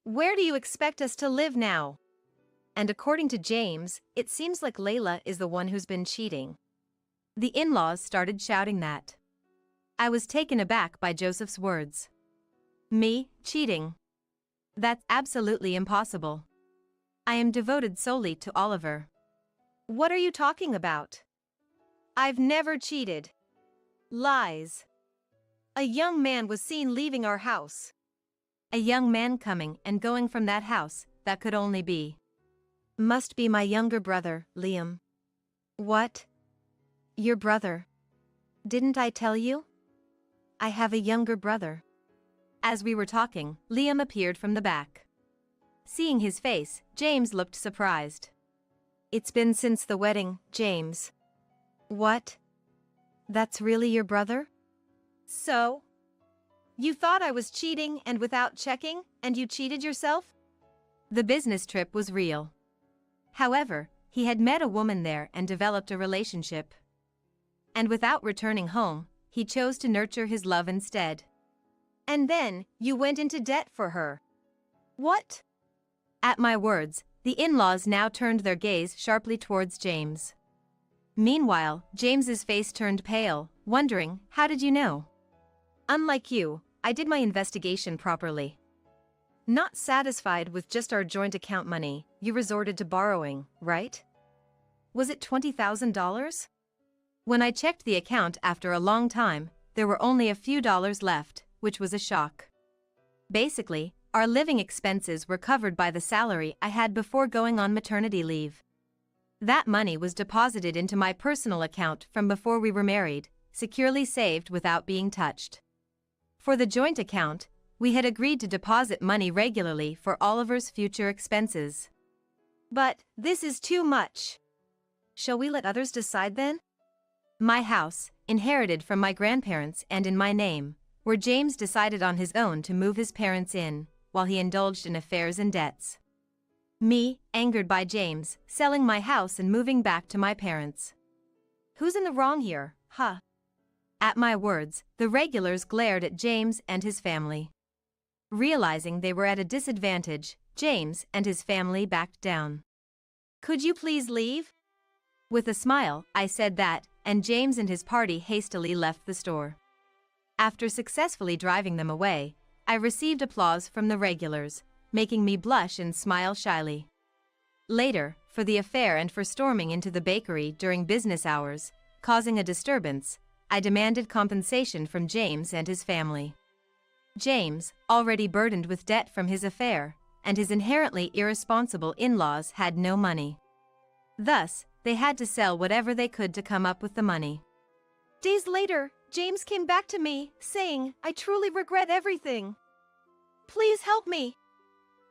Where do you expect us to live now? And according to James, it seems like Layla is the one who's been cheating. The in-laws started shouting that. I was taken aback by Joseph's words. Me, cheating? That's absolutely impossible. I am devoted solely to Oliver. What are you talking about? I've never cheated. Lies. A young man was seen leaving our house. A young man coming and going from that house, that could only be. Must be my younger brother, Liam. What? Your brother? Didn't I tell you? I have a younger brother. As we were talking, Liam appeared from the back. Seeing his face, James looked surprised. It's been since the wedding, James. What? That's really your brother? So? You thought I was cheating and without checking, and you cheated yourself? The business trip was real. However, he had met a woman there and developed a relationship. And without returning home, he chose to nurture his love instead. And then, you went into debt for her. What? At my words, the in-laws now turned their gaze sharply towards James. Meanwhile, James's face turned pale, wondering, how did you know? Unlike you, I did my investigation properly. Not satisfied with just our joint account money, you resorted to borrowing, right? Was it $20,000? When I checked the account after a long time, there were only a few dollars left, which was a shock. Basically, our living expenses were covered by the salary I had before going on maternity leave. That money was deposited into my personal account from before we were married, securely saved without being touched. For the joint account, we had agreed to deposit money regularly for Oliver's future expenses. But, this is too much. Shall we let others decide then? My house, inherited from my grandparents and in my name, where James decided on his own to move his parents in, while he indulged in affairs and debts. Me, angered by James, selling my house and moving back to my parents. Who's in the wrong here, huh? At my words, the regulars glared at James and his family. Realizing they were at a disadvantage, James and his family backed down. Could you please leave? With a smile, I said that, and James and his party hastily left the store. After successfully driving them away, I received applause from the regulars, making me blush and smile shyly. Later, for the affair and for storming into the bakery during business hours, causing a disturbance, I demanded compensation from James and his family. James, already burdened with debt from his affair, and his inherently irresponsible in-laws had no money. Thus, they had to sell whatever they could to come up with the money. Days later, James came back to me, saying, I truly regret everything. Please help me.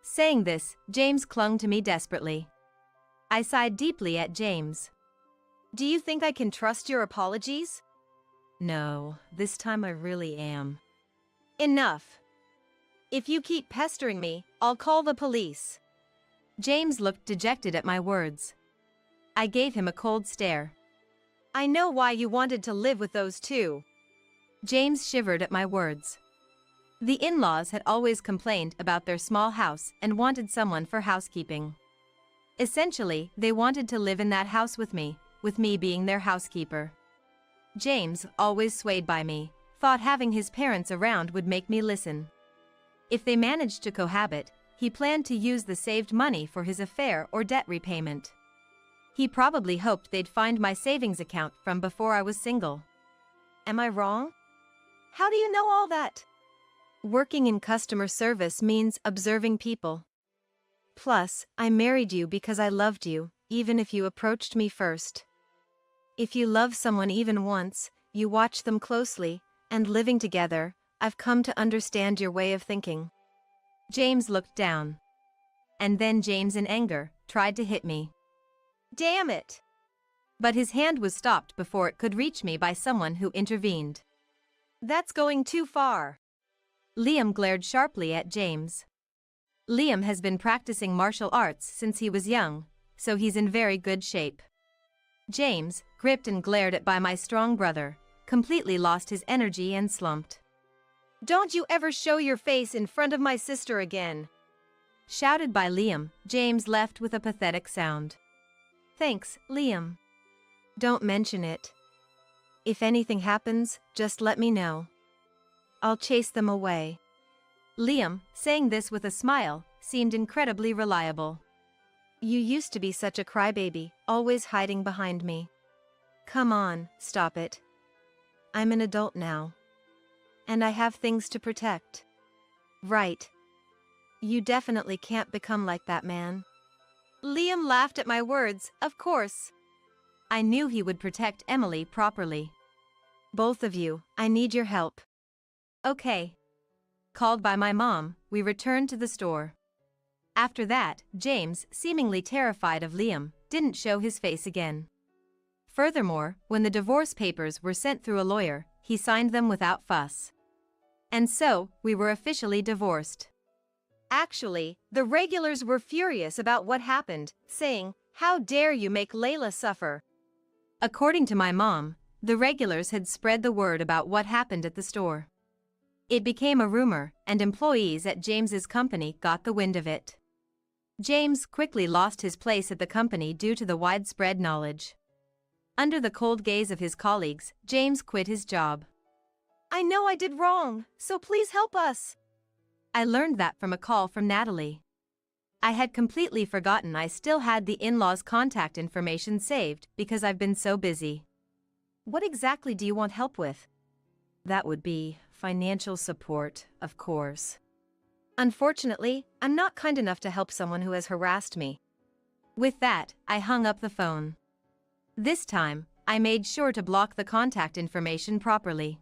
Saying this, James clung to me desperately. I sighed deeply at James. Do you think I can trust your apologies? No, this time I really am. Enough. If you keep pestering me, I'll call the police. James looked dejected at my words. I gave him a cold stare. I know why you wanted to live with those two. James shivered at my words. The in-laws had always complained about their small house and wanted someone for housekeeping. Essentially, they wanted to live in that house with me being their housekeeper. James, always swayed by me, thought having his parents around would make me listen. If they managed to cohabit, he planned to use the saved money for his affair or debt repayment. He probably hoped they'd find my savings account from before I was single. Am I wrong? How do you know all that? Working in customer service means observing people. Plus, I married you because I loved you, even if you approached me first. If you love someone even once, you watch them closely, and living together, I've come to understand your way of thinking. James looked down. And then James, in anger, tried to hit me. Damn it! But his hand was stopped before it could reach me by someone who intervened. That's going too far. Liam glared sharply at James. Liam has been practicing martial arts since he was young, so he's in very good shape. James, gripped and glared at by my strong brother, completely lost his energy and slumped. Don't you ever show your face in front of my sister again! Shouted by Liam, James left with a pathetic sound. Thanks, Liam. Don't mention it. If anything happens, just let me know. I'll chase them away. Liam, saying this with a smile, seemed incredibly reliable. You used to be such a crybaby, always hiding behind me. Come on, stop it. I'm an adult now. And I have things to protect. Right. You definitely can't become like that man. Liam laughed at my words, of course. I knew he would protect Emily properly. Both of you, I need your help. Okay. Called by my mom, we returned to the store. After that, James, seemingly terrified of Liam, didn't show his face again. Furthermore, when the divorce papers were sent through a lawyer, he signed them without fuss. And so, we were officially divorced. Actually, the regulars were furious about what happened, saying, "How dare you make Layla suffer?" According to my mom, the regulars had spread the word about what happened at the store. It became a rumor, and employees at James's company got the wind of it. James quickly lost his place at the company due to the widespread knowledge. Under the cold gaze of his colleagues, James quit his job. "I know I did wrong, so please help us." I learned that from a call from Natalie. I had completely forgotten I still had the in-laws' contact information saved because I've been so busy. "What exactly do you want help with?" That would be financial support, of course. "Unfortunately, I'm not kind enough to help someone who has harassed me." With that, I hung up the phone. This time, I made sure to block the contact information properly.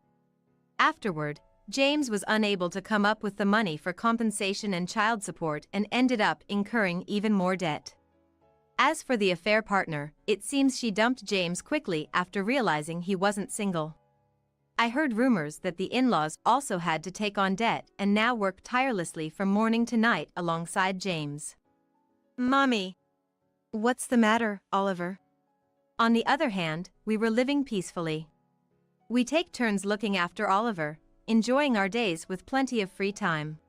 Afterward, James was unable to come up with the money for compensation and child support and ended up incurring even more debt. As for the affair partner, it seems she dumped James quickly after realizing he wasn't single. I heard rumors that the in-laws also had to take on debt and now work tirelessly from morning to night alongside James. "Mommy." "What's the matter, Oliver?" On the other hand, we were living peacefully. We take turns looking after Oliver, enjoying our days with plenty of free time.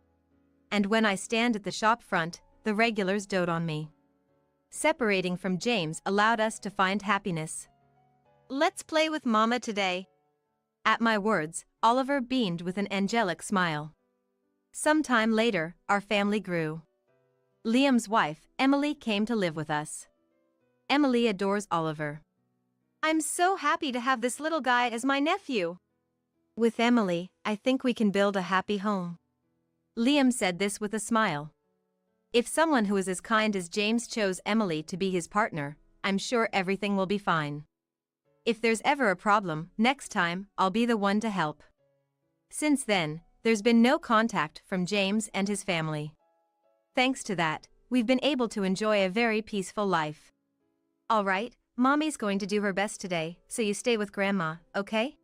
And when I stand at the shop front, the regulars dote on me. Separating from James allowed us to find happiness. "Let's play with Mama today." At my words, Oliver beamed with an angelic smile. Some time later, our family grew. Liam's wife, Emily, came to live with us. Emily adores Oliver. "I'm so happy to have this little guy as my nephew." "With Emily, I think we can build a happy home." Liam said this with a smile. If someone who is as kind as James chose Emily to be his partner, I'm sure everything will be fine. If there's ever a problem, next time, I'll be the one to help. Since then, there's been no contact from James and his family. Thanks to that, we've been able to enjoy a very peaceful life. "All right, Mommy's going to do her best today, so you stay with Grandma, okay?"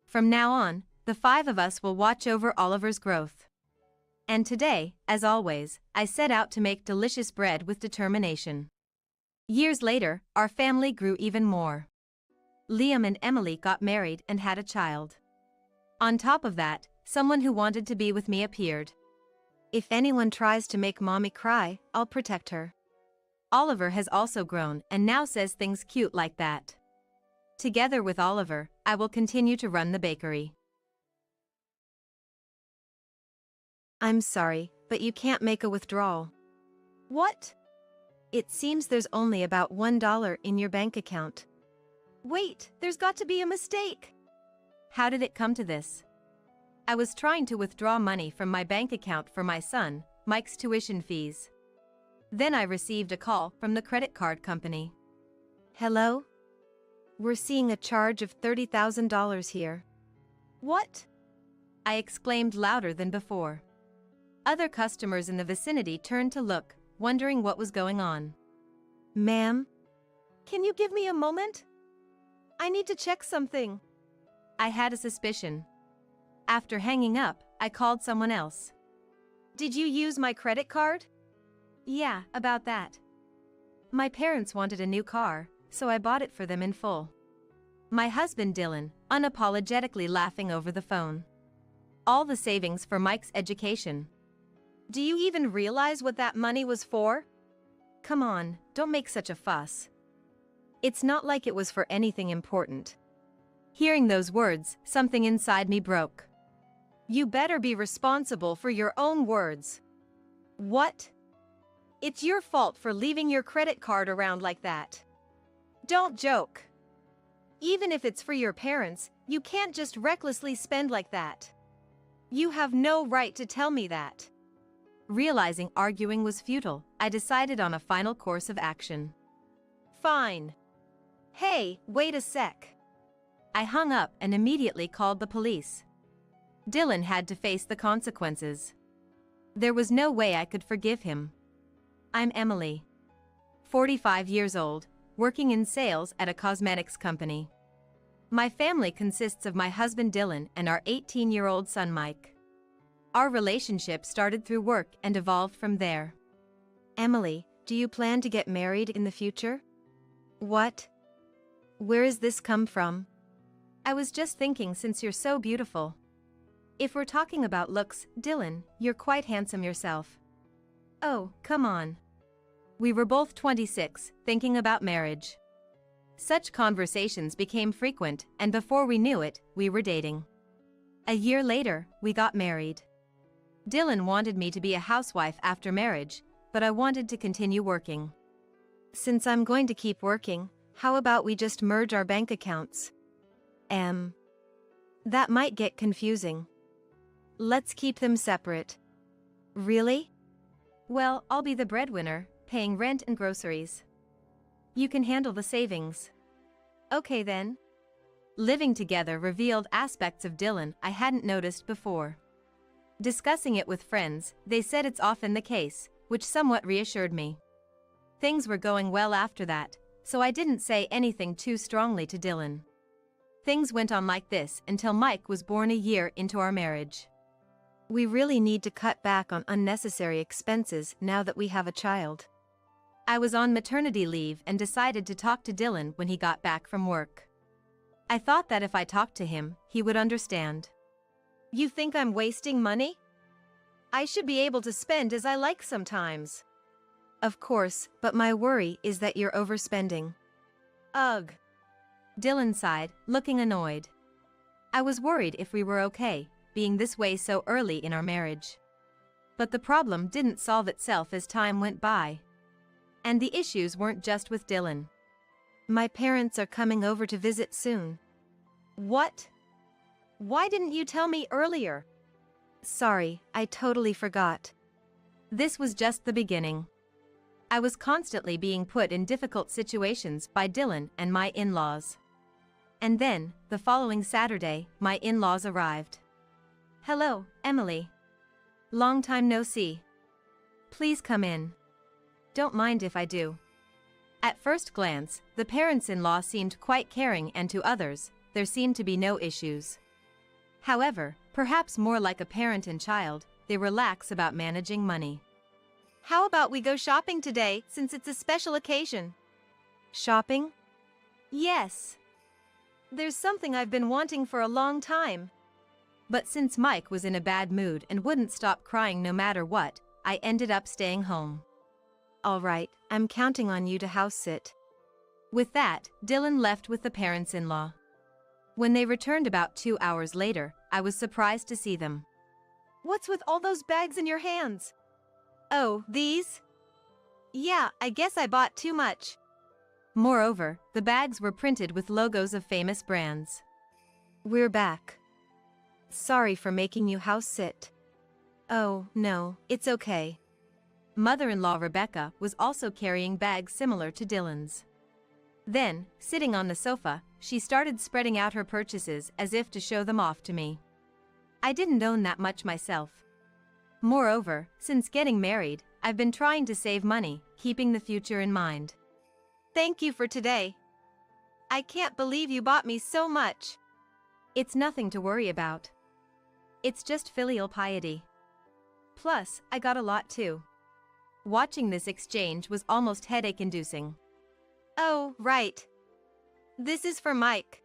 From now on, the five of us will watch over Oliver's growth. And today, as always, I set out to make delicious bread with determination. Years later, our family grew even more. Liam and Emily got married and had a child. On top of that, someone who wanted to be with me appeared. "If anyone tries to make Mommy cry, I'll protect her." Oliver has also grown and now says things cute like that. Together with Oliver, I will continue to run the bakery. "I'm sorry, but you can't make a withdrawal." "What?" "It seems there's only about $1 in your bank account." "Wait, there's got to be a mistake." How did it come to this? I was trying to withdraw money from my bank account for my son, Mike's tuition fees. Then I received a call from the credit card company. "Hello? We're seeing a charge of $30,000 here." "What?" I exclaimed louder than before. Other customers in the vicinity turned to look, wondering what was going on. "Ma'am? Can you give me a moment? I need to check something." I had a suspicion. After hanging up, I called someone else. "Did you use my credit card?" "Yeah, about that. My parents wanted a new car, so I bought it for them in full." My husband Dylan, unapologetically laughing over the phone. All the savings for Mike's education. "Do you even realize what that money was for?" Come on, don't make such a fuss. "It's not like it was for anything important." Hearing those words, something inside me broke. "You better be responsible for your own words." "What?" "It's your fault for leaving your credit card around like that." "Don't joke. Even if it's for your parents, you can't just recklessly spend like that. You have no right to tell me that." Realizing arguing was futile, I decided on a final course of action. "Fine. Hey, wait a sec." I hung up and immediately called the police. Dylan had to face the consequences. There was no way I could forgive him. I'm Emily. 45 years old, working in sales at a cosmetics company. My family consists of my husband Dylan and our 18-year-old son Mike. Our relationship started through work and evolved from there. Emily, do you plan to get married in the future? What? Where has this come from? I was just thinking, since you're so beautiful. If we're talking about looks, Dylan, you're quite handsome yourself. Oh, come on. We were both 26, thinking about marriage. Such conversations became frequent, and before we knew it, we were dating. A year later, we got married. Dylan wanted me to be a housewife after marriage, but I wanted to continue working. Since I'm going to keep working, how about we just merge our bank accounts? That might get confusing. Let's keep them separate. Really? Well, I'll be the breadwinner, paying rent and groceries. You can handle the savings. Okay then. Living together revealed aspects of Dylan I hadn't noticed before. Discussing it with friends, they said it's often the case, which somewhat reassured me. Things were going well after that, so I didn't say anything too strongly to Dylan. Things went on like this until Mike was born a year into our marriage. We really need to cut back on unnecessary expenses now that we have a child. I was on maternity leave and decided to talk to Dylan when he got back from work. I thought that if I talked to him, he would understand. You think I'm wasting money? I should be able to spend as I like sometimes. Of course, but my worry is that you're overspending. Ugh. Dylan sighed, looking annoyed. I was worried if we were okay, being this way so early in our marriage. But the problem didn't solve itself as time went by. And the issues weren't just with Dylan. My parents are coming over to visit soon. What? Why didn't you tell me earlier? Sorry, I totally forgot. This was just the beginning. I was constantly being put in difficult situations by Dylan and my in-laws. And then, the following Saturday, my in-laws arrived. Hello, Emily. Long time no see. Please come in. Don't mind if I do. At first glance, the parents-in-law seemed quite caring, and to others, there seemed to be no issues. However, perhaps more like a parent and child, they were lax about managing money. How about we go shopping today, since it's a special occasion? Shopping? Yes. There's something I've been wanting for a long time. But since Mike was in a bad mood and wouldn't stop crying no matter what, I ended up staying home. All right, I'm counting on you to house sit. With that, Dylan left with the parents-in-law. When they returned about 2 hours later, I was surprised to see them. What's with all those bags in your hands? Oh, these? Yeah, I guess I bought too much. Moreover, the bags were printed with logos of famous brands. We're back. Sorry for making you house sit. Oh, no, it's okay. Mother-in-law Rebecca was also carrying bags similar to Dylan's. Then, sitting on the sofa, she started spreading out her purchases as if to show them off to me. I didn't own that much myself. Moreover, since getting married, I've been trying to save money, keeping the future in mind. Thank you for today. I can't believe you bought me so much. It's nothing to worry about. It's just filial piety. Plus, I got a lot too. Watching this exchange was almost headache-inducing. Oh, right. This is for Mike.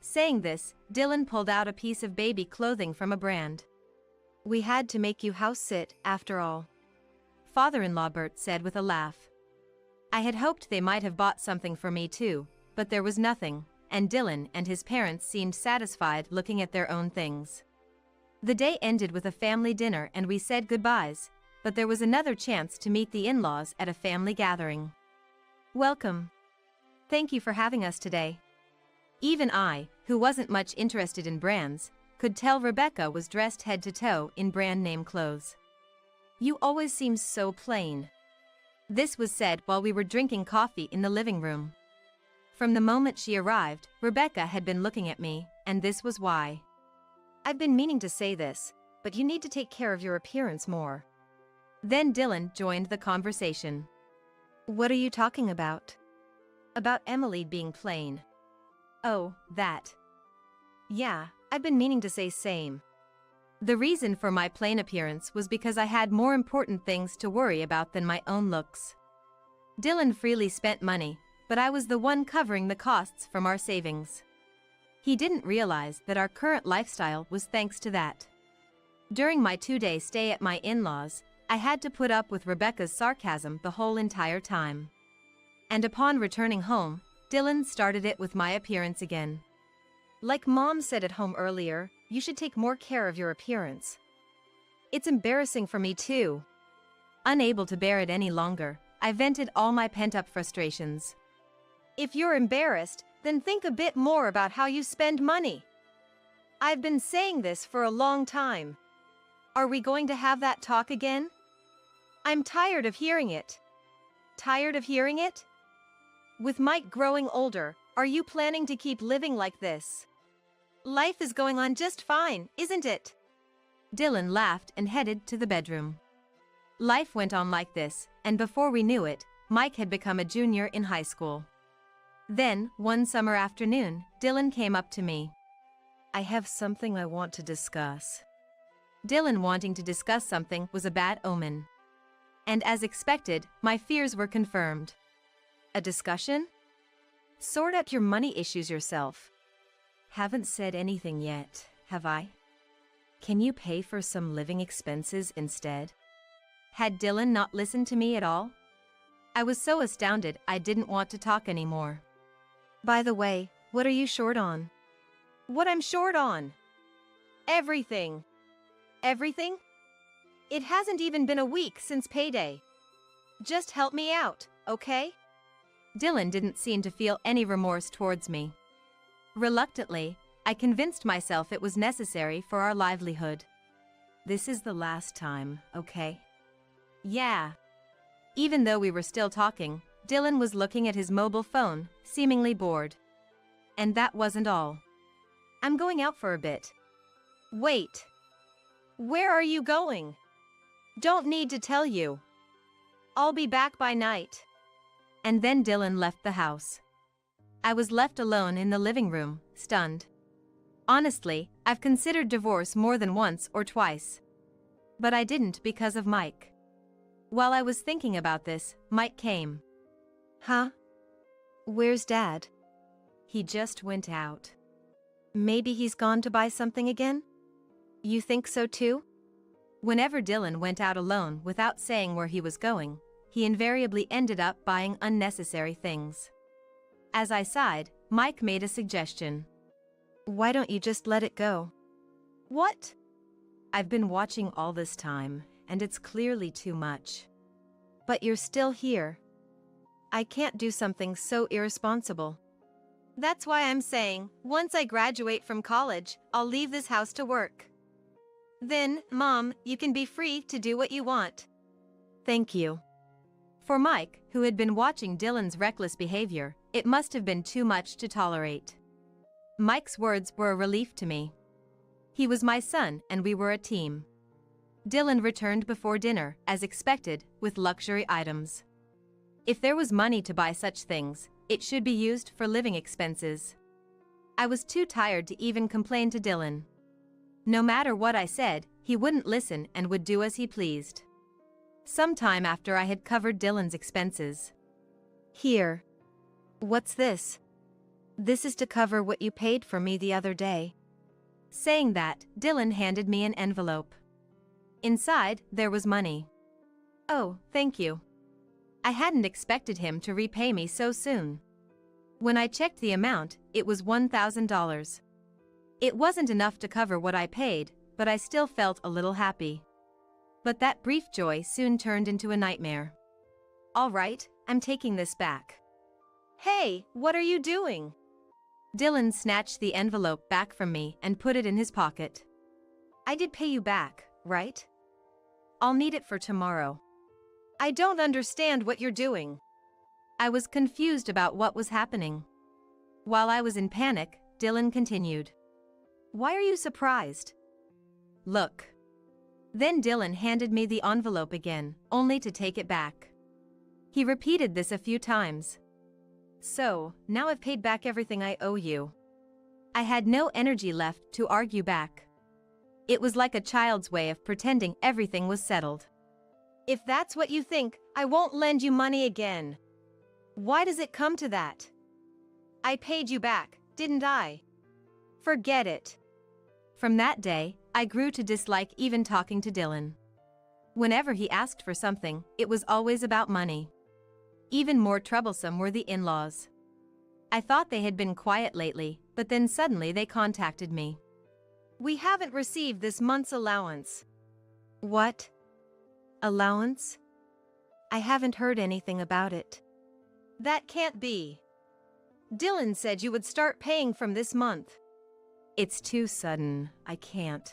Saying this, Dylan pulled out a piece of baby clothing from a brand. We had to make you house sit, after all. Father-in-law Bert said with a laugh. I had hoped they might have bought something for me too, but there was nothing, and Dylan and his parents seemed satisfied looking at their own things. The day ended with a family dinner and we said goodbyes, but there was another chance to meet the in-laws at a family gathering. Welcome. Thank you for having us today. Even I, who wasn't much interested in brands, could tell Rebecca was dressed head to toe in brand name clothes. You always seem so plain. This was said while we were drinking coffee in the living room. From the moment she arrived, Rebecca had been looking at me, and this was why. I've been meaning to say this, but you need to take care of your appearance more. Then Dylan joined the conversation. What are you talking about? About Emily being plain. Oh, that. Yeah, I've been meaning to say same. The reason for my plain appearance was because I had more important things to worry about than my own looks. Dylan freely spent money, but I was the one covering the costs from our savings. He didn't realize that our current lifestyle was thanks to that. During my 2-day stay at my in-laws, I had to put up with Rebecca's sarcasm the whole entire time. And upon returning home, Dylan started it with my appearance again. Like Mom said at home earlier, you should take more care of your appearance. It's embarrassing for me too. Unable to bear it any longer, I vented all my pent-up frustrations. If you're embarrassed, then think a bit more about how you spend money. I've been saying this for a long time. Are we going to have that talk again? I'm tired of hearing it. Tired of hearing it? With Mike growing older, are you planning to keep living like this? Life is going on just fine, isn't it? Dylan laughed and headed to the bedroom. Life went on like this, and before we knew it, Mike had become a junior in high school. Then, one summer afternoon, Dylan came up to me. I have something I want to discuss. Dylan wanting to discuss something was a bad omen. And as expected, my fears were confirmed. A discussion? Sort out your money issues yourself. Haven't said anything yet, have I? Can you pay for some living expenses instead? Had Dylan not listened to me at all? I was so astounded I didn't want to talk anymore. By the way, what are you short on? What I'm short on? Everything. Everything? It hasn't even been a week since payday. Just help me out, okay? Dylan didn't seem to feel any remorse towards me. Reluctantly, I convinced myself it was necessary for our livelihood. This is the last time, okay? Yeah. Even though we were still talking, Dylan was looking at his mobile phone, seemingly bored. And that wasn't all. I'm going out for a bit. Wait. Where are you going? Don't need to tell you. I'll be back by night. And then Dylan left the house. I was left alone in the living room, stunned. Honestly, I've considered divorce more than once or twice. But I didn't because of Mike. While I was thinking about this, Mike came. Huh? Where's Dad? He just went out. Maybe he's gone to buy something again? You think so too? Whenever Dylan went out alone without saying where he was going, he invariably ended up buying unnecessary things. As I sighed, Mike made a suggestion. Why don't you just let it go? What? I've been watching all this time, and it's clearly too much. But you're still here. I can't do something so irresponsible. That's why I'm saying, once I graduate from college, I'll leave this house to work. Then, Mom, you can be free to do what you want. Thank you. For Mike, who had been watching Dylan's reckless behavior, it must have been too much to tolerate. Mike's words were a relief to me. He was my son and we were a team. Dylan returned before dinner, as expected, with luxury items. If there was money to buy such things, it should be used for living expenses. I was too tired to even complain to Dylan. No matter what I said, he wouldn't listen and would do as he pleased. Sometime after I had covered Dylan's expenses. Here. What's this? This is to cover what you paid for me the other day. Saying that, Dylan handed me an envelope. Inside, there was money. Oh, thank you. I hadn't expected him to repay me so soon. When I checked the amount, it was $1,000. It wasn't enough to cover what I paid, but I still felt a little happy. But that brief joy soon turned into a nightmare. All right, I'm taking this back. Hey, what are you doing? Dylan snatched the envelope back from me and put it in his pocket. I did pay you back, right? I'll need it for tomorrow. I don't understand what you're doing. I was confused about what was happening. While I was in panic, Dylan continued. Why are you surprised? Look. Then Dylan handed me the envelope again, only to take it back. He repeated this a few times. So, now I've paid back everything I owe you. I had no energy left to argue back. It was like a child's way of pretending everything was settled. If that's what you think, I won't lend you money again. Why does it come to that? I paid you back, didn't I? Forget it. From that day, I grew to dislike even talking to Dylan. Whenever he asked for something, it was always about money. Even more troublesome were the in-laws. I thought they had been quiet lately, but then suddenly they contacted me. We haven't received this month's allowance. What? Allowance? I haven't heard anything about it. That can't be. Dylan said you would start paying from this month. It's too sudden, I can't.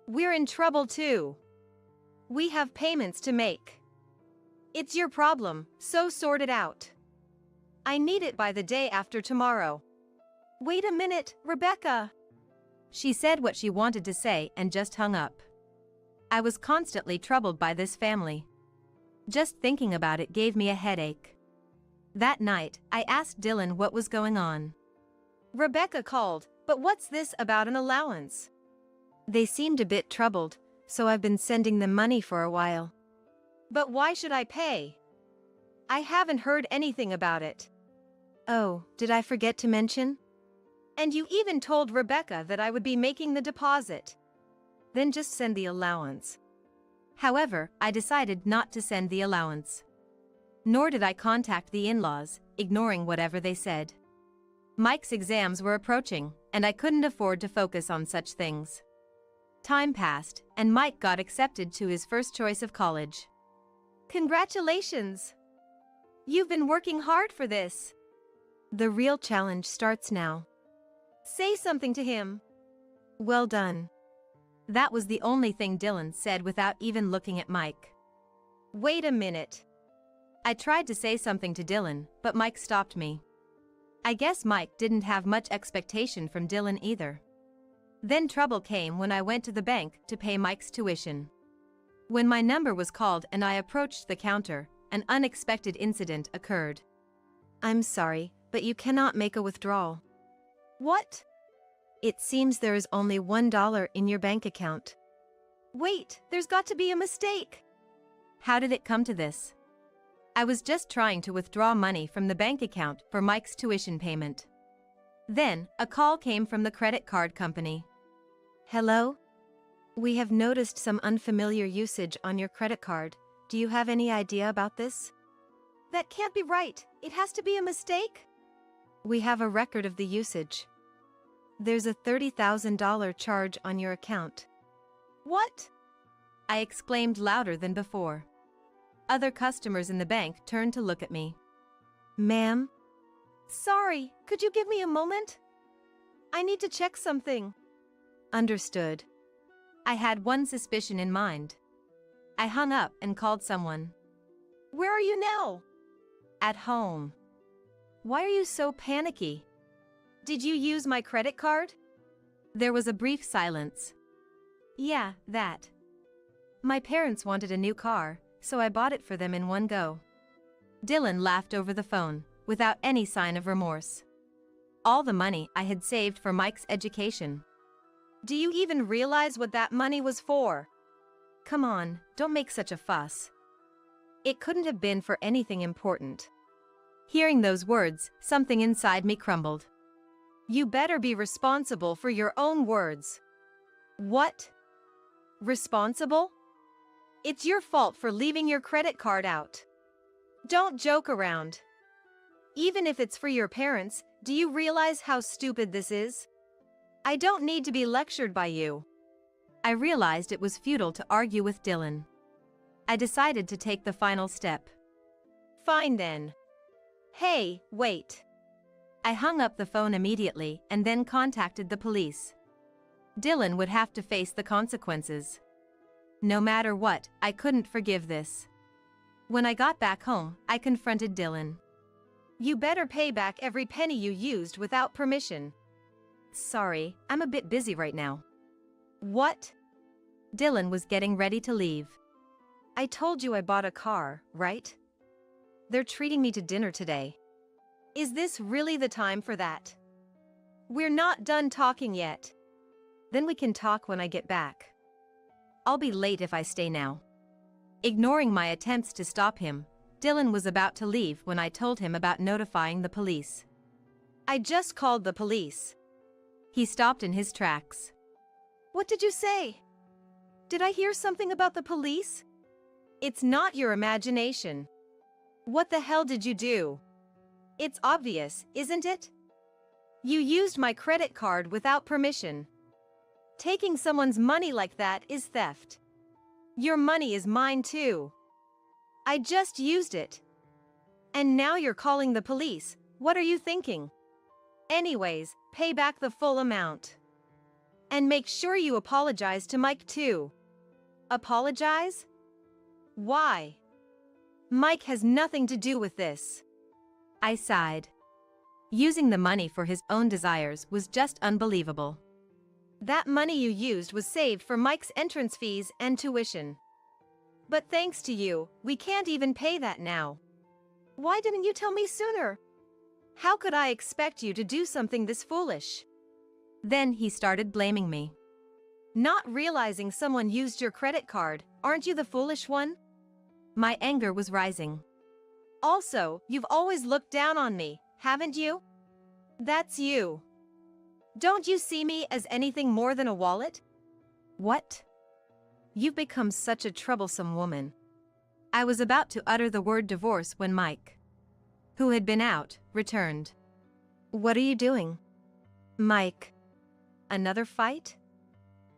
We're in trouble too. We have payments to make. It's your problem, so sort it out. I need it by the day after tomorrow. Wait a minute, Rebecca. She said what she wanted to say and just hung up. I was constantly troubled by this family. Just thinking about it gave me a headache. That night, I asked Dylan what was going on. Rebecca called, but what's this about an allowance? They seemed a bit troubled, so I've been sending them money for a while. But why should I pay? I haven't heard anything about it. Oh, did I forget to mention? And you even told Rebecca that I would be making the deposit. Then just send the allowance. However, I decided not to send the allowance. Nor did I contact the in-laws, ignoring whatever they said. Mike's exams were approaching, and I couldn't afford to focus on such things. Time passed, and Mike got accepted to his first choice of college. Congratulations! You've been working hard for this. The real challenge starts now. Say something to him. Well done. That was the only thing Dylan said without even looking at Mike. Wait a minute. I tried to say something to Dylan, but Mike stopped me. I guess Mike didn't have much expectation from Dylan either. Then trouble came when I went to the bank to pay Mike's tuition. When my number was called and I approached the counter, an unexpected incident occurred. I'm sorry, but you cannot make a withdrawal. What? It seems there is only $1 in your bank account. Wait, there's got to be a mistake. How did it come to this? I was just trying to withdraw money from the bank account for Mike's tuition payment. Then, a call came from the credit card company. Hello? We have noticed some unfamiliar usage on your credit card. Do you have any idea about this? That can't be right. It has to be a mistake. We have a record of the usage. There's a $30,000 charge on your account. What? I exclaimed louder than before. Other customers in the bank turned to look at me. Ma'am? Sorry, could you give me a moment? I need to check something. Understood. I had one suspicion in mind. I hung up and called someone. Where are you now? At home. Why are you so panicky? Did you use my credit card? There was a brief silence. Yeah, that. My parents wanted a new car, so I bought it for them in one go. Dylan laughed over the phone, without any sign of remorse. All the money I had saved for Mike's education. Do you even realize what that money was for? Come on, don't make such a fuss. It couldn't have been for anything important. Hearing those words, something inside me crumbled. You better be responsible for your own words. What? Responsible? It's your fault for leaving your credit card out. Don't joke around. Even if it's for your parents, do you realize how stupid this is? I don't need to be lectured by you. I realized it was futile to argue with Dylan. I decided to take the final step. Fine then. Hey, wait. I hung up the phone immediately and then contacted the police. Dylan would have to face the consequences. No matter what, I couldn't forgive this. When I got back home, I confronted Dylan. You better pay back every penny you used without permission. Sorry, I'm a bit busy right now. What? Dylan was getting ready to leave. I told you I bought a car, right? They're treating me to dinner today. Is this really the time for that? We're not done talking yet. Then we can talk when I get back. I'll be late if I stay now. Ignoring my attempts to stop him, Dylan was about to leave when I told him about notifying the police. I just called the police. He stopped in his tracks. What did you say? Did I hear something about the police? It's not your imagination. What the hell did you do? It's obvious, isn't it? You used my credit card without permission. Taking someone's money like that is theft. Your money is mine too. I just used it. And now you're calling the police. What are you thinking? Anyways, pay back the full amount. And make sure you apologize to Mike too. Apologize? Why? Mike has nothing to do with this. I sighed. Using the money for his own desires was just unbelievable. That money you used was saved for Mike's entrance fees and tuition. But thanks to you, we can't even pay that now. Why didn't you tell me sooner? How could I expect you to do something this foolish? Then he started blaming me. Not realizing someone used your credit card, aren't you the foolish one? My anger was rising. Also, you've always looked down on me, haven't you? That's you. Don't you see me as anything more than a wallet? What? You've become such a troublesome woman. I was about to utter the word divorce when Mike, who had been out, returned. What are you doing? Mike. Another fight?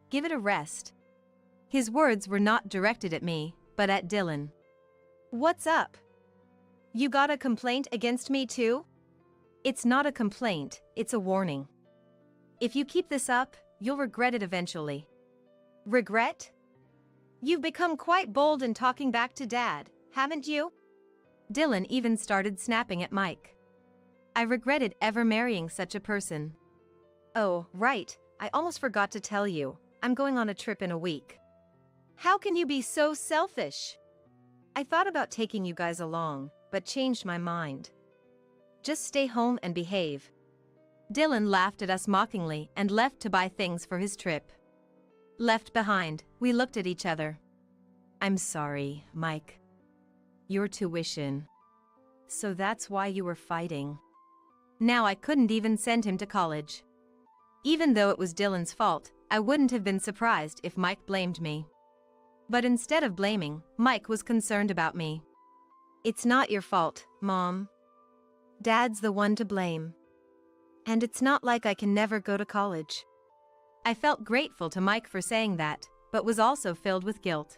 Give it a rest. His words were not directed at me, but at Dylan. What's up? You got a complaint against me too? It's not a complaint, it's a warning. If you keep this up, you'll regret it eventually. Regret? You've become quite bold in talking back to Dad, haven't you? Dylan even started snapping at Mike. I regretted ever marrying such a person. Oh, right, I almost forgot to tell you, I'm going on a trip in a week. How can you be so selfish? I thought about taking you guys along, but changed my mind. Just stay home and behave. Dylan laughed at us mockingly and left to buy things for his trip. Left behind, we looked at each other. I'm sorry, Mike. Your tuition. So that's why you were fighting. Now I couldn't even send him to college. Even though it was Dylan's fault, I wouldn't have been surprised if Mike blamed me. But instead of blaming, Mike was concerned about me. It's not your fault, Mom. Dad's the one to blame. And it's not like I can never go to college. I felt grateful to Mike for saying that, but was also filled with guilt.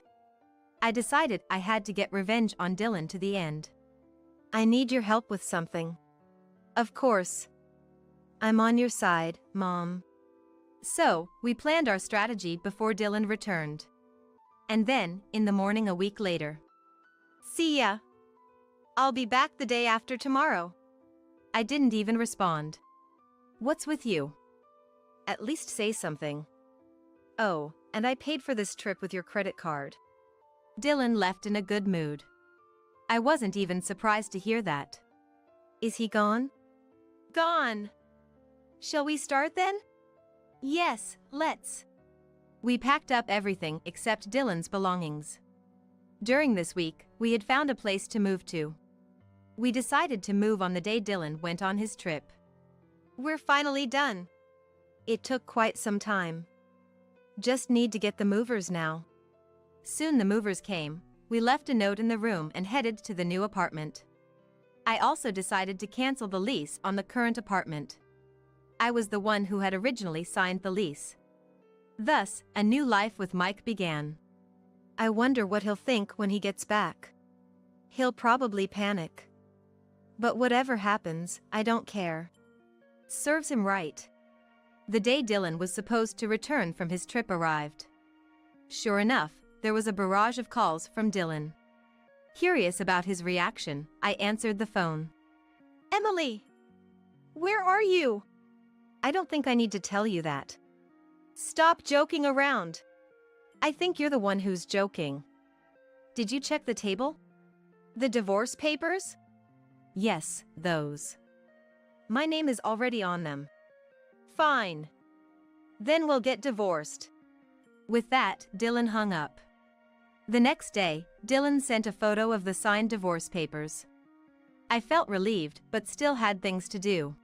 I decided I had to get revenge on Dylan to the end. I need your help with something. Of course. I'm on your side, Mom. So, we planned our strategy before Dylan returned. And then, in the morning a week later. See ya. I'll be back the day after tomorrow. I didn't even respond. What's with you? At least say something. Oh, and I paid for this trip with your credit card. Dylan left in a good mood. I wasn't even surprised to hear that. Is he gone? Gone. Shall we start then? Yes, let's. We packed up everything except Dylan's belongings. During this week, we had found a place to move to. We decided to move on the day Dylan went on his trip. We're finally done. It took quite some time. Just need to get the movers now. Soon the movers came. We left a note in the room and headed to the new apartment. I also decided to cancel the lease on the current apartment. I was the one who had originally signed the lease. Thus, a new life with Mike began. I wonder what he'll think when he gets back. He'll probably panic. But whatever happens, I don't care. Serves him right. The day Dylan was supposed to return from his trip arrived. Sure enough, there was a barrage of calls from Dylan. Curious about his reaction, I answered the phone. Emily! Where are you? I don't think I need to tell you that. Stop joking around. I think you're the one who's joking. Did you check the table? The divorce papers? Yes, those. My name is already on them. Fine. Then we'll get divorced. With that, Dylan hung up. The next day, Dylan sent a photo of the signed divorce papers. I felt relieved, but still had things to do.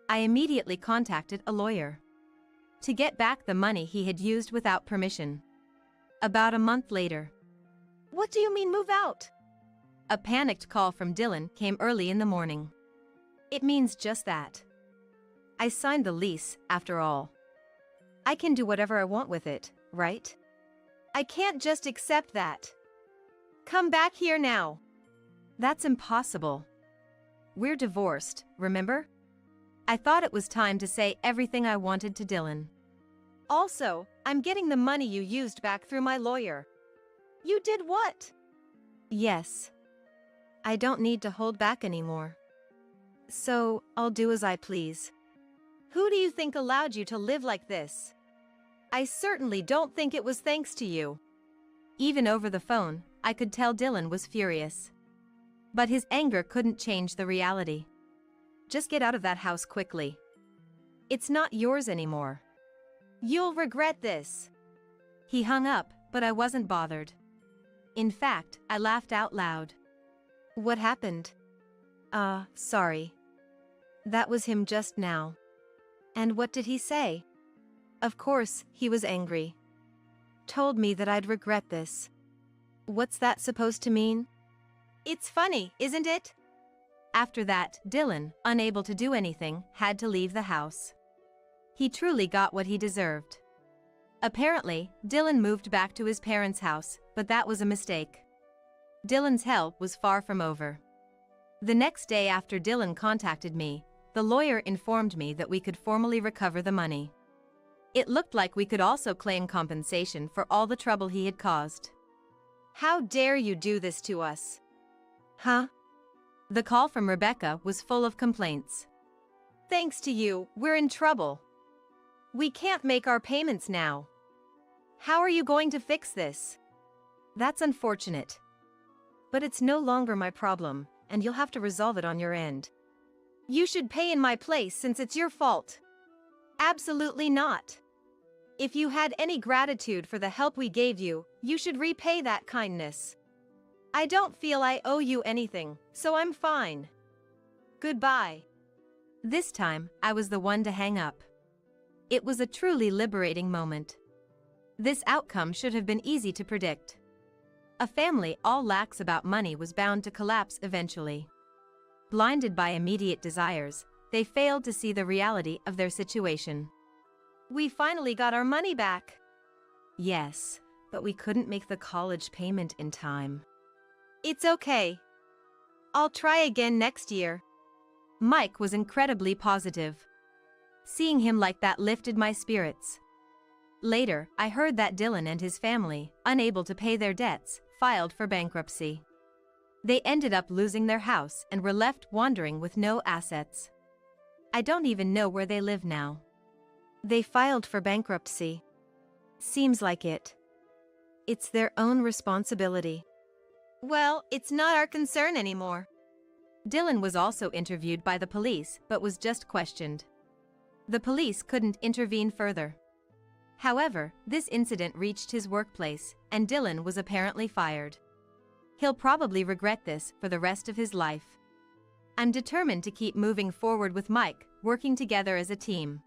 I immediately contacted a lawyer to get back the money he had used without permission. About a month later. What do you mean move out? A panicked call from Dylan came early in the morning. It means just that. I signed the lease, after all. I can do whatever I want with it, right? I can't just accept that. Come back here now. That's impossible. We're divorced, remember? I thought it was time to say everything I wanted to Dylan. Also, I'm getting the money you used back through my lawyer. You did what? Yes. I don't need to hold back anymore. So, I'll do as I please. Who do you think allowed you to live like this? I certainly don't think it was thanks to you. Even over the phone, I could tell Dylan was furious. But his anger couldn't change the reality. Just get out of that house quickly. It's not yours anymore. You'll regret this. He hung up, but I wasn't bothered. In fact, I laughed out loud. What happened? Sorry. That was him just now. And what did he say? Of course, he was angry. Told me that I'd regret this. What's that supposed to mean? It's funny, isn't it? After that, Dylan, unable to do anything, had to leave the house. He truly got what he deserved. Apparently, Dylan moved back to his parents' house, but that was a mistake. Dylan's hell was far from over. The next day after Dylan contacted me, the lawyer informed me that we could formally recover the money. It looked like we could also claim compensation for all the trouble he had caused. How dare you do this to us? Huh? The call from Rebecca was full of complaints. Thanks to you, we're in trouble. We can't make our payments now. How are you going to fix this? That's unfortunate. But it's no longer my problem, and you'll have to resolve it on your end. You should pay in my place since it's your fault. Absolutely not. If you had any gratitude for the help we gave you, you should repay that kindness. I don't feel I owe you anything, so I'm fine. Goodbye. This time, I was the one to hang up. It was a truly liberating moment. This outcome should have been easy to predict. A family all lax about money was bound to collapse eventually. Blinded by immediate desires, they failed to see the reality of their situation. We finally got our money back. Yes, but we couldn't make the college payment in time. It's okay. I'll try again next year. Mike was incredibly positive. Seeing him like that lifted my spirits. Later, I heard that Dylan and his family, unable to pay their debts, filed for bankruptcy. They ended up losing their house and were left wandering with no assets. I don't even know where they live now. They filed for bankruptcy. Seems like it. It's their own responsibility. Well, it's not our concern anymore. Dylan was also interviewed by the police but was just questioned. The police couldn't intervene further. However, this incident reached his workplace, and Dylan was apparently fired. He'll probably regret this for the rest of his life. I'm determined to keep moving forward with Mike, working together as a team.